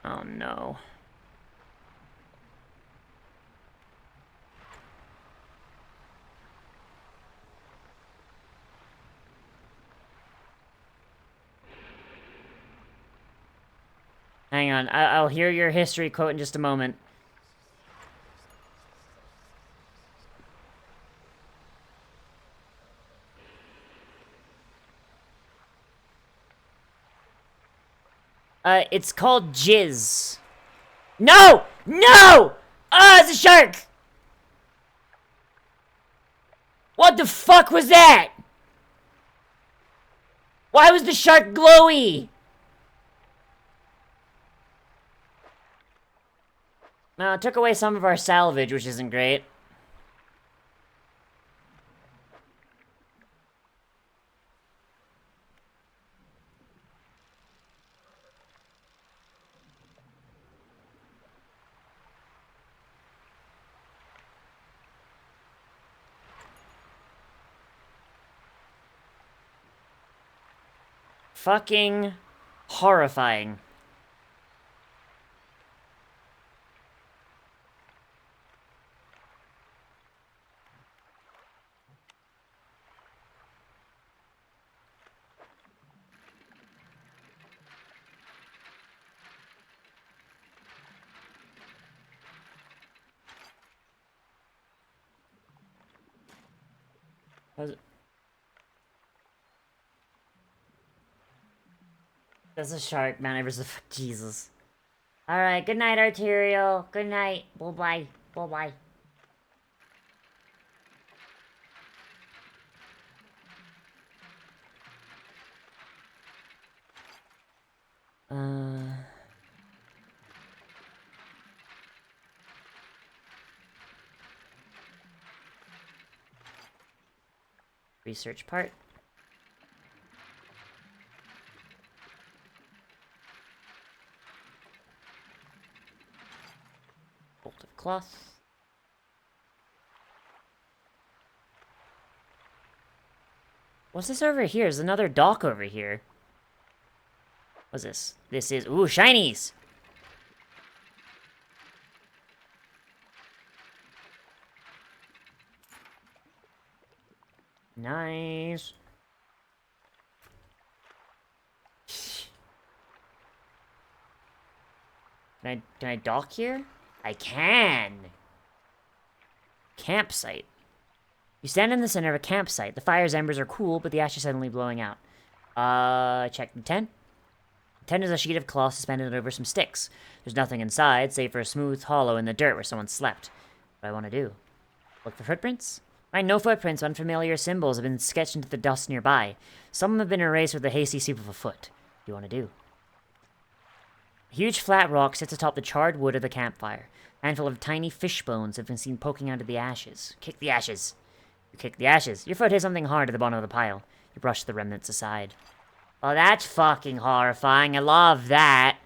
Oh no. Hang on, I'll hear your history quote in just a moment. It's called Jizz. No! No! Oh, it's a shark! What the fuck was that? Why was the shark glowy? No, it took away some of our salvage, which isn't great. Fucking horrifying. That's a shark, Mount Everest. Jesus. Alright, good night, Arterial. Good night. Bye-bye. Bye-bye. Research part. Bolt of cloth. What's this over here? There's another dock over here. What's this? This is... Ooh, shinies! Nice. Can I dock here? I can! Campsite. You stand in the center of a campsite. The fire's embers are cool, but the ash is suddenly blowing out. Check the tent. The tent is a sheet of cloth suspended over some sticks. There's nothing inside, save for a smooth hollow in the dirt where someone slept. What do I want to do? Look for footprints? Find no footprints, unfamiliar symbols have been sketched into the dust nearby. Some have been erased with a hasty sweep of a foot. What do you want to do? A huge flat rock sits atop the charred wood of the campfire. A handful of tiny fish bones have been seen poking out of the ashes. Kick the ashes. You kick the ashes. Your foot hits something hard at the bottom of the pile. You brush the remnants aside. Oh, that's fucking horrifying. I love that.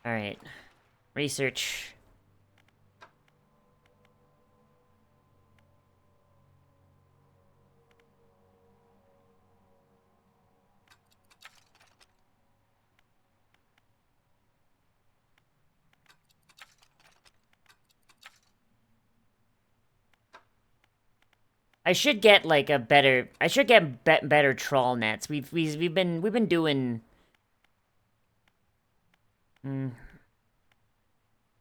Alright. Research. I should get like a better. I should get better trawl nets. We've been doing.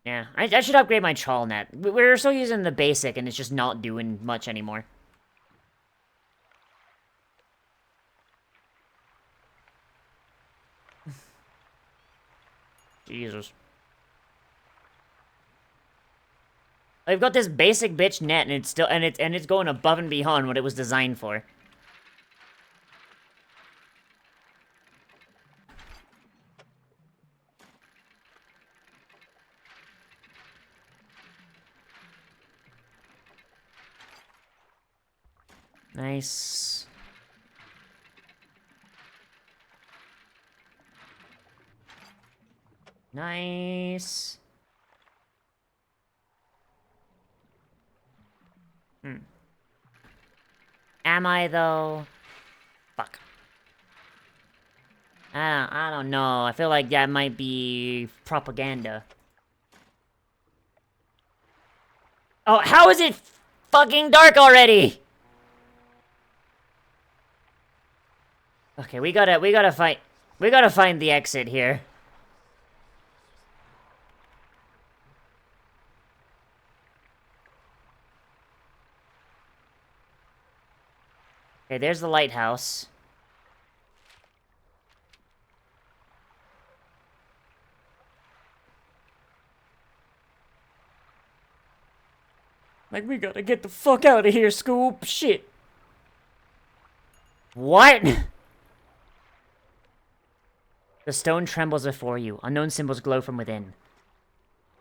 Yeah, I should upgrade my trawl net. We're still using the basic, and it's just not doing much anymore. Jesus. I've got this basic bitch net, and it's still it's going above and beyond what it was designed for. Nice. Nice. Am I, though? Fuck. I don't know. I feel like that might be propaganda. Oh, how is it fucking dark already? Okay, we gotta find the exit here. Okay, there's the lighthouse. Like, we gotta get the fuck out of here, Scoop. Shit. What? The stone trembles before you. Unknown symbols glow from within.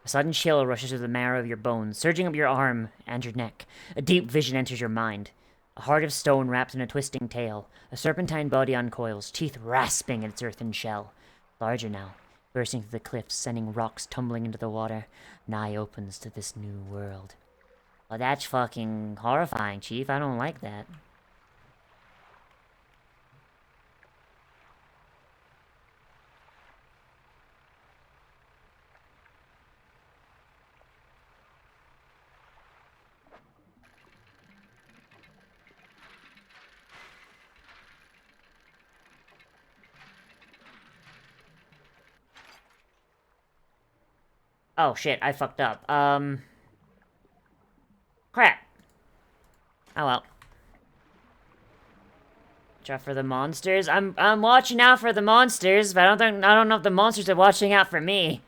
A sudden chill rushes through the marrow of your bones, surging up your arm and your neck. A deep vision enters your mind. A heart of stone wrapped in a twisting tail. A serpentine body uncoils, teeth rasping at its earthen shell. Larger now, bursting through the cliffs, sending rocks tumbling into the water. An eye opens to this new world. Well, that's fucking horrifying, Chief. I don't like that. Oh, shit, I fucked up. Crap. Oh, well. Watch out for the monsters. I'm watching out for the monsters, but I don't know if the monsters are watching out for me.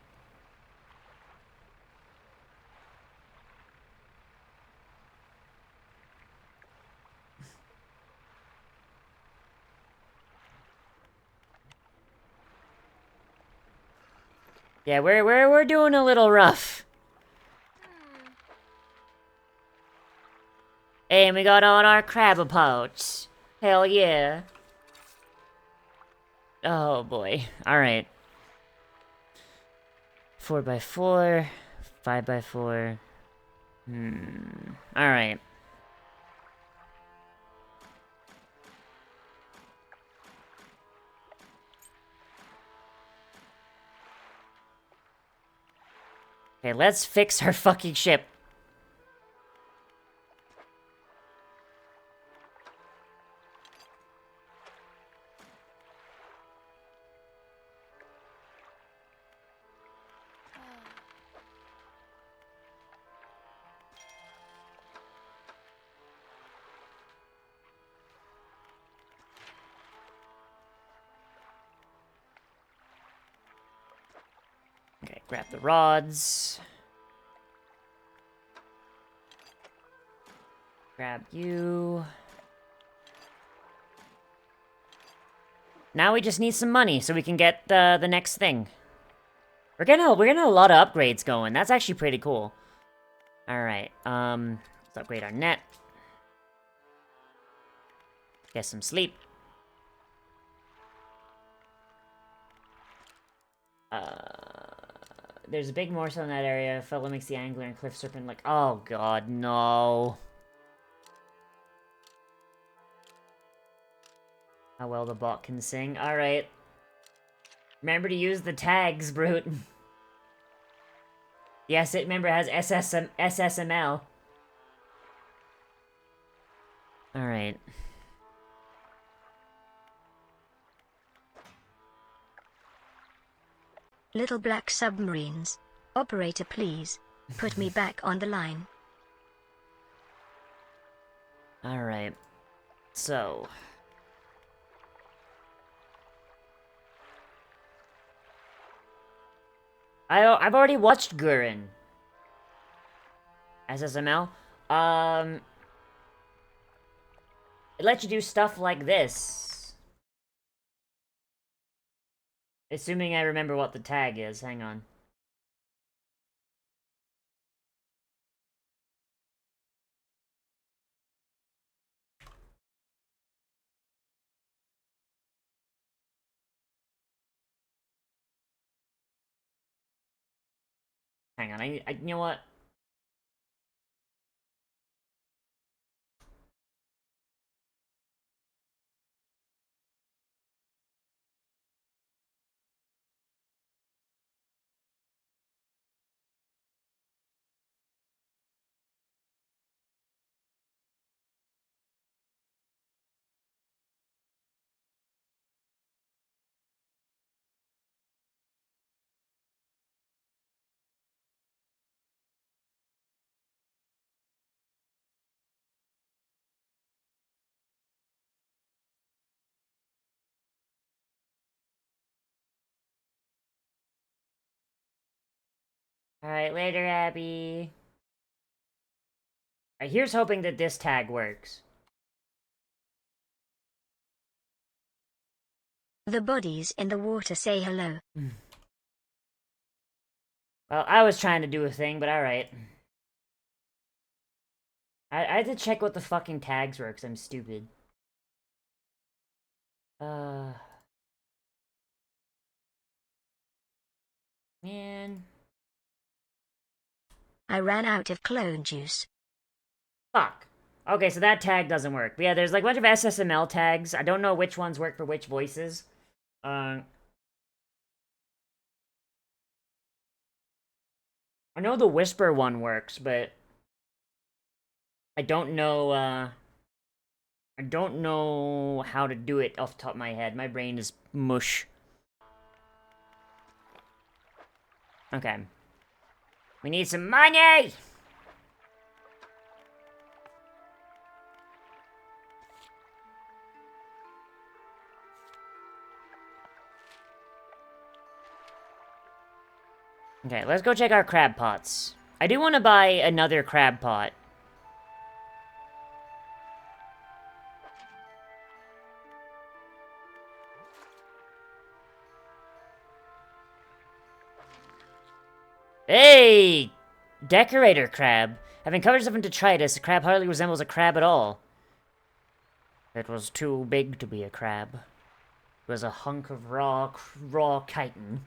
Yeah, we're doing a little rough. And we got on our crab pots. Hell yeah. Oh boy. Alright. 4x4. 5x4. Alright. Okay, let's fix our fucking ship. Okay, grab the rods. Grab you. Now we just need some money so we can get the next thing. We're getting a lot of upgrades going. That's actually pretty cool. All right. Let's upgrade our net. Get some sleep. There's a big morsel in that area. Fellow makes the angler and cliff serpent like, oh god, no. How well the bot can sing. Alright. Remember to use the tags, Brute. Yes, it remember it has SSML. Alright. Little black submarines. Operator, please. Put me back on the line. Alright. So. I've already watched Gurren. SSML. It lets you do stuff like this. Assuming I remember what the tag is. Hang on. Hang on, you know what? Alright, later, Abby. Alright, here's hoping that this tag works. The bodies in the water say hello. Well, I was trying to do a thing, but alright. I had to check what the fucking tags were, because I'm stupid. Man. I ran out of clone juice. Fuck. Okay, so that tag doesn't work. But yeah, there's like a bunch of SSML tags. I don't know which ones work for which voices. I know the Whisper one works, but I don't know, I don't know how to do it off the top of my head. My brain is mush. Okay. We need some money! Okay, let's go check our crab pots. I do want to buy another crab pot. Hey! Decorator crab. Having covered itself in detritus, a crab hardly resembles a crab at all. It was too big to be a crab. It was a hunk of raw chitin.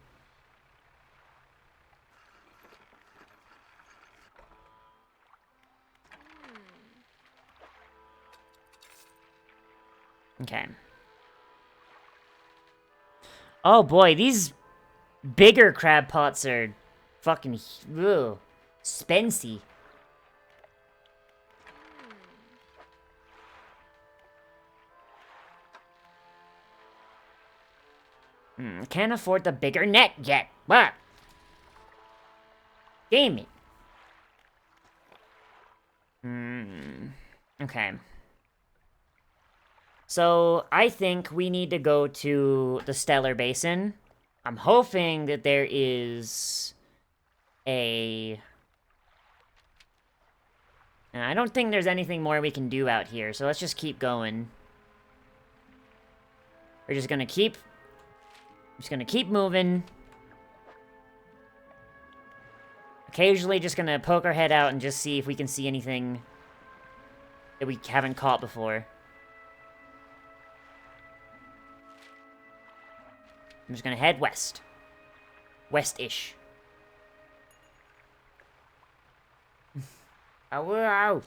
Okay. Oh boy, these bigger crab pots are Fucking, ugh. Spency. Can't afford the bigger net yet. What? Damn it. Okay. So, I think we need to go to the Stellar Basin. I'm hoping that there is a... I don't think there's anything more we can do out here, so let's just keep going. We're just gonna keep... moving. Occasionally just gonna poke our head out and just see if we can see anything that we haven't caught before. I'm just gonna head west. West-ish. Oh, wow.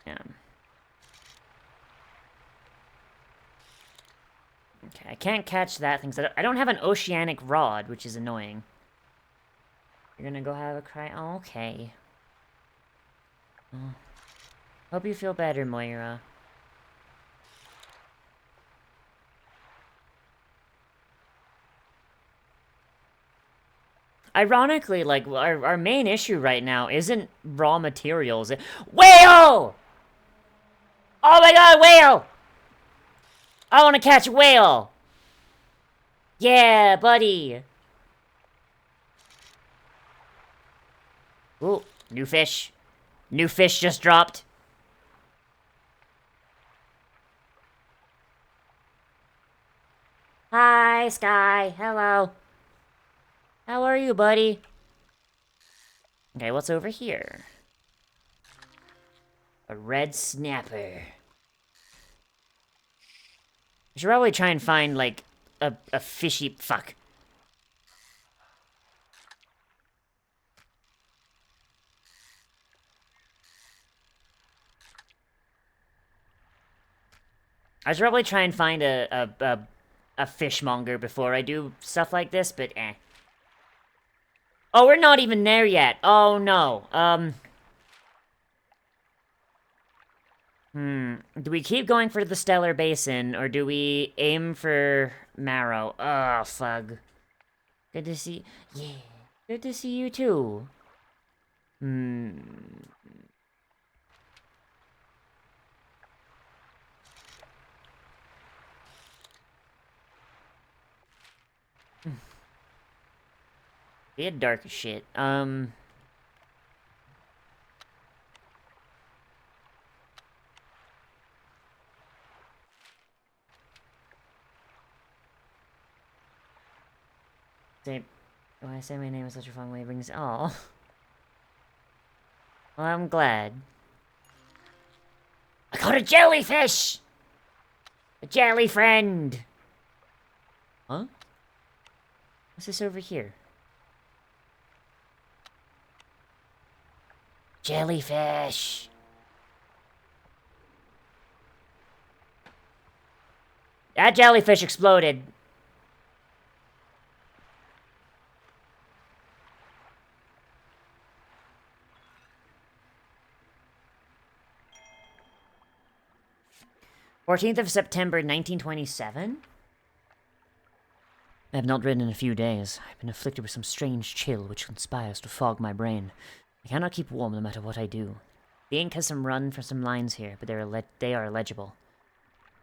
Yeah. Okay, I can't catch that thing. I don't have an oceanic rod, which is annoying. You're gonna go have a cry? Oh, okay. Oh. Hope you feel better, Moira. Ironically, like, our main issue right now isn't raw materials. Whale! Oh my god, whale! I want to catch a whale! Yeah, buddy! Ooh, new fish. New fish just dropped. Hi, Sky. Hello. How are you, buddy? Okay, what's over here? A red snapper. I should probably try and find, like, a fishy... Fuck. I should probably try and find a fishmonger before I do stuff like this, but eh. Oh, we're not even there yet. Oh, no. Do we keep going for the Stellar Basin, or do we aim for Marrow? Oh, fug. Good to see... Yeah. Good to see you, too. Bit dark as shit. Why I say my name in such a fun way brings... Oh. Well, I'm glad. I caught a jellyfish! A jelly friend! Huh? What's this over here? Jellyfish! That jellyfish exploded. September 1927? I have not ridden in a few days. I've been afflicted with some strange chill which conspires to fog my brain. I cannot keep warm no matter what I do. The ink has some run from some lines here, but they are illegible.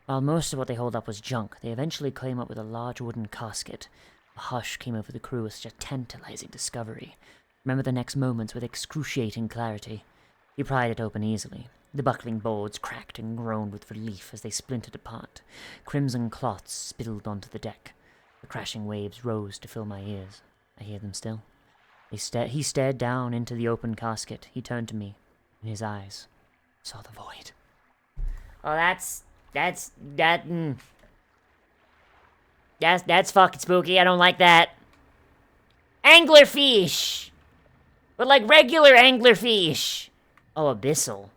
While most of what they hold up was junk, they eventually came up with a large wooden casket. A hush came over the crew with such a tantalizing discovery. Remember the next moments with excruciating clarity. He pried it open easily. The buckling boards cracked and groaned with relief as they splintered apart. Crimson clots spilled onto the deck. The crashing waves rose to fill my ears. I hear them still. He stared down into the open casket. He turned to me. In his eyes, saw the void. Oh, that's fucking spooky. I don't like that. Anglerfish! But like regular anglerfish! Oh, abyssal.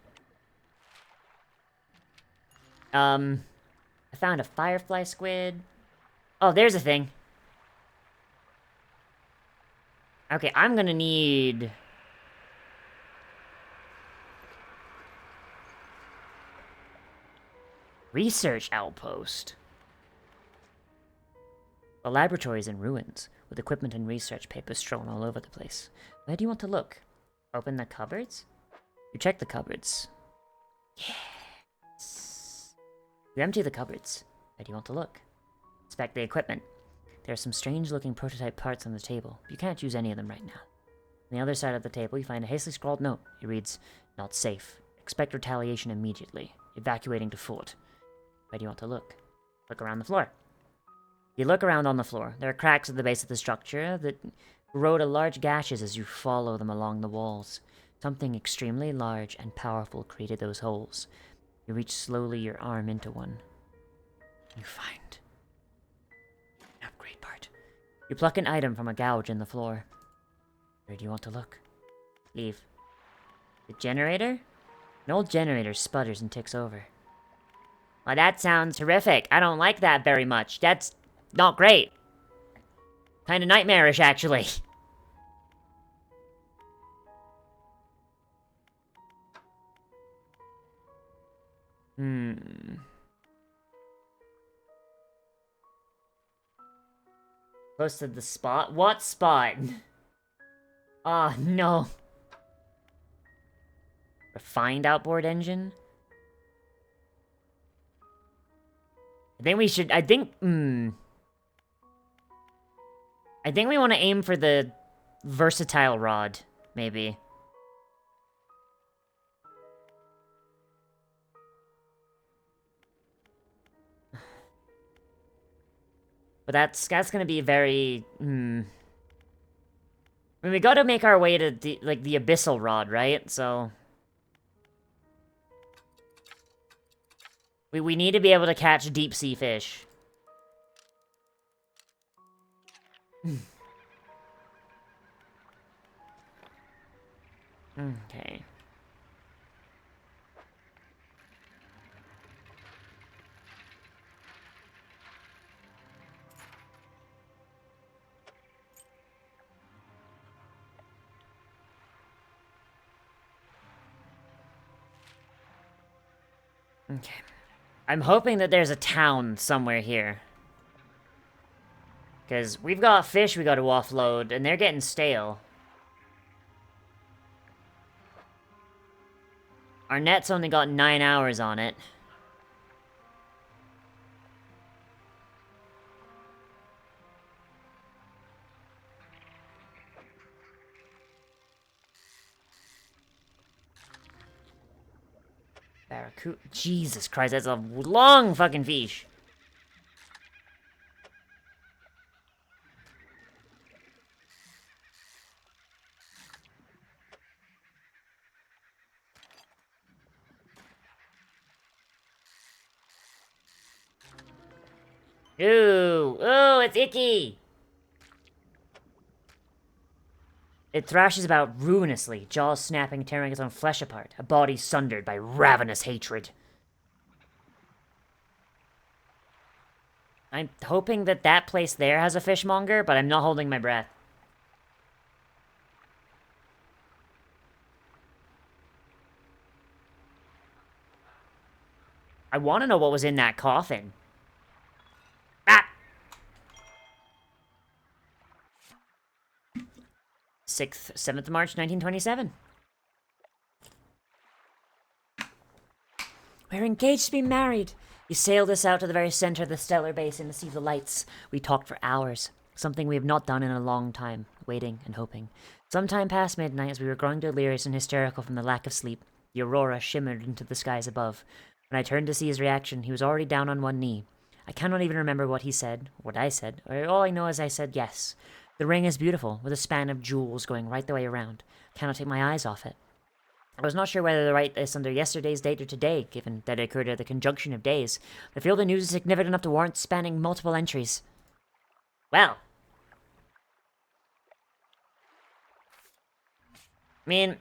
I found a firefly squid. Oh, there's a thing. Okay, I'm gonna need... Research outpost. The laboratory is in ruins, with equipment and research papers strewn all over the place. Where do you want to look? Open the cupboards? You check the cupboards. Yes. You empty the cupboards. Where do you want to look? Inspect the equipment. There are some strange-looking prototype parts on the table. You can't use any of them right now. On the other side of the table, you find a hastily scrawled note. It reads, "Not safe. Expect retaliation immediately. Evacuating to fort." Where do you want to look? Look around the floor. You look around on the floor. There are cracks at the base of the structure that grow to large gashes as you follow them along the walls. Something extremely large and powerful created those holes. You reach slowly your arm into one. You find an upgrade part. You pluck an item from a gouge in the floor. Where do you want to look? Leave. The generator? An old generator sputters and ticks over. Well, that sounds horrific. I don't like that very much. That's not great. Kinda nightmarish, actually. Close to the spot? What spot? Ah, no. Refined outboard engine? I think we should, I think we want to aim for the versatile rod, maybe. But that's gonna be very, I mean, we gotta make our way to, the abyssal rod, right? So... We need to be able to catch deep-sea fish. Okay. Okay. I'm hoping that there's a town somewhere here. Because we've got fish we gotta offload, and they're getting stale. Our net's only got 9 hours on it. Barracuda. Jesus Christ, that's a long fucking fish. Ooh, ooh, it's icky. It thrashes about ruinously, jaws snapping, tearing its own flesh apart, a body sundered by ravenous hatred. I'm hoping that that place there has a fishmonger, but I'm not holding my breath. I want to know what was in that coffin. Ah! 7th March, 1927. We're engaged to be married. You sailed us out to the very center of the stellar basin to see the lights. We talked for hours, something we have not done in a long time, waiting and hoping. Sometime past midnight, as we were growing delirious and hysterical from the lack of sleep, the aurora shimmered into the skies above. When I turned to see his reaction, he was already down on one knee. I cannot even remember what he said, what I said, or all I know is I said yes. The ring is beautiful, with a span of jewels going right the way around. I cannot take my eyes off it. I was not sure whether to write this under yesterday's date or today, given that it occurred at the conjunction of days. I feel the news is significant enough to warrant spanning multiple entries. Well. mean,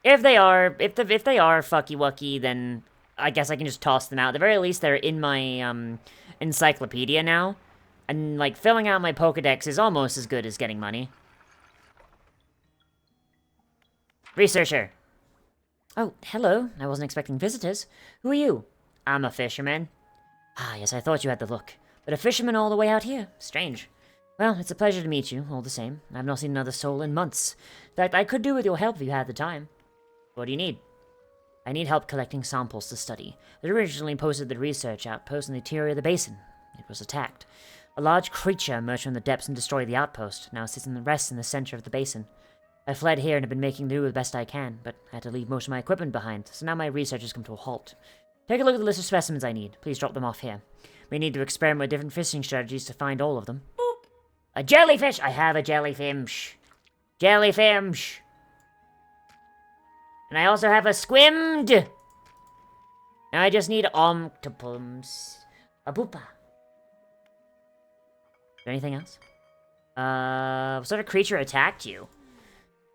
if they are fucky wucky, then I guess I can just toss them out. At the very least, they're in my encyclopedia now, and like filling out my Pokedex is almost as good as getting money. Researcher. Oh, hello. I wasn't expecting visitors. Who are you? I'm a fisherman. Ah, yes, I thought you had the look. But a fisherman all the way out here? Strange. Well, it's a pleasure to meet you, all the same. I've not seen another soul in months. In fact, I could do with your help if you had the time. What do you need? I need help collecting samples to study. I originally posted the research outpost in the interior of the basin. It was attacked. A large creature emerged from the depths and destroyed the outpost. Now it sits in the rest in the center of the basin. I fled here and have been making do the best I can, but I had to leave most of my equipment behind, so now my research has come to a halt. Take a look at the list of specimens I need. Please drop them off here. We need to experiment with different fishing strategies to find all of them. Boop. A jellyfish! I have a jellyfish. Jellyfish! And I also have a squimmed! Now I just need octopus. A boopa. Is there anything else? What sort of creature attacked you?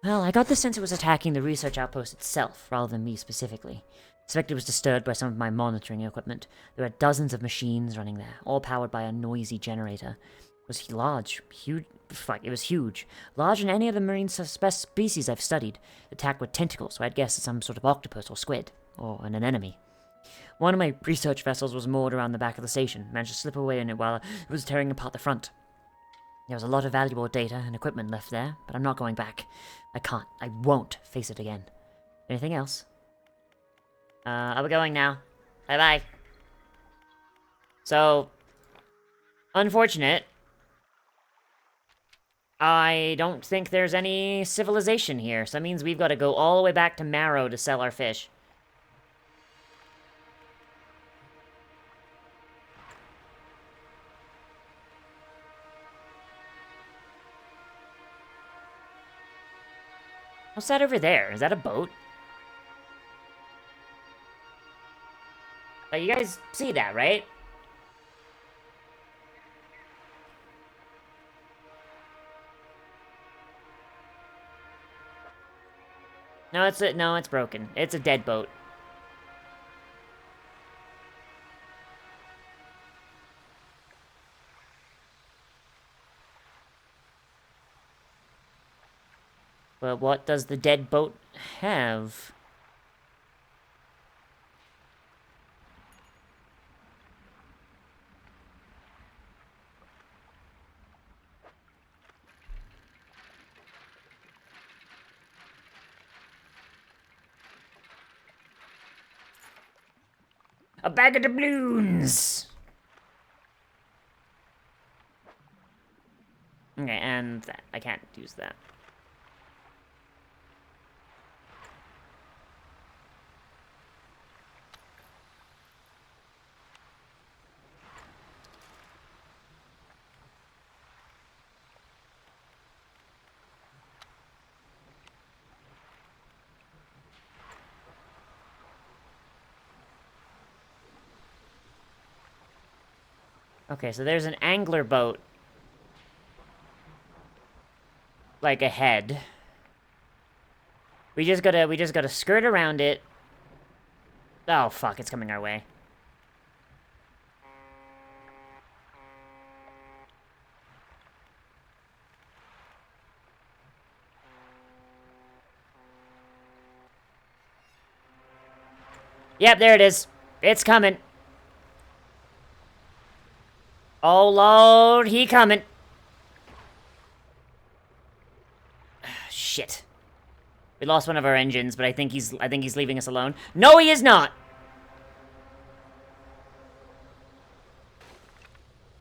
Well, I got the sense it was attacking the research outpost itself, rather than me specifically. I suspect it was disturbed by some of my monitoring equipment. There are dozens of machines running there, all powered by a noisy generator. It was large, huge. Fuck, it was huge. Larger than any other marine species I've studied. Attacked with tentacles, so I'd guess it's some sort of octopus or squid, or an anemone. One of my research vessels was moored around the back of the station. Managed to slip away in it while it was tearing apart the front. There was a lot of valuable data and equipment left there, but I'm not going back. I won't face it again. Anything else? I'll be going now. Bye-bye. So, unfortunate. I don't think there's any civilization here, so that means we've got to go all the way back to Marrow to sell our fish. What's that over there? Is that a boat? You guys see that, right? No, it's broken. It's a dead boat. But what does the dead boat have? A bag of doubloons! Okay, and that. I can't use that. Okay, so there's an angler boat. Like, ahead. We just gotta skirt around it. Oh, fuck, it's coming our way. Yep, there it is. It's coming. Oh, Lord, he coming. Shit. We lost one of our engines, but I think he's leaving us alone. No, he is not!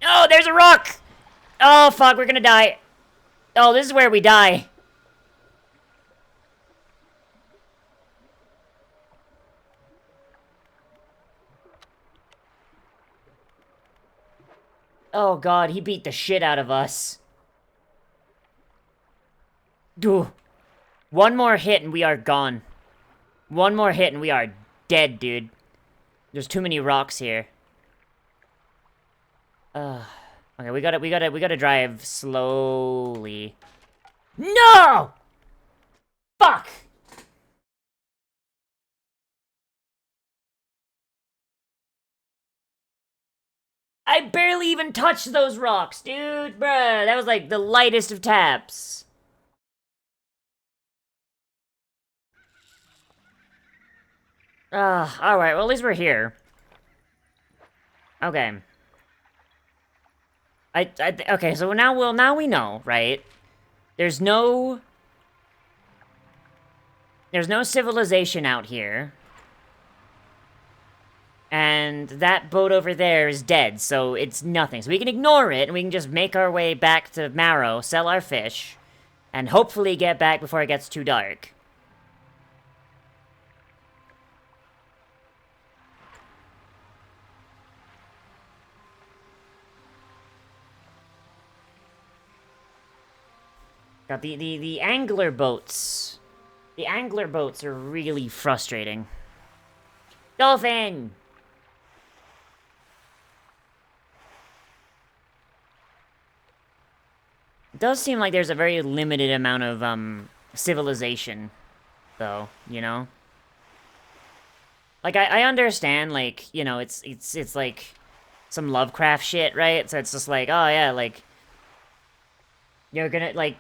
Oh, there's a rock! Oh, fuck, we're gonna die. Oh, this is where we die. Oh god, he beat the shit out of us. Dude. One more hit and we are gone. One more hit and we are dead, dude. There's too many rocks here. Okay, we gotta drive slowly. No! Fuck! I barely even touched those rocks, dude. Bruh, that was like the lightest of taps. Alright, well at least we're here. Okay. Okay, so now we know, right? There's no civilization out here. And that boat over there is dead, so it's nothing. So we can ignore it, and we can just make our way back to Marrow, sell our fish, and hopefully get back before it gets too dark. Got the angler boats. The angler boats are really frustrating. Dolphin! It does seem like there's a very limited amount of, civilization, though, you know? Like, I understand, like, you know, it's like some Lovecraft shit, right? So it's just like, oh yeah, like, you're gonna, like,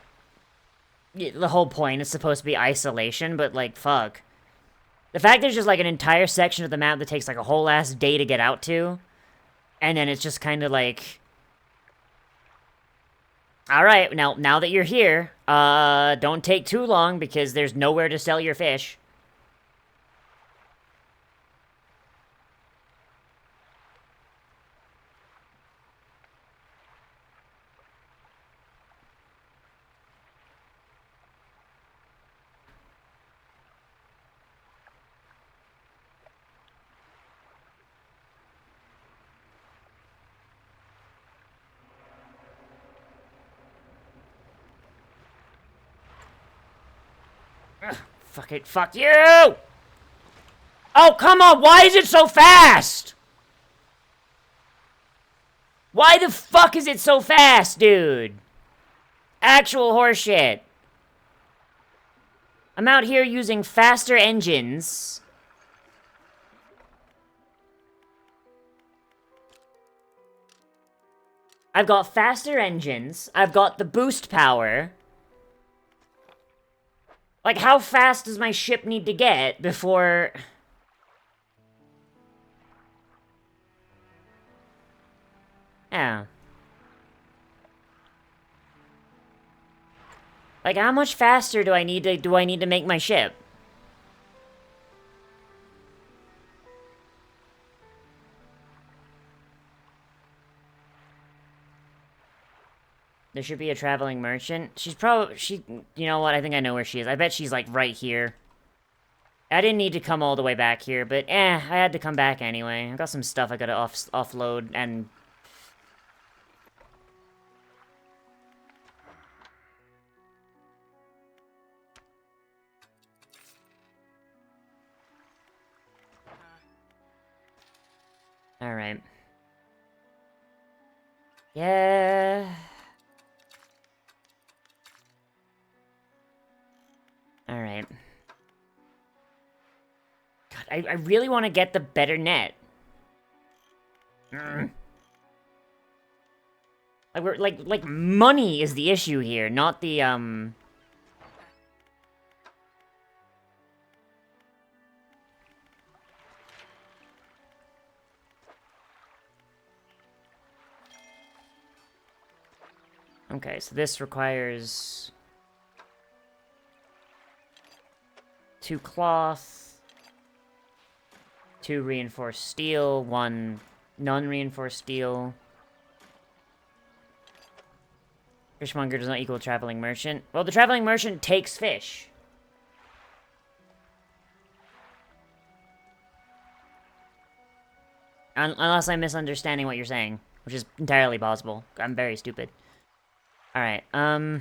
the whole point is supposed to be isolation, but, like, fuck. The fact there's just, like, an entire section of the map that takes, like, a whole ass day to get out to, and then it's just kind of like... Alright, now that you're here, don't take too long, because there's nowhere to sell your fish. Ugh, fuck it, fuck you! Oh, come on, why is it so fast? Why the fuck is it so fast, dude? Actual horseshit. I'm out here using faster engines. I've got faster engines. I've got the boost power. Like, how fast does my ship need to get before... Yeah. Like, how much faster do I need to make my ship? There should be a traveling merchant. She's probably... You know what? I think I know where she is. I bet she's, like, right here. I didn't need to come all the way back here, but, I had to come back anyway. I've got some stuff I gotta offload, and... Alright. Yeah... Alright. God, I really want to get the better net. Like, money is the issue here, not the, Okay, so this requires... 2 cloth, 2 reinforced steel, 1 non-reinforced steel. Fishmonger does not equal traveling merchant. Well, the traveling merchant takes fish. Unless I'm misunderstanding what you're saying, which is entirely possible. I'm very stupid. Alright, Alright.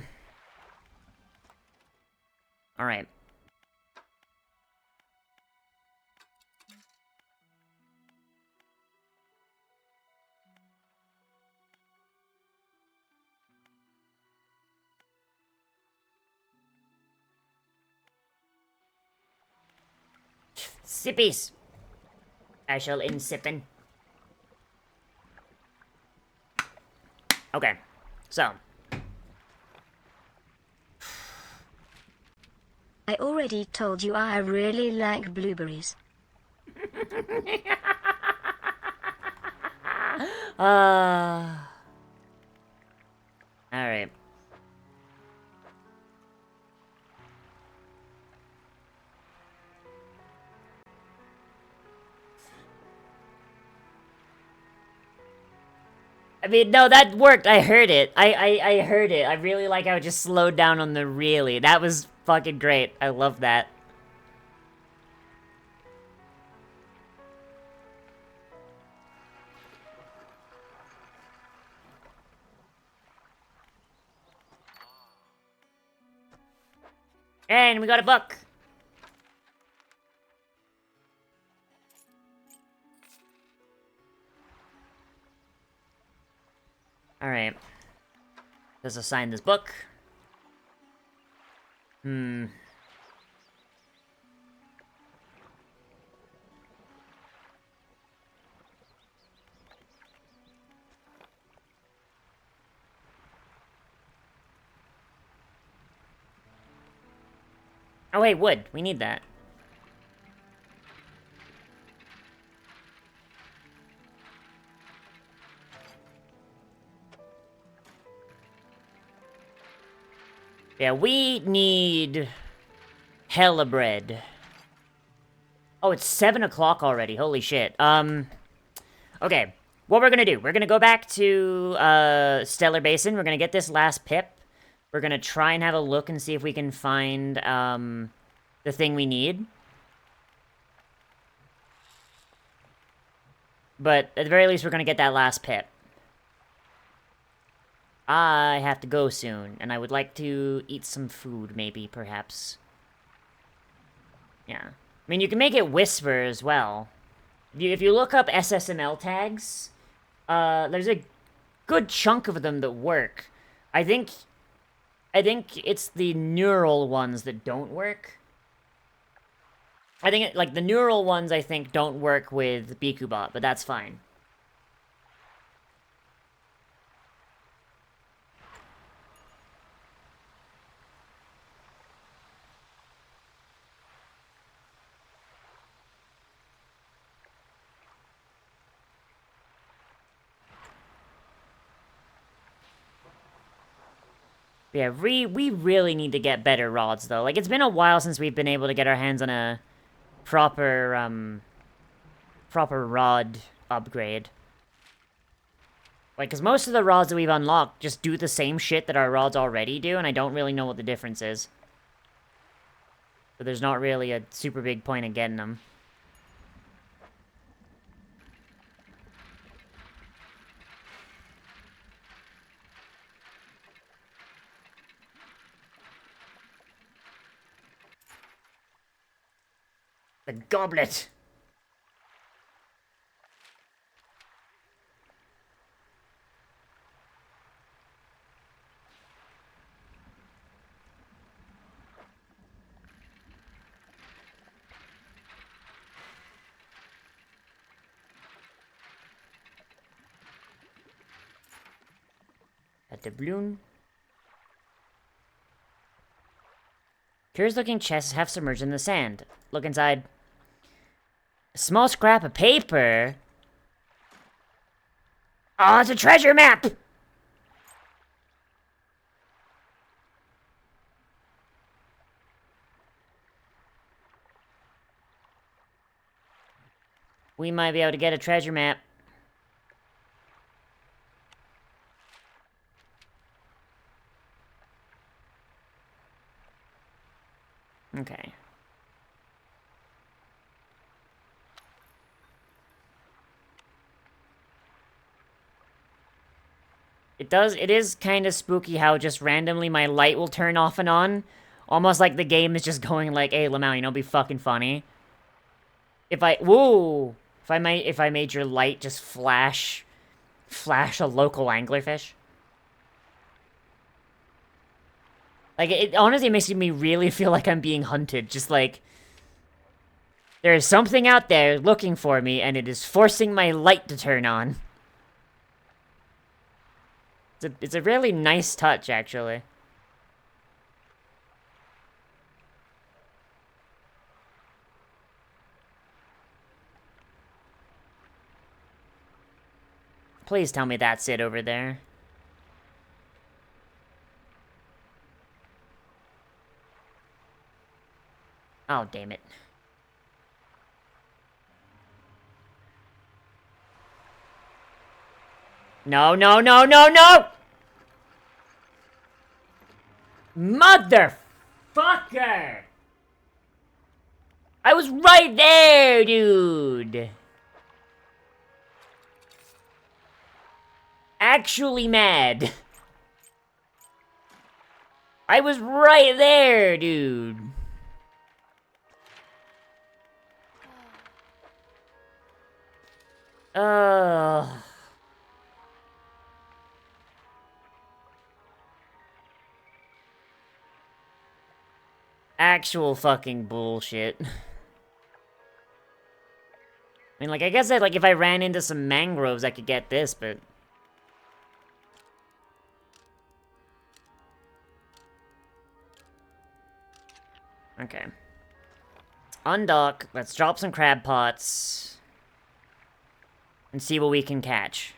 Sippies! I shall in sippin'. Okay, so. I already told you I really like blueberries. Alright. I mean, no, that worked. I heard it. I heard it. I really like how it just slowed down on the really. That was fucking great. I love that. And we got a book. Alright. Let's assign this book. Hmm. Oh wait, wood. We need that. Yeah, we need hella bread. Oh, it's 7 o'clock already. Holy shit. Okay. What we're gonna do, we're gonna go back to, Stellar Basin. We're gonna get this last pip. We're gonna try and have a look and see if we can find, the thing we need. But, at the very least, we're gonna get that last pip. I have to go soon, and I would like to eat some food, maybe, perhaps. Yeah. I mean, you can make it whisper as well. If you look up SSML tags, there's a good chunk of them that work. I think it's the neural ones that don't work. I think, like, the neural ones, I think, don't work with Bikubot, but that's fine. Yeah, we really need to get better rods, though. Like, it's been a while since we've been able to get our hands on a proper, proper rod upgrade. Like, because most of the rods that we've unlocked just do the same shit that our rods already do, and I don't really know what the difference is. So there's not really a super big point in getting them. The goblet! A doubloon. Curious looking chest is half submerged in the sand. Look inside. A small scrap of paper? Oh, it's a treasure map! We might be able to get a treasure map. Okay. It is kind of spooky how just randomly my light will turn off and on. Almost like the game is just going like, hey, Lamau, you know, be fucking funny. If I made your light just flash a local anglerfish. Like, it honestly makes me really feel like I'm being hunted. Just like, there is something out there looking for me, and it is forcing my light to turn on. It's a really nice touch, actually. Please tell me that's it over there. Oh, damn it. No, no, no, no, no! Motherfucker! I was right there, dude! Actually mad. I was right there, dude. Actual fucking bullshit. I mean, like, I guess that, like, if I ran into some mangroves, I could get this, but... Okay. Undock. Let's drop some crab pots. And see what we can catch.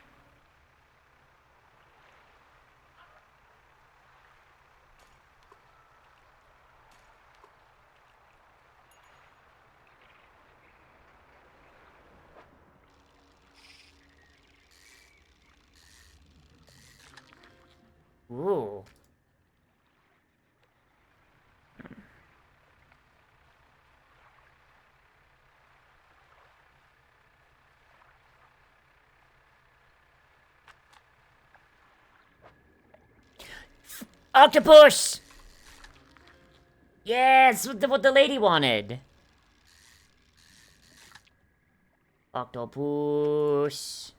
Ooh. Octopus! Yes, what the lady wanted. Octopus.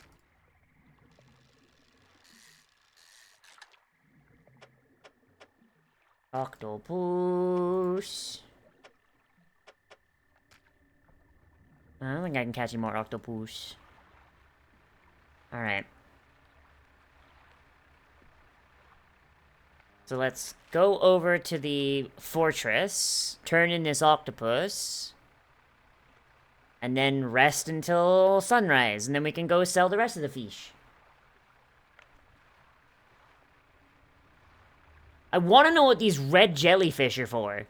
Octopus. I don't think I can catch any more octopus. Alright. So let's go over to the fortress, turn in this octopus, and then rest until sunrise, and then we can go sell the rest of the fish. I want to know what these red jellyfish are for.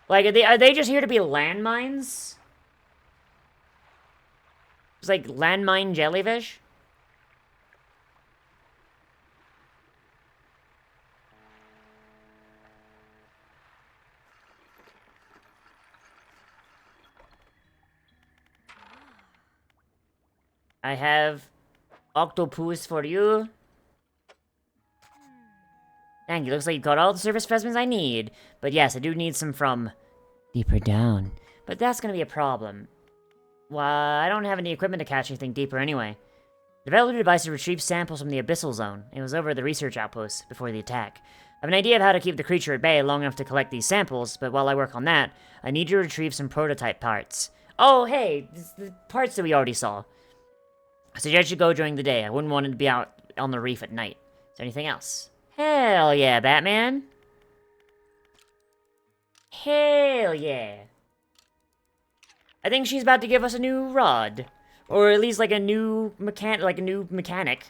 Like, are they just here to be landmines? It's like landmine jellyfish? I have octopus for you. Thank you. Looks like you got all the surface specimens I need. But yes, I do need some from deeper down. But that's gonna be a problem. Well, I don't have any equipment to catch anything deeper anyway. Developed a device to retrieve samples from the abyssal zone. It was over at the research outpost before the attack. I have an idea of how to keep the creature at bay long enough to collect these samples, but while I work on that, I need to retrieve some prototype parts. Oh, hey, it's the parts that we already saw. I suggest you go during the day. I wouldn't want it to be out on the reef at night. Is there anything else? Hell yeah, Batman. Hell yeah. I think she's about to give us a new rod. Or at least like a new mechanic.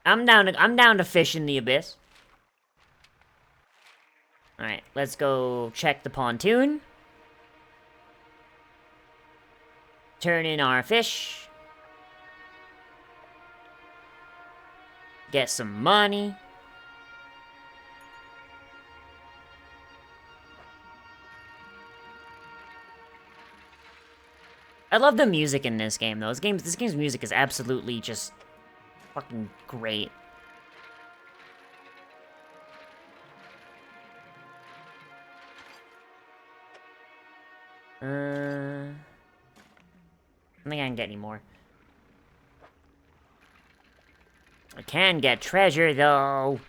I'm down to fish in the abyss. Alright, let's go check the pontoon. Turn in our fish. Get some money. I love the music in this game, though. This game's music is absolutely just fucking great. I don't think I can get any more. I can get treasure, though.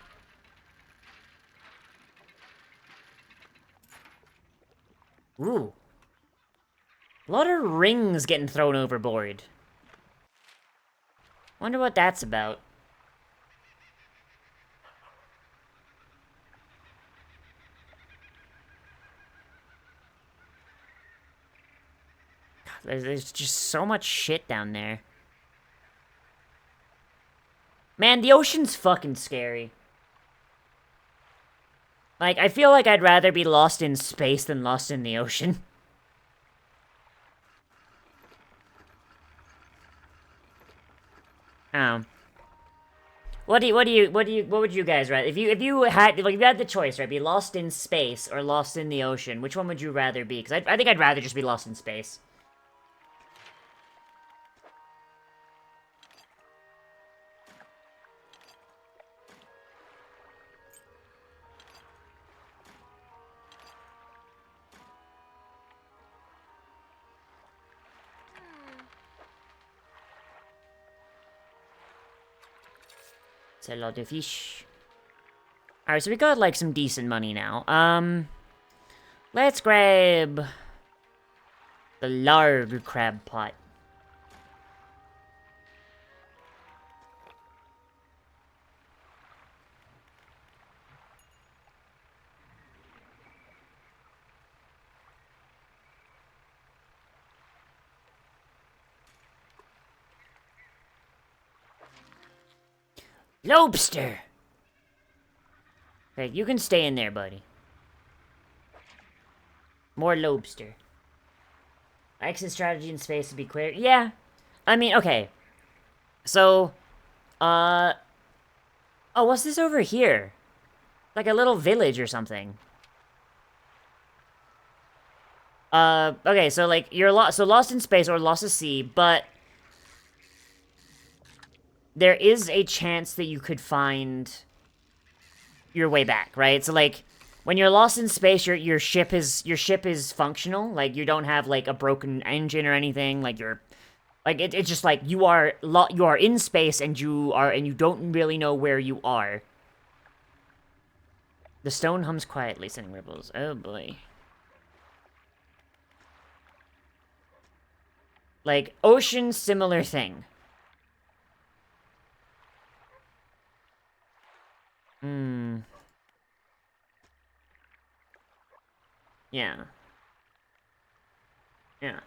Ooh. A lot of rings getting thrown overboard. Wonder what that's about. God, there's just so much shit down there. Man, the ocean's fucking scary. Like, I feel like I'd rather be lost in space than lost in the ocean. What would you guys rather? If you had the choice, right? Be lost in space or lost in the ocean, which one would you rather be? Because I think I'd rather just be lost in space. It's a lot of fish. Alright, so we got, like, some decent money now. Let's grab the large crab pot. Lobster! Okay, you can stay in there, buddy. More lobster. Exit strategy in space to be clear. Yeah. I mean, okay. So, oh, what's this over here? Like a little village or something. Okay, so, like, you're lost in space or lost at sea, but there is a chance that you could find your way back, right? So, like, when you're lost in space, your ship is functional. Like, you don't have, like, a broken engine or anything. Like, it's just like you are in space and you don't really know where you are. The stone hums quietly, sending ripples. Oh boy. Like, ocean, similar thing. Yeah. Yeah.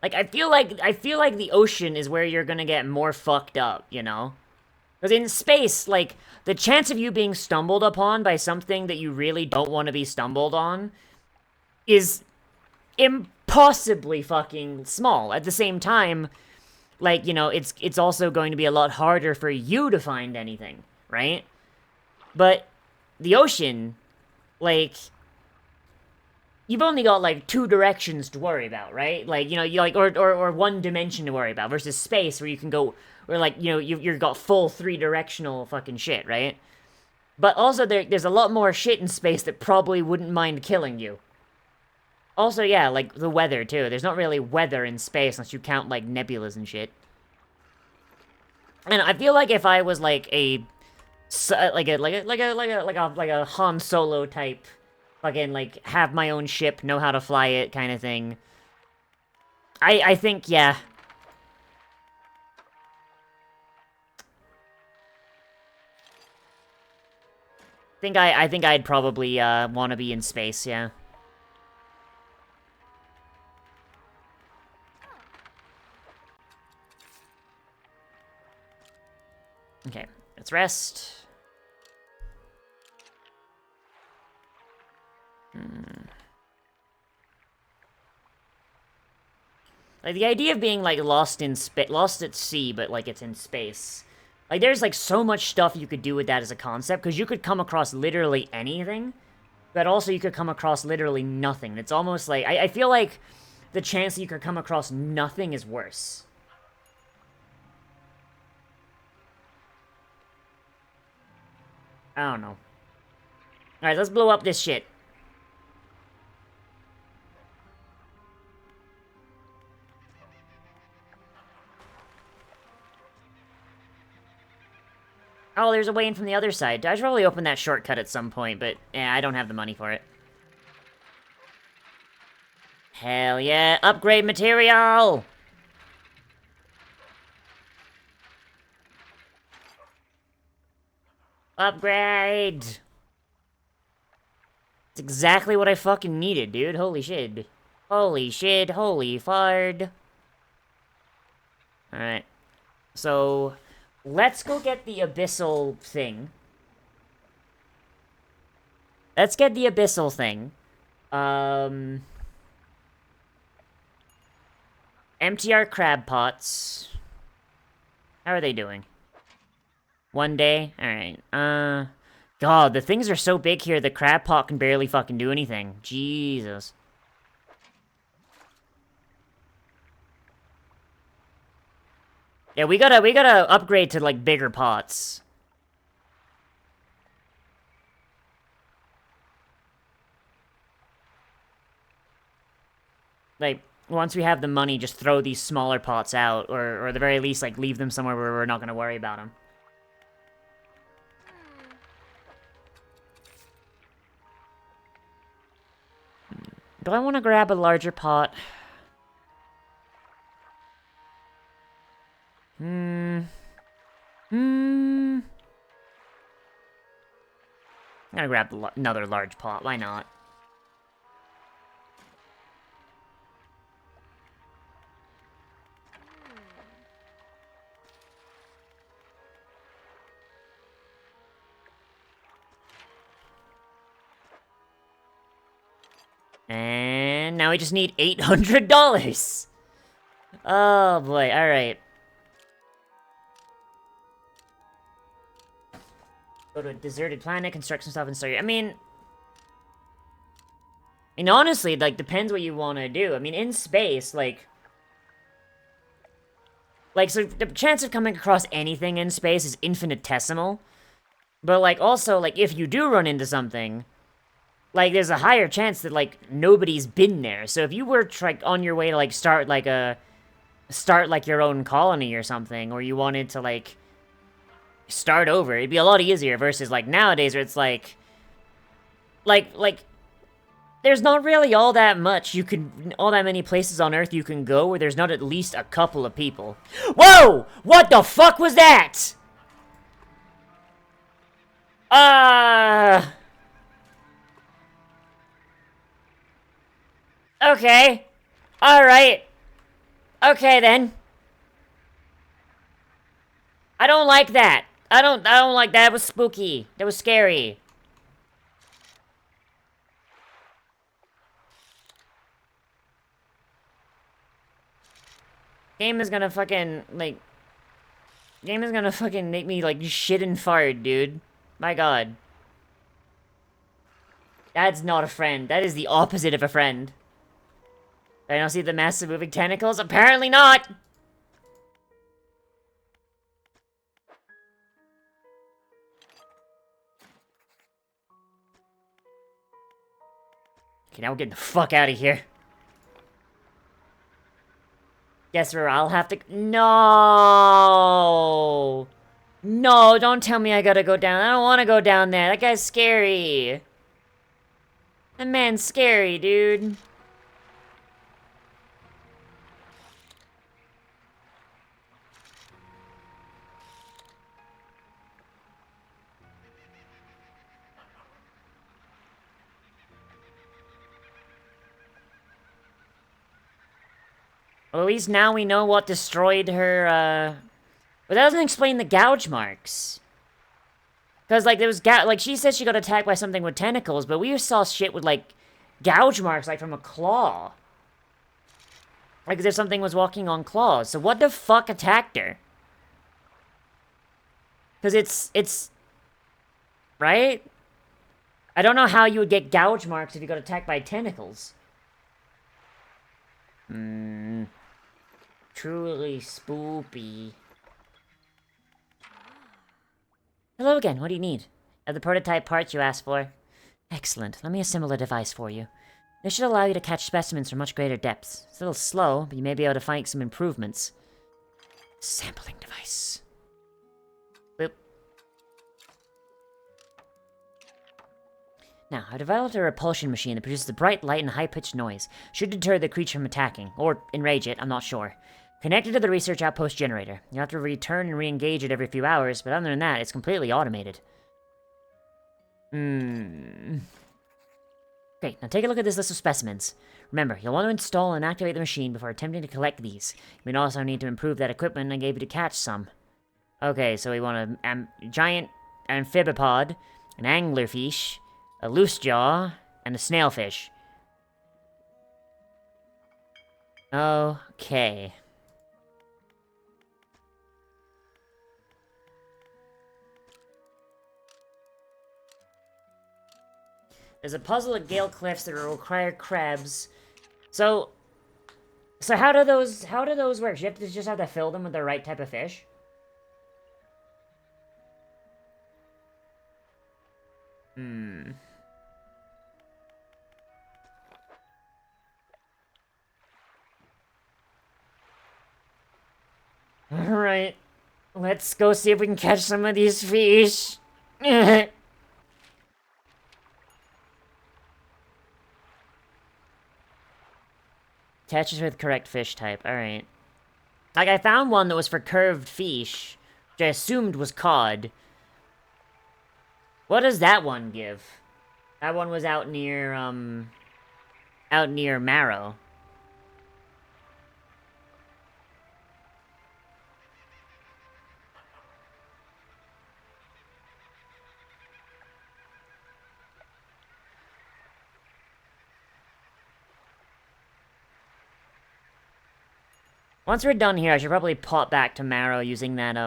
Like, I feel like the ocean is where you're gonna get more fucked up, you know? Because in space, like, the chance of you being stumbled upon by something that you really don't want to be stumbled on is impossibly fucking small. At the same time, like, you know, it's also going to be a lot harder for you to find anything, right? But the ocean, like, you've only got, like, 2 directions to worry about, right? Like, you know, you like, or 1 dimension to worry about, versus space, where you can go, where, like, you know, you've got full 3-directional fucking shit, right? But also, there's a lot more shit in space that probably wouldn't mind killing you. Also, yeah, like, the weather, too. There's not really weather in space, unless you count, like, nebulas and shit. And I feel like if I was, like, a Han Solo type, fucking, like, have my own ship, know how to fly it kind of thing, I think, yeah. I think I'd probably, want to be in space, yeah. Okay, let's rest. Like, the idea of being, like, lost at sea, but, like, it's in space. Like, there's, like, so much stuff you could do with that as a concept, because you could come across literally anything, but also you could come across literally nothing. It's almost like, I feel like the chance that you could come across nothing is worse. I don't know. Alright, let's blow up this shit. Oh, there's a way in from the other side. I should probably open that shortcut at some point, but yeah, I don't have the money for it. Hell yeah, upgrade material! Upgrade! It's exactly what I fucking needed, dude. Holy shit. Holy shit, holy fard. Alright. So, let's go get the abyssal thing. Let's get the abyssal thing. MTR crab pots. How are they doing? 1 day? Alright. God, the things are so big here, the crab pot can barely fucking do anything. Jesus. Yeah, we gotta upgrade to, like, bigger pots. Like, once we have the money, just throw these smaller pots out, or at the very least, like, leave them somewhere where we're not gonna worry about them. Do I want to grab a larger pot? I'm gonna grab another large pot, why not? And now we just need $800! Oh boy, alright. Go to a deserted planet, construct some stuff, and start. I mean, honestly, like, depends what you want to do. I mean, in space, like, so the chance of coming across anything in space is infinitesimal. But, like, also, like, if you do run into something, like, there's a higher chance that, like, nobody's been there. So if you were, like, on your way to, like, start your own colony or something, or you wanted to, like, start over, it'd be a lot easier versus, like, nowadays where it's, like, there's not really all that many places on Earth you can go where there's not at least a couple of people. Whoa! What the fuck was that? Okay. Alright. Okay, then. I don't like that. I don't like that. That was spooky. That was scary. Game is gonna fucking make me, like, shit and fart, dude. My god. That's not a friend. That is the opposite of a friend. I don't see the massive moving tentacles? Apparently not! Okay, now we're getting the fuck out of here. Guess where I'll have to— No! No, don't tell me I gotta go down. I don't want to go down there. That guy's scary. That man's scary, dude. Well, at least now we know what destroyed her, But that doesn't explain the gouge marks. Because, like, there was like, she said she got attacked by something with tentacles, but we saw shit with, like, gouge marks, like, from a claw. Like, as if something was walking on claws. So what the fuck attacked her? Because it's... Right? I don't know how you would get gouge marks if you got attacked by tentacles. Truly spoopy. Hello again, what do you need? Are the prototype parts you asked for? Excellent, let me assemble a device for you. This should allow you to catch specimens from much greater depths. It's a little slow, but you may be able to find some improvements. Sampling device. Boop. Now, I've developed a repulsion machine that produces a bright light and high-pitched noise. Should deter the creature from attacking, or enrage it, I'm not sure. Connected to the research outpost generator. You have to return and re-engage it every few hours, but other than that, it's completely automated. Hmm. Okay, now take a look at this list of specimens. Remember, you'll want to install and activate the machine before attempting to collect these. You may also need to improve that equipment I gave you to catch some. Okay, so we want a giant amphibopod, an anglerfish, a loose jaw, and a snailfish. Okay. There's a puzzle at Gale Cliffs that will require crabs. So how do those work? You have to just have to fill them with the right type of fish? Hmm. Alright. Let's go see if we can catch some of these fish. Catches with correct fish type. Alright. Like, I found one that was for curved fish, which I assumed was cod. What does that one give? That one was out near Marrow. Once we're done here, I should probably pop back to Marrow using that,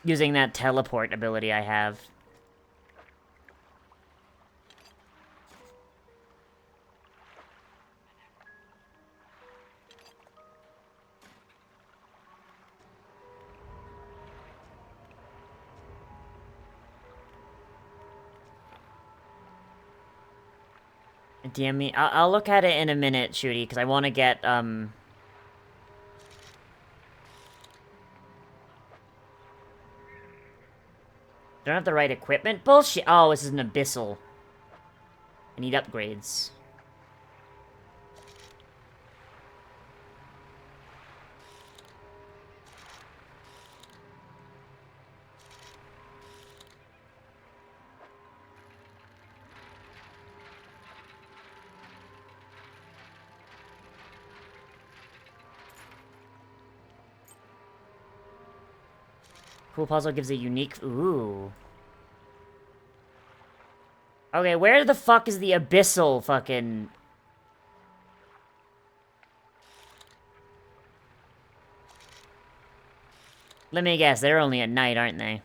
using that teleport ability I have. DM me. I'll look at it in a minute, Shooty, because I want to get, Don't have the right equipment? Bullshit! Oh, this is an abyssal. I need upgrades. Cool puzzle gives a unique... Ooh. Okay, where the fuck is the abyssal fucking... Let me guess, they're only at night, aren't they?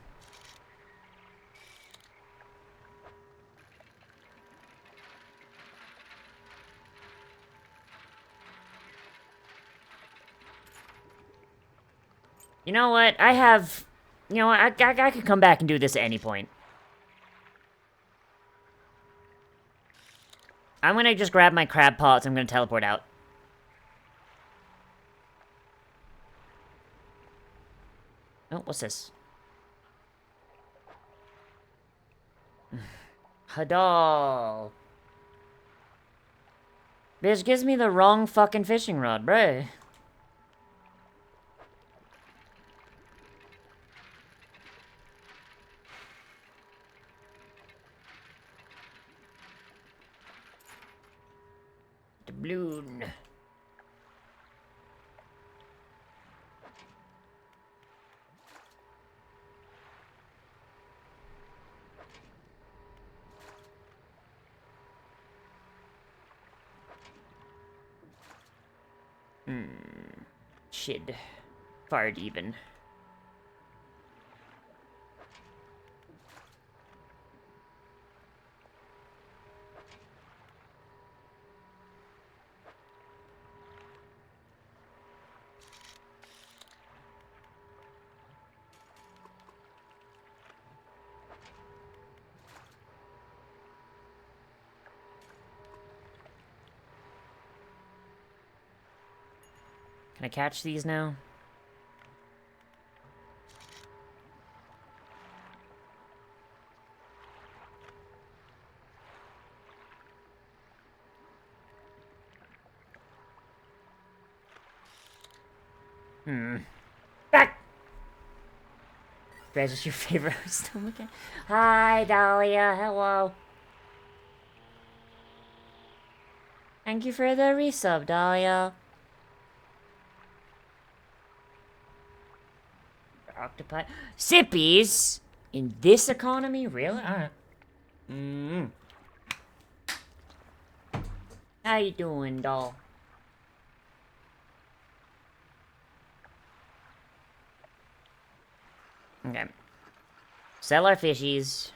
You know what? I have... You know what? I could come back and do this at any point. I'm gonna just grab my crab pots, I'm gonna teleport out. Oh, what's this? Hadal. This gives me the wrong fucking fishing rod, bruh. Doubloon. Shit. Fart even. Can I catch these now? Back! Dredge is your favorite host. Okay. Hi, Dahlia. Hello. Thank you for the resub, Dahlia. Octopi. Sippies? In this economy? Really? Alright. How you doing, doll? Okay. Sell our fishies.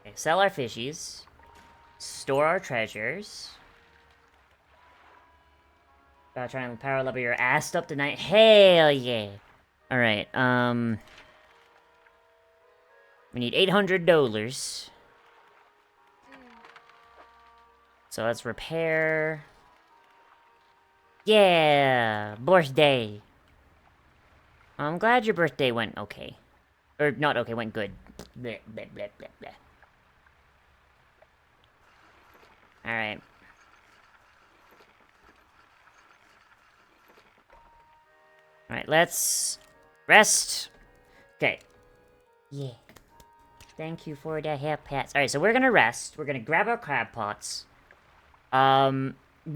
Okay, sell our fishies. Store our treasures. Trying to power level your ass up tonight. Hell yeah. Alright, we need $800. So let's repair. Yeah, birthday. I'm glad your birthday went okay. Or not okay, went good. Bleh, bleh, bleh, bleh, bleh. Alright. Alright, let's rest. Okay. Yeah. Thank you for the hair pats. Alright, so we're gonna rest. We're gonna grab our crab pots. Then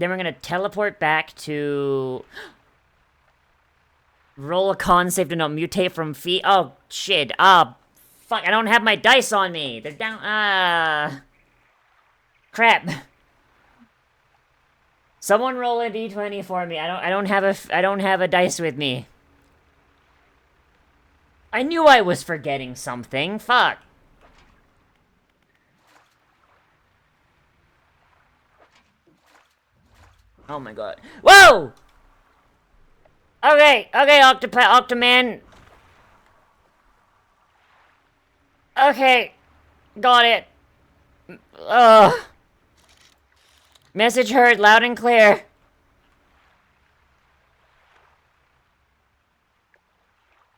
we're gonna teleport back to... Roll a con save to not mutate from feet. Oh, shit. Fuck, I don't have my dice on me. They're down. Crap. Someone roll a d20 for me. I don't have a dice with me. I knew I was forgetting something. Fuck. Oh my god. Whoa! Okay, Octoman. Okay. Got it. Ugh. Message heard loud and clear.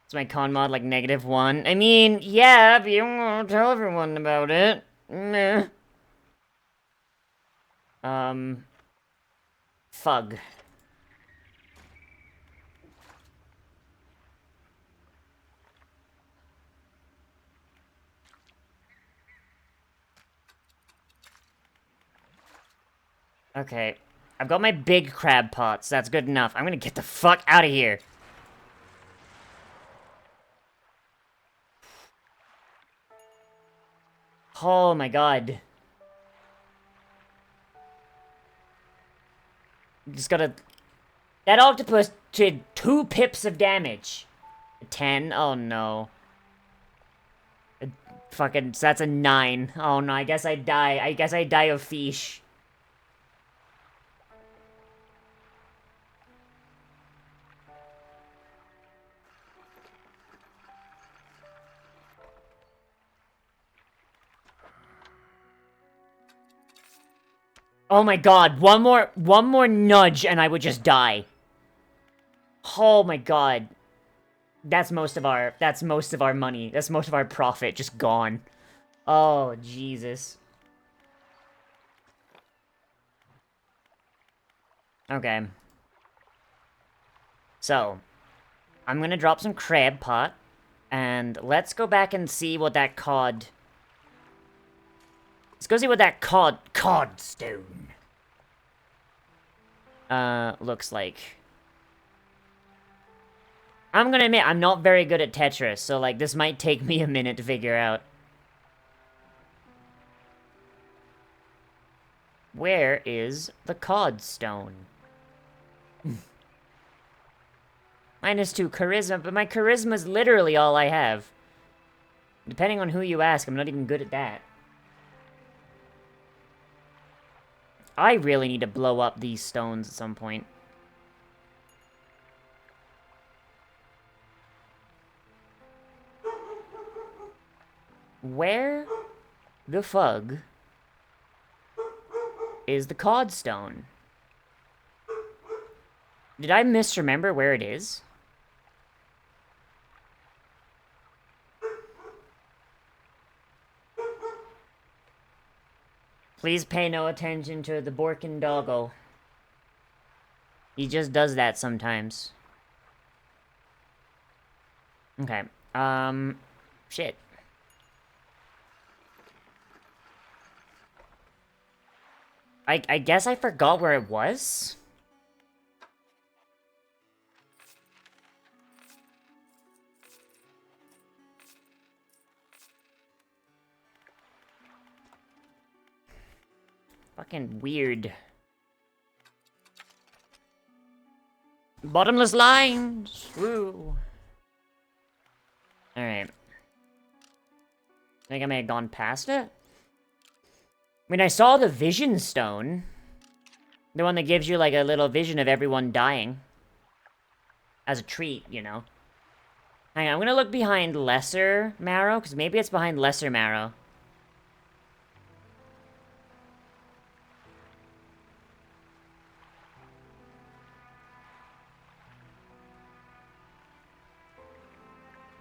Is my con mod like -1? I mean, yeah, but you don't want to tell everyone about it. Meh. Fug. Okay. I've got my big crab pots. That's good enough. I'm gonna get the fuck out of here. Oh my god. Just gotta... That octopus did 2 pips of damage. 10? Oh no. Fucking... So that's a 9. Oh no, I guess I die. I guess I die of fish. Oh my god, one more nudge and I would just die. Oh my god. That's most of our money. That's most of our profit just gone. Oh, Jesus. Okay. So, I'm gonna drop some crab pot, and let's go back and see what that cod... Let's go see what that codstone looks like. I'm gonna admit, I'm not very good at Tetris, so, like, this might take me a minute to figure out. Where is the codstone? -2 charisma, but my charisma's literally all I have. Depending on who you ask, I'm not even good at that. I really need to blow up these stones at some point. Where the fug is the codstone? Did I misremember where it is? Please pay no attention to the Borkin doggo. He just does that sometimes. Okay. Shit. I guess I forgot where it was? Fucking weird. Bottomless lines! Woo! Alright. I think I may have gone past it? I mean, I saw the vision stone. The one that gives you, like, a little vision of everyone dying. As a treat, you know. Hang on, I'm gonna look behind Lesser Marrow, because maybe it's behind Lesser Marrow.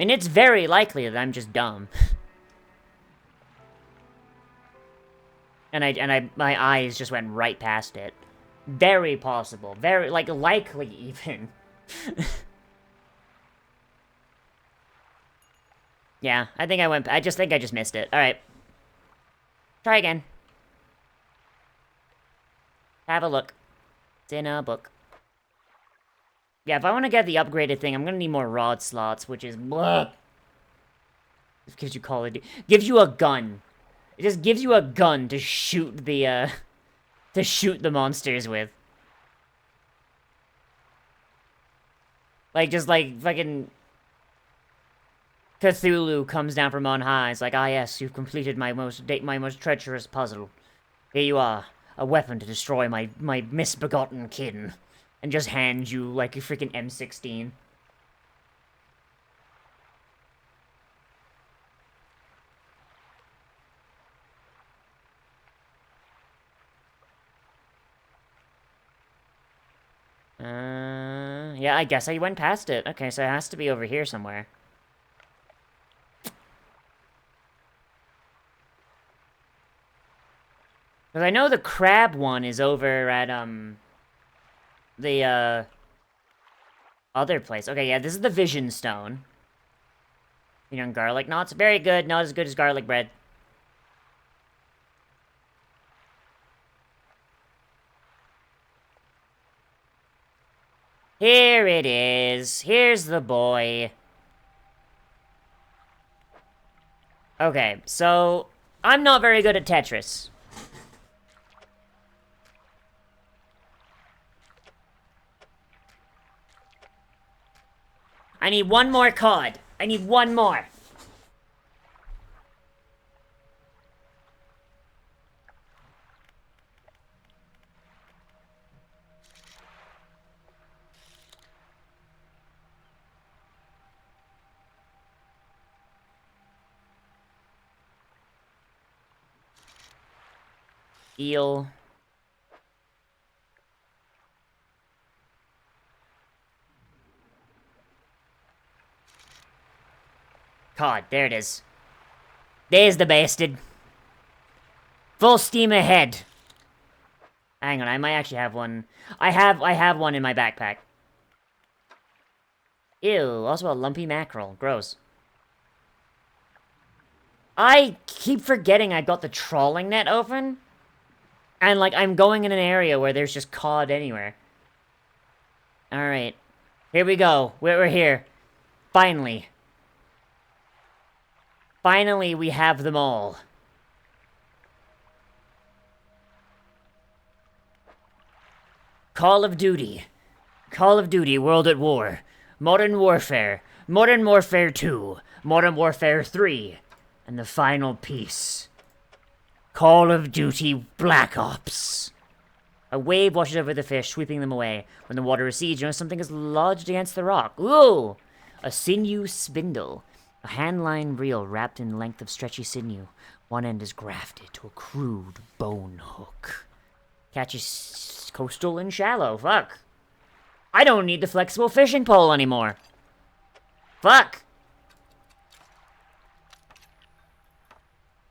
I mean, it's very likely that I'm just dumb. and my eyes just went right past it. Very possible. Very, like, likely even. Yeah, I just think I just missed it. Alright. Try again. Have a look. It's in a book. Yeah, if I want to get the upgraded thing, I'm gonna need more rod slots, which is blah. It gives you gives you a gun. It just gives you a gun to shoot the monsters with. Like, just like fucking Cthulhu comes down from on high. It's like, ah yes, you've completed my most treacherous puzzle. Here you are, a weapon to destroy my misbegotten kin. And just hands you, like, a freaking M16. Yeah, I guess I went past it. Okay, so it has to be over here somewhere. Because I know the crab one is over at, the, other place. Okay, yeah, this is the vision stone. You know, garlic knots. Very good. Not as good as garlic bread. Here it is. Here's the boy. Okay, so I'm not very good at Tetris. I need one more card. I need one more. Eel. Card, there it is. There's the bastard. Full steam ahead. Hang on, I might actually have one. I have one in my backpack. Ew, also a lumpy mackerel. Gross. I keep forgetting I got the trawling net open. And, like, I'm going in an area where there's just cod anywhere. Alright. Here we go. We're here. Finally. Finally, we have them all. Call of Duty. Call of Duty World at War. Modern Warfare. Modern Warfare 2. Modern Warfare 3. And the final piece. Call of Duty Black Ops. A wave washes over the fish, sweeping them away. When the water recedes, you know something is lodged against the rock. Ooh! A sinew spindle. A hand-line reel wrapped in length of stretchy sinew. One end is grafted to a crude bone hook. Catches coastal and shallow. Fuck. I don't need the flexible fishing pole anymore. Fuck.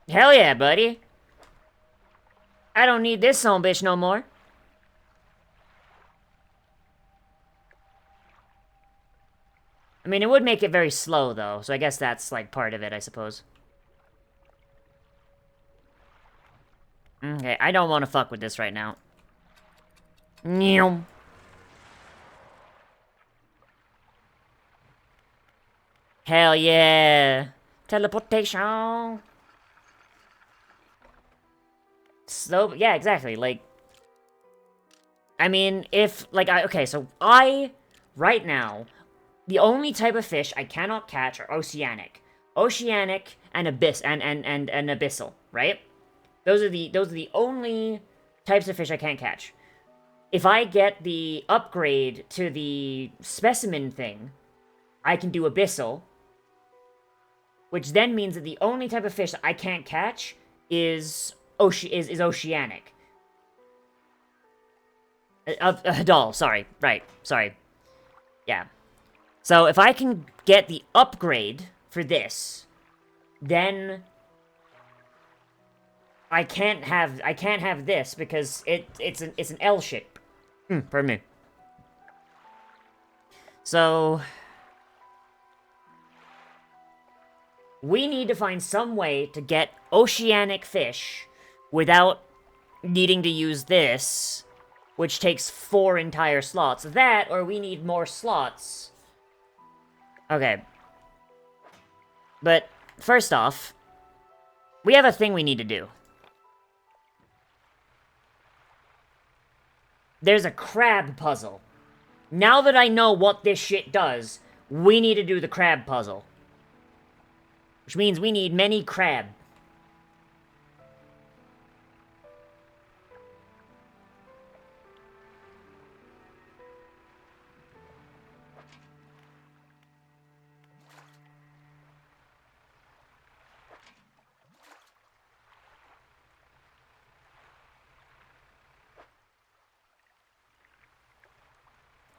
Hell yeah, buddy. I don't need this son bitch no more. I mean, it would make it very slow, though, so I guess that's, like, part of it, I suppose. Okay, I don't want to fuck with this right now. Nyum. Hell yeah! Teleportation! Slow, yeah, exactly, like... I mean, if, like, okay, so right now, the only type of fish I cannot catch are oceanic. Oceanic and and abyssal, right? Those are the only types of fish I can't catch. If I get the upgrade to the specimen thing, I can do abyssal, which then means that the only type of fish that I can't catch is oceanic. Hadal, sorry. Right, sorry. Yeah. So if I can get the upgrade for this, then I can't have this because it's an L shape. Pardon me. So we need to find some way to get oceanic fish without needing to use this, which takes 4 entire slots. That, or we need more slots. Okay. But, first off, we have a thing we need to do. There's a crab puzzle. Now that I know what this shit does, we need to do the crab puzzle. Which means we need many crab.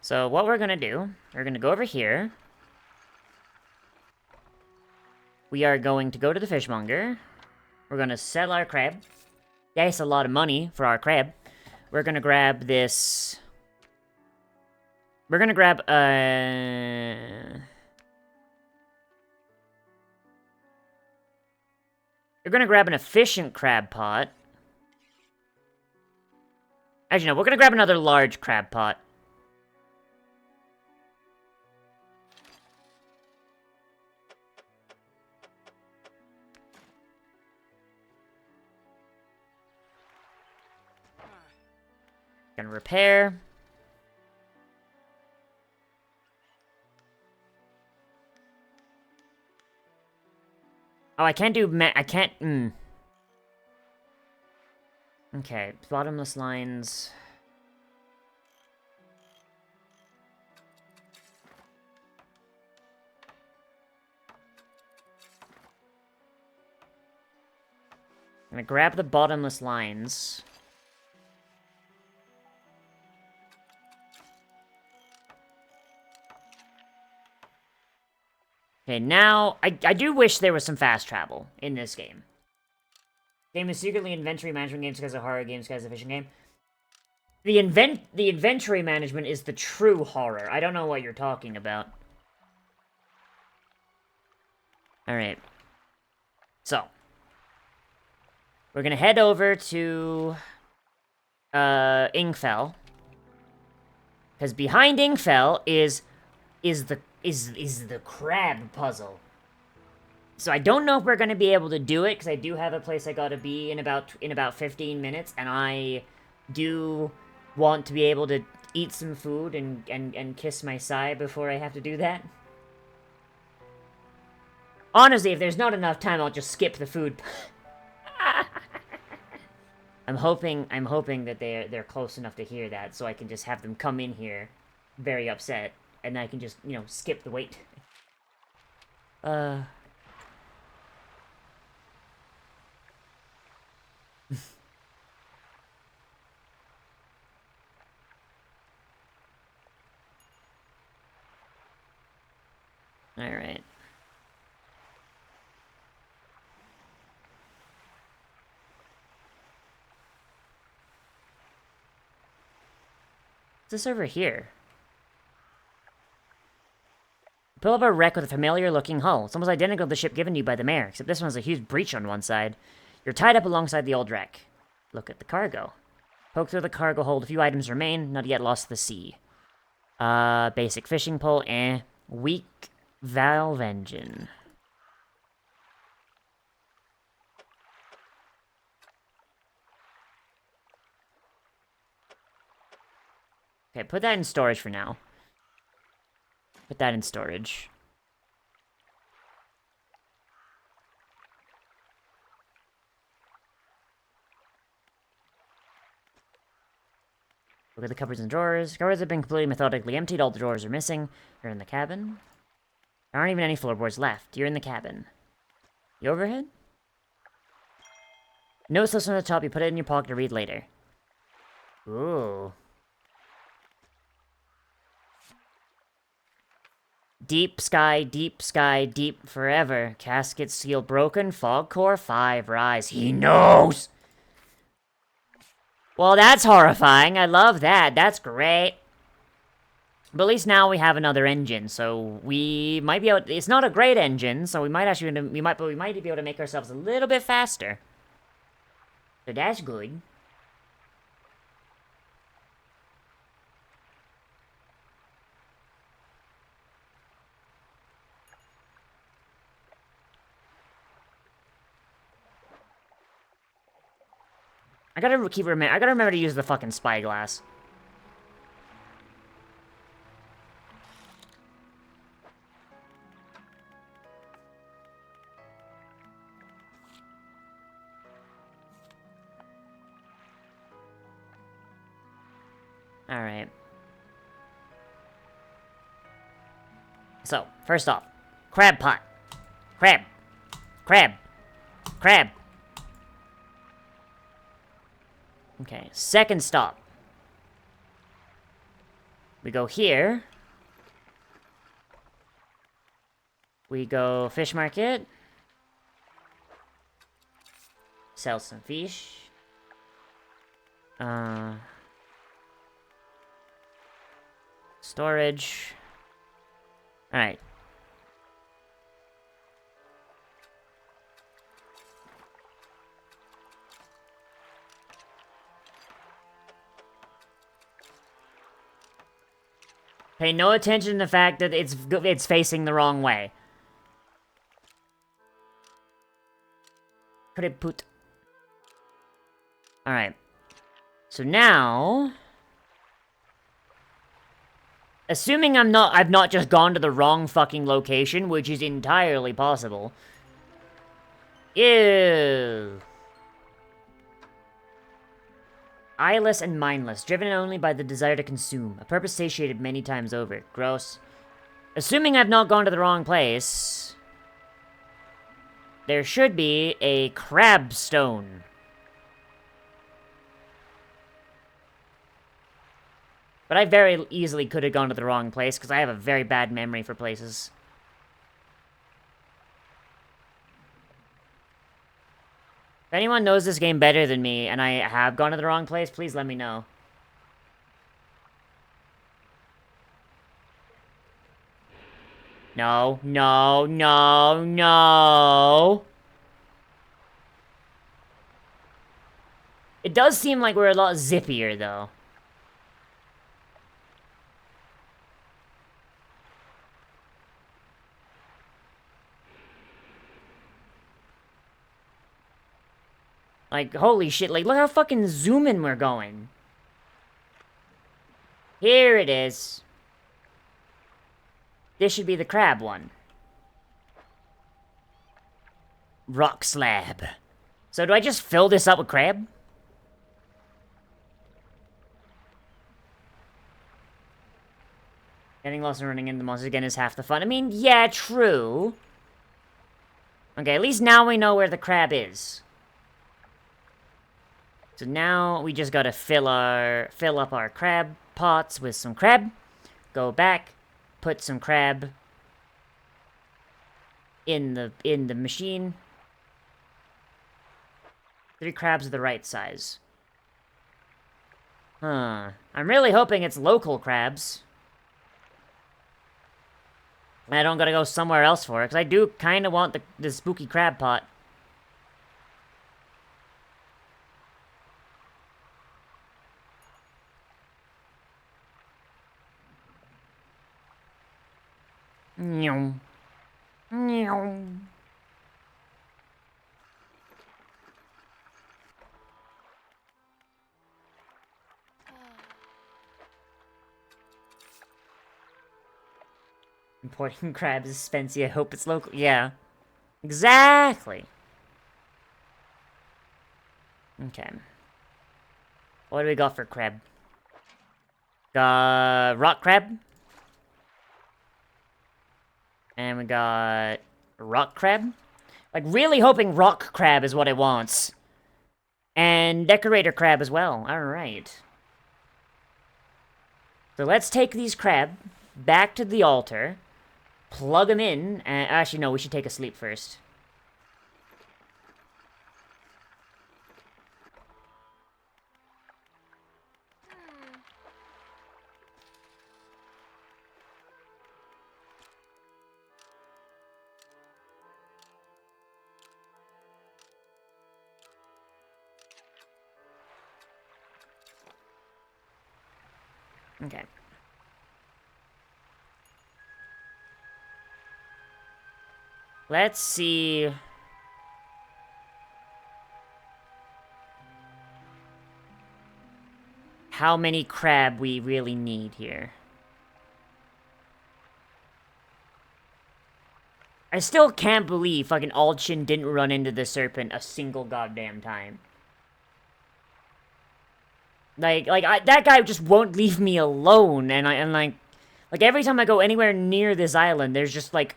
So what we're gonna do, we're gonna go over here. We are going to go to the fishmonger. We're gonna sell our crab. That's a lot of money for our crab. We're gonna grab this... We're gonna grab, We're gonna grab an efficient crab pot. Actually, no, we're gonna grab another large crab pot. Gonna repair. Oh, I can't do I can't, Okay, bottomless lines. I'm gonna grab the bottomless lines. Okay, now, I do wish there was some fast travel in this game. Game is secretly an inventory management game because of horror games because of a fishing game. The inventory management is the true horror. I don't know what you're talking about. Alright. So. We're gonna head over to... Ingfell. Because behind Ingfell is the crab puzzle. So I don't know if we're gonna be able to do it, because I do have a place I gotta be in about 15 minutes, and I do want to be able to eat some food and kiss my Sai before I have to do that. Honestly, if there's not enough time, I'll just skip the food. I'm hoping that they're close enough to hear that, so I can just have them come in here very upset, and I can just, you know, skip the wait. Alright. What's this over here? Pull up a wreck with a familiar-looking hull. It's almost identical to the ship given to you by the mayor, except this one has a huge breach on one side. You're tied up alongside the old wreck. Look at the cargo. Poke through the cargo hold. A few items remain, not yet lost to the sea. Basic fishing pole, Weak valve engine. Okay, put that in storage for now. Put that in storage. Look at the cupboards and drawers. Cupboards have been completely methodically emptied. All the drawers are missing. You're in the cabin. There aren't even any floorboards left. You're in the cabin. The overhead? Notes this on the top. You put it in your pocket to read later. Ooh. Deep sky, deep forever. Casket seal broken. Fog core 5. Rise. He knows! Well, that's horrifying. I love that. That's great. But at least now we have another engine, so we might be able... It's not a great engine, so we might actually... we might be able to make ourselves a little bit faster. So that's good. I gotta remember to use the fucking spyglass. Alright. So, first off, crab pot. Crab. Crab. Crab. Okay, second stop. We go here. We go fish market. Sell some fish. Storage. Alright. Pay no attention to the fact that it's facing the wrong way. Could it put... Alright. So now... Assuming I've not just gone to the wrong fucking location, which is entirely possible. Ew. Eyeless and mindless, driven only by the desire to consume, a purpose satiated many times over. Gross. Assuming I've not gone to the wrong place, there should be a crab stone. But I very easily could have gone to the wrong place, because I have a very bad memory for places. If anyone knows this game better than me, and I have gone to the wrong place, please let me know. No, no, no, no! It does seem like we're a lot zippier, though. Like, holy shit, like, look how fucking zooming we're going. Here it is. This should be the crab one. Rock slab. So do I just fill this up with crab? Getting lost and running into monsters again is half the fun. I mean, yeah, true. Okay, at least now we know where the crab is. So now we just gotta fill up our crab pots with some crab. Go back, put some crab in the machine. 3 crabs are the right size. Huh. I'm really hoping it's local crabs. I don't gotta go somewhere else for it, because I do kind of want the spooky crab pot. Meow. Meow. Importing crabs is expensive. I hope it's local. Yeah. Exactly. Okay. What do we got for crab? Got rock crab. And we got rock crab. Like, really hoping rock crab is what it wants. And decorator crab as well. Alright. So let's take these crab back to the altar. Plug them in. And actually, no, we should take a sleep first. Okay. Let's see. How many crab we really need here. I still can't believe fucking Aldshin didn't run into the serpent a single goddamn time. That guy just won't leave me alone, and like every time I go anywhere near this island, there's just like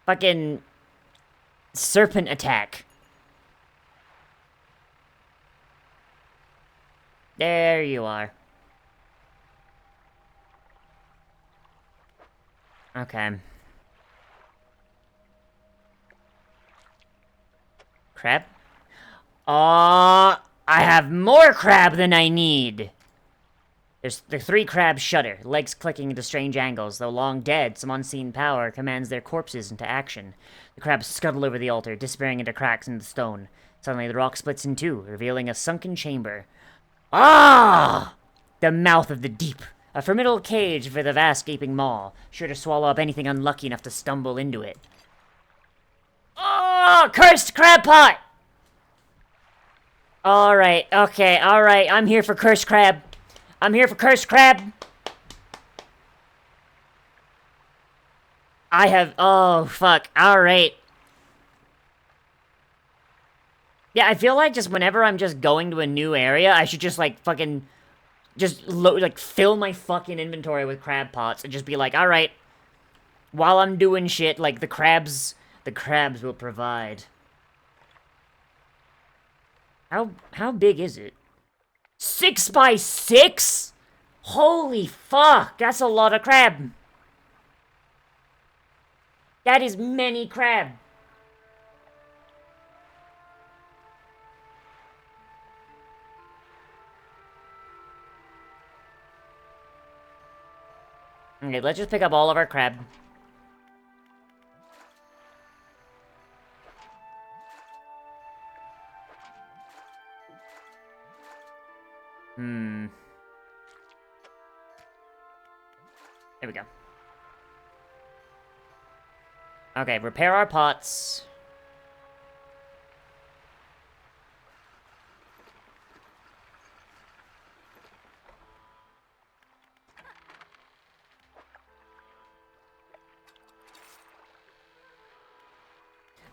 fucking serpent attack. There you are. Okay. Crab? I have more crab than I need! There's the 3 crabs shudder, legs clicking into strange angles. Though long dead, some unseen power commands their corpses into action. The crabs scuttle over the altar, disappearing into cracks in the stone. Suddenly the rock splits in two, revealing a sunken chamber. Ah! The mouth of the deep. A formidable cage for the vast gaping maw, sure to swallow up anything unlucky enough to stumble into it. Oh! Cursed crab pot! Alright, okay, alright. I'm here for cursed crab. I'm here for cursed crab. I have... Oh, fuck. Alright. Yeah, I feel like just whenever I'm just going to a new area, I should just, like, fucking... Just, like, fill my fucking inventory with crab pots and just be like, alright. While I'm doing shit, like, the crabs will provide. How big is it? 6 by 6? Holy fuck, that's a lot of crab. That is many crab. Okay, let's just pick up all of our crab. There we go. Okay, repair our pots.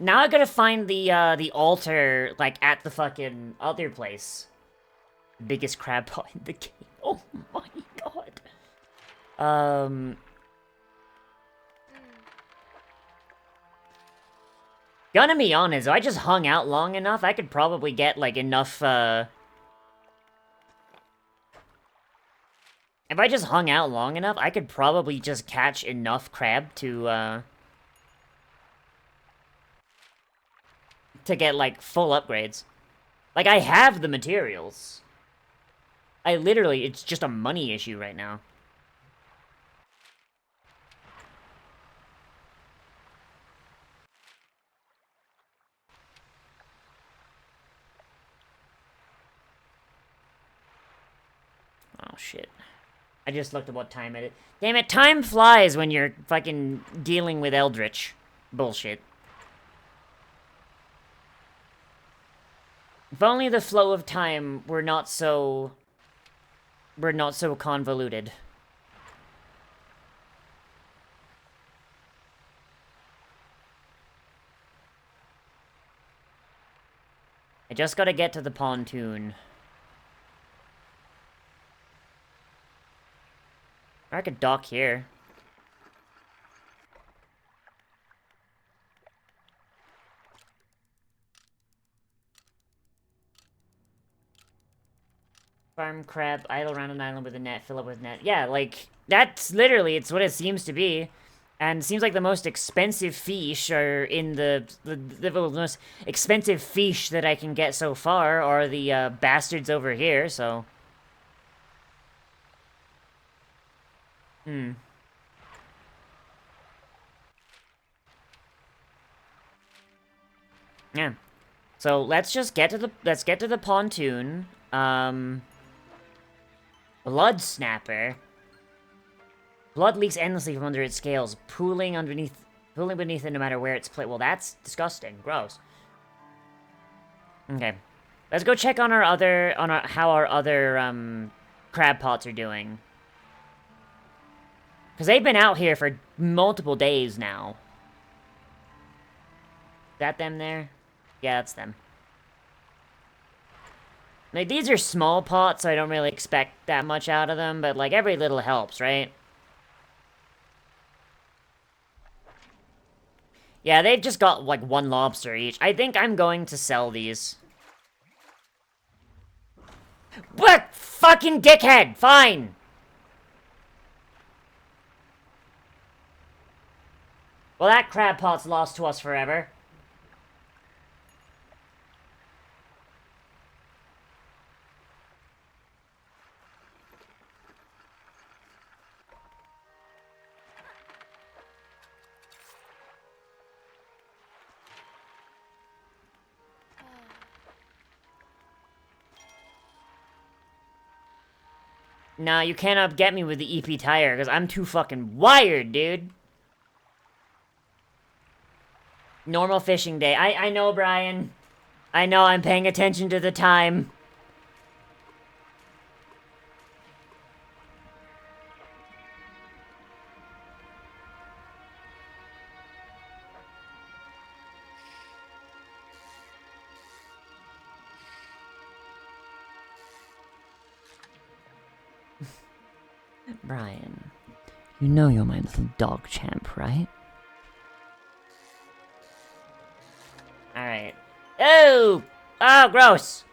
Now I gotta find the altar, like, at the fucking other place. Biggest crab pot in the game. Oh my god. Gonna be honest, if I just hung out long enough, I could probably get, like, enough, If I just hung out long enough, I could probably just catch enough crab to get, like, full upgrades. Like, I have the materials. It's just a money issue right now. shit. I just looked at what time it is. Damn it, time flies when you're fucking dealing with Eldritch. Bullshit. If only the flow of time were not so convoluted. I just gotta get to the pontoon. I could dock here. Farm crab, idle around an island with a net, fill up with net. Yeah, like, that's literally, it's what it seems to be. And it seems like the most expensive fish are in the most expensive fish that I can get so far are the bastards over here, so. Yeah. So let's just get to the pontoon. Blood snapper. Blood leaks endlessly from under its scales, pooling beneath it no matter where it's placed. Well, that's disgusting. Gross. Okay. Let's go check on how our other crab pots are doing. Because they've been out here for multiple days now. Is that them there? Yeah, that's them. Like, these are small pots, so I don't really expect that much out of them, but, like, every little helps, right? Yeah, they've just got, like, one lobster each. I think I'm going to sell these. What? Fucking dickhead! Fine! Well, that crab pot's lost to us forever. Nah, you cannot get me with the EP tire, because I'm too fucking wired, dude. Normal fishing day. I know, Brian. I know, I'm paying attention to the time. Brian, you know you're my little dog champ, right? Alright. Oh! Oh, gross!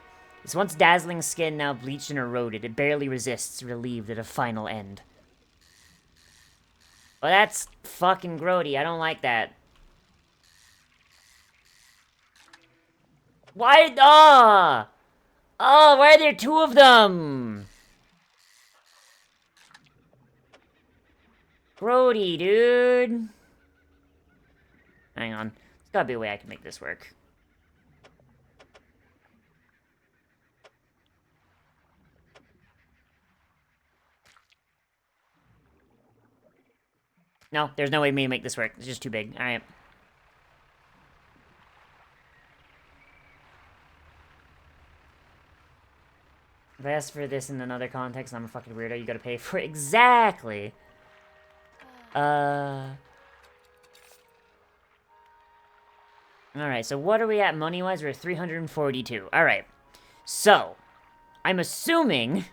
Its once dazzling skin now bleached and eroded. It barely resists, relieved at a final end. Well, that's fucking grody. I don't like that. Why? Oh! Oh, why are there two of them? Grody, dude. Hang on. There's gotta be a way I can make this work. No, there's no way for me to make this work. It's just too big. Alright. If I ask for this in another context, I'm a fucking weirdo. You gotta pay for it. Exactly! Alright, so what are we at money-wise? We're at 342. Alright. So, I'm assuming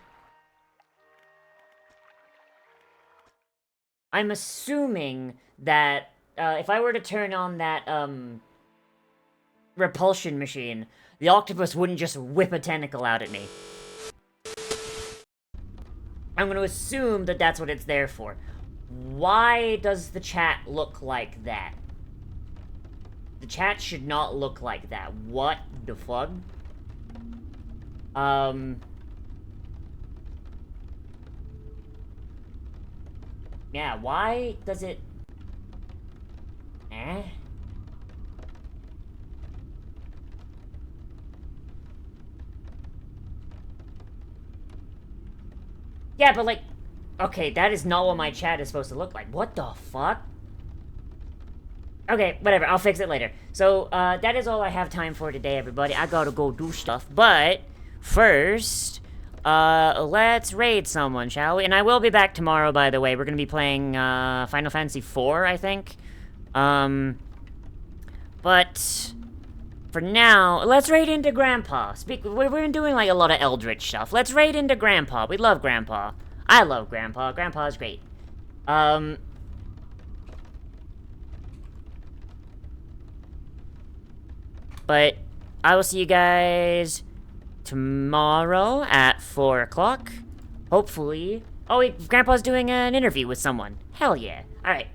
that, if I were to turn on that, repulsion machine, the octopus wouldn't just whip a tentacle out at me. I'm gonna assume that that's what it's there for. Why does the chat look like that? The chat should not look like that. What the fuck? Yeah, why does it... Eh? Yeah, but like... Okay, that is not what my chat is supposed to look like. What the fuck? Okay, whatever. I'll fix it later. So, that is all I have time for today, everybody. I gotta go do stuff. But, first, let's raid someone, shall we? And I will be back tomorrow, by the way. We're gonna be playing, Final Fantasy IV, I think. But... For now, let's raid into Grandpa. We've been doing, like, a lot of Eldritch stuff. Let's raid into Grandpa. We love Grandpa. I love Grandpa. Grandpa's great. But I will see you guys tomorrow at 4 o'clock. Hopefully. Oh, wait, Grandpa's doing an interview with someone. Hell yeah. Alright.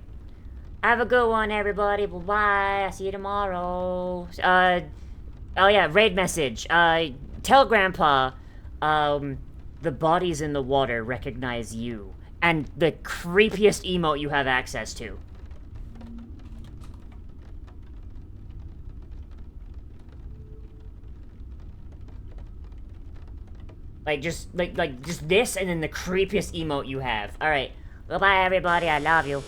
Have a good one, everybody. Bye-bye. I'll see you tomorrow. Oh yeah, raid message. Tell Grandpa, the bodies in the water recognize you. And the creepiest emote you have access to. Like, just this, and then the creepiest emote you have. Alright. Bye-bye, everybody. I love you.